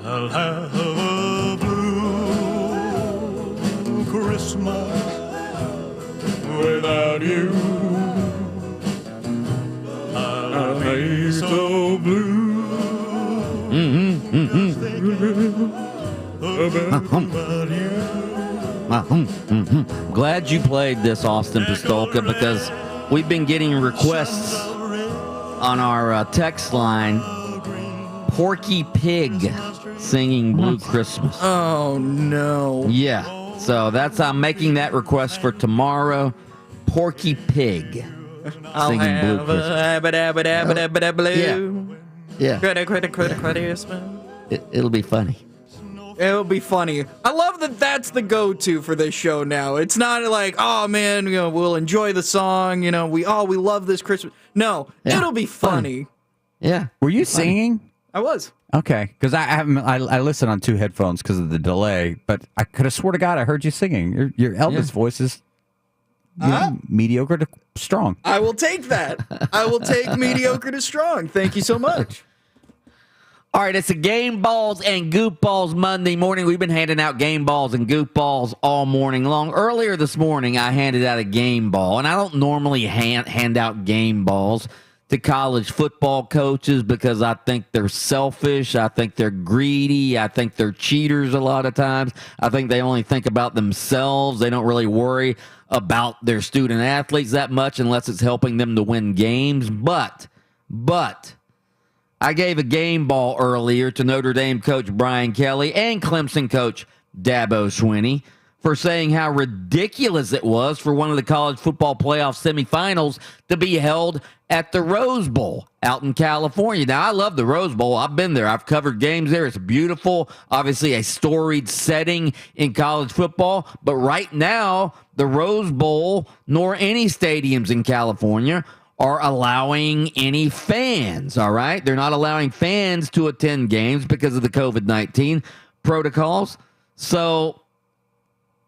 I'll have a blue Christmas without you. I'll be so blue. Glad you played this, Austin Pistolka, because we've been getting requests on our text line. Porky Pig singing Blue Christmas. Oh, no. Yeah. So I'm making that request for tomorrow. Porky Pig singing Blue Christmas. Yeah. It'll be funny. It'll be funny. I love that that's the go-to for this show now. It's not like, oh man, we'll enjoy the song. We love this Christmas. No, it'll be funny. Yeah. Were you singing? I was. Okay, because I listen on 2 headphones because of the delay, but I could have swore to God I heard you singing. Your Elvis voice is mediocre to strong. I will take that. I will take mediocre to strong. Thank you so much. All right, it's a Game Balls and Goop Balls Monday morning. We've been handing out Game Balls and Goop Balls all morning long. Earlier this morning, I handed out a game ball, and I don't normally hand out game balls to college football coaches because I think they're selfish. I think they're greedy. I think they're cheaters a lot of times. I think they only think about themselves. They don't really worry about their student athletes that much unless it's helping them to win games. But I gave a game ball earlier to Notre Dame coach Brian Kelly and Clemson coach Dabo Swinney for saying how ridiculous it was for one of the college football playoff semifinals to be held at the Rose Bowl out in California. Now, I love the Rose Bowl. I've been there. I've covered games there. It's beautiful, obviously a storied setting in college football. But right now, the Rose Bowl, nor any stadiums in California, are allowing any fans, all right? They're not allowing fans to attend games because of the COVID-19 protocols. So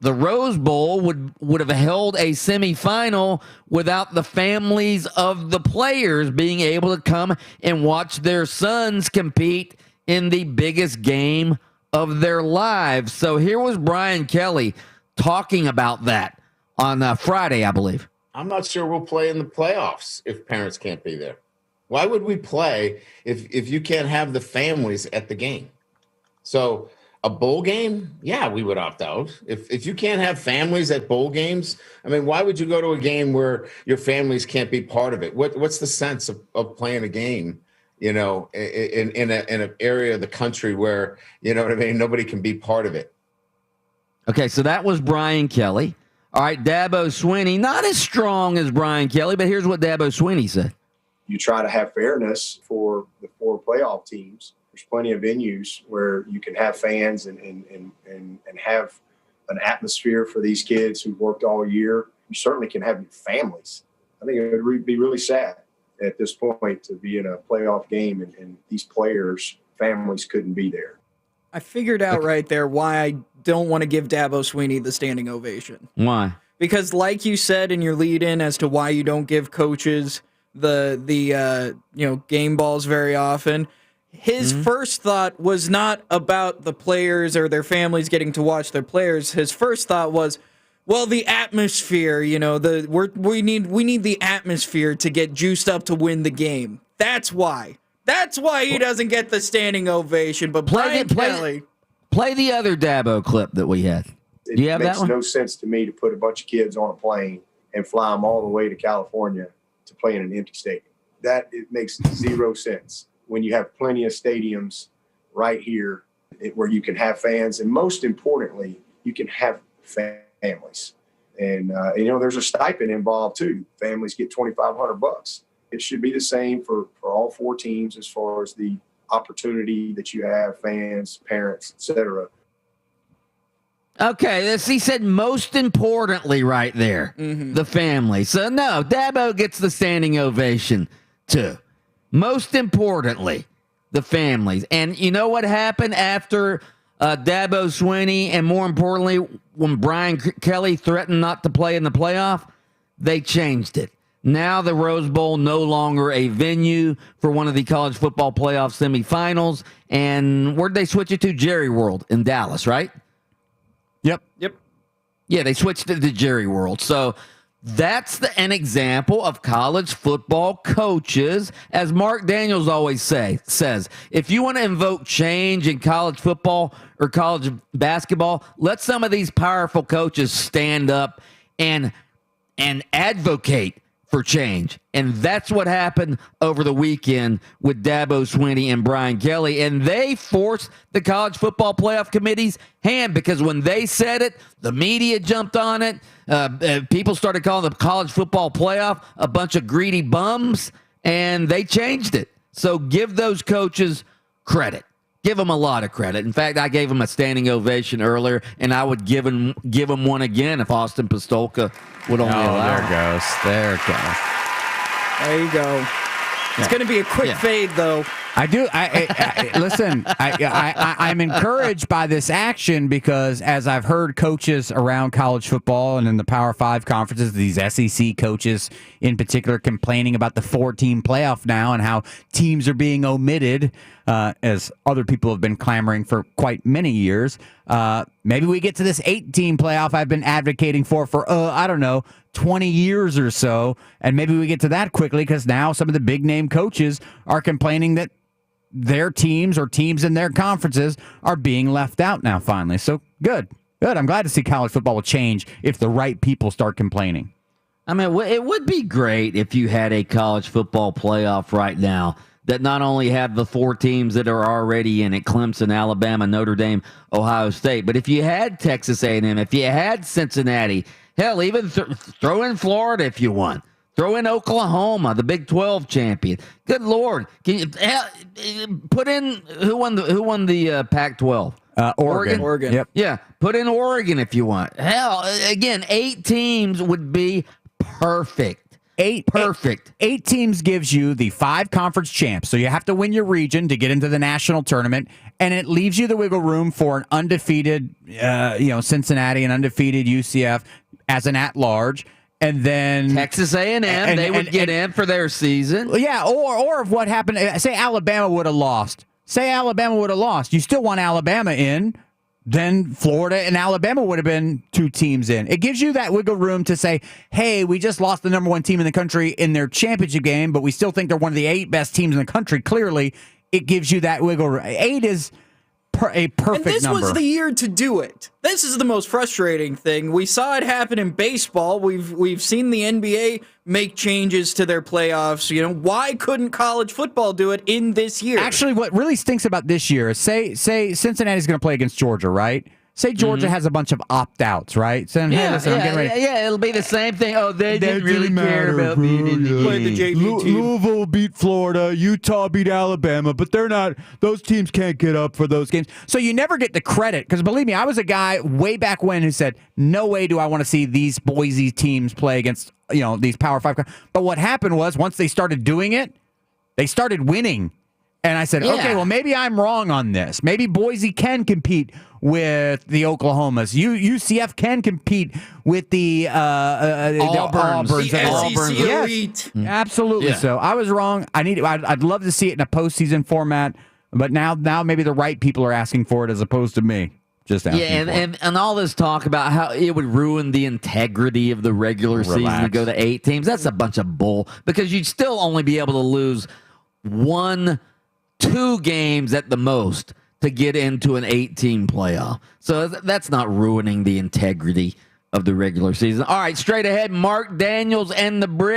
the Rose Bowl would have held a semifinal without the families of the players being able to come and watch their sons compete in the biggest game of their lives. So here was Brian Kelly talking about that on Friday, I believe. I'm not sure we'll play in the playoffs if parents can't be there. Why would we play if you can't have the families at the game? So a bowl game, yeah, we would opt out. If you can't have families at bowl games, I mean, why would you go to a game where your families can't be part of it? What's the sense of playing a game, in an area of the country where, you know what I mean, nobody can be part of it? Okay, so that was Brian Kelly. All right, Dabo Swinney, not as strong as Brian Kelly, but here's what Dabo Swinney said. You try to have fairness for the 4 playoff teams. There's plenty of venues where you can have fans and have an atmosphere for these kids who've worked all year. You certainly can have families. I think it would be really sad at this point to be in a playoff game and these players' families couldn't be there. I figured out right there why I don't want to give Dabo Swinney the standing ovation. Why? Because like you said in your lead-in as to why you don't give coaches the game balls very often, his first thought was not about the players or their families getting to watch their players. His first thought was, well, the atmosphere, we need the atmosphere to get juiced up to win the game. That's why. That's why he doesn't get the standing ovation. But Brian Kelly. Play the other Dabo clip that we had. Do you have that one? It makes no sense to me to put a bunch of kids on a plane and fly them all the way to California to play in an empty stadium. It makes zero sense when you have plenty of stadiums right here where you can have fans. And most importantly, you can have families. And there's a stipend involved too. Families get $2,500. It should be the same for all 4 teams as far as the opportunity that you have, fans, parents, etc. Okay, he said most importantly right there, the family. So no, Dabo gets the standing ovation too. Most importantly, the families. And you know what happened after Dabo Swinney, and more importantly, when Brian Kelly threatened not to play in the playoff? They changed it. Now the Rose Bowl no longer a venue for one of the college football playoff semifinals. And where'd they switch it to? Jerry World in Dallas, right? Yep. Yeah, they switched it to Jerry World. So that's an example of college football coaches, as Mark Daniels always says, if you want to invoke change in college football or college basketball, let some of these powerful coaches stand up and advocate for change. And that's what happened over the weekend with Dabo Swinney and Brian Kelly. And they forced the college football playoff committee's hand, because when they said it, the media jumped on it. People started calling the college football playoff a bunch of greedy bums, and they changed it. So give those coaches credit. Give them a lot of credit. In fact, I gave them a standing ovation earlier, and I would give them one again if Austin Pistolka would only allow it. There it goes. There you go. It's going to be a quick fade, though. Listen, I'm encouraged by this action, because as I've heard coaches around college football and in the Power 5 conferences, these SEC coaches in particular, complaining about the 4-team playoff now and how teams are being omitted, as other people have been clamoring for quite many years. Maybe we get to this 8-team playoff I've been advocating for 20 years or so, and maybe we get to that quickly, because now some of the big name coaches are complaining that their teams or teams in their conferences are being left out now finally. So good. I'm glad to see college football will change if the right people start complaining. I mean, it would be great if you had a college football playoff right now that not only have the 4 teams that are already in it, Clemson, Alabama, Notre Dame, Ohio State, but if you had Texas A&M, if you had Cincinnati, hell, even throw in Florida if you want. Throw in Oklahoma, the Big 12 champion. Good Lord. Can you put in who won the Pac-12? Oregon. Yep. Yeah, put in Oregon if you want. Hell, again, 8 teams would be perfect. Perfect. 8 teams gives you the 5 conference champs. So you have to win your region to get into the national tournament, and it leaves you the wiggle room for an undefeated Cincinnati, an undefeated UCF as an at-large. And then Texas A&M, they would get in for their season. Yeah, or if what happened, say Alabama would have lost. You still want Alabama in. Then Florida and Alabama would have been 2 teams in. It gives you that wiggle room to say, hey, we just lost the number 1 team in the country in their championship game, but we still think they're one of the 8 best teams in the country. Clearly, it gives you that wiggle room. 8 is a perfect number. And this was the year to do it. This is the most frustrating thing. We saw it happen in baseball. We've seen the NBA make changes to their playoffs. Why couldn't college football do it in this year? Actually, what really stinks about this year is say Cincinnati's going to play against Georgia, right? Say Georgia has a bunch of opt-outs, right? So, I'm getting ready. Yeah, it'll be the same thing. Oh, they didn't really care about being in the game. Play the JV team. Louisville beat Florida, Utah beat Alabama, but they're not. Those teams can't get up for those games. So you never get the credit, because believe me, I was a guy way back when who said, no way do I want to see these Boise teams play against these Power 5. But what happened was, once they started doing it, they started winning. And I said, okay, well, maybe I'm wrong on this. Maybe Boise can compete with the Oklahomas. UCF can compete with the Auburns. The SEC elite. Yes, absolutely. So I was wrong. I'd love to see it in a postseason format, but now maybe the right people are asking for it as opposed to me. Just asking for it. And all this talk about how it would ruin the integrity of the regular season to go to 8 teams, that's a bunch of bull, because you'd still only be able to lose 1-2 games at the most to get into an 8-team playoff. So that's not ruining the integrity of the regular season. All right, straight ahead, Mark Daniels and the Bridge.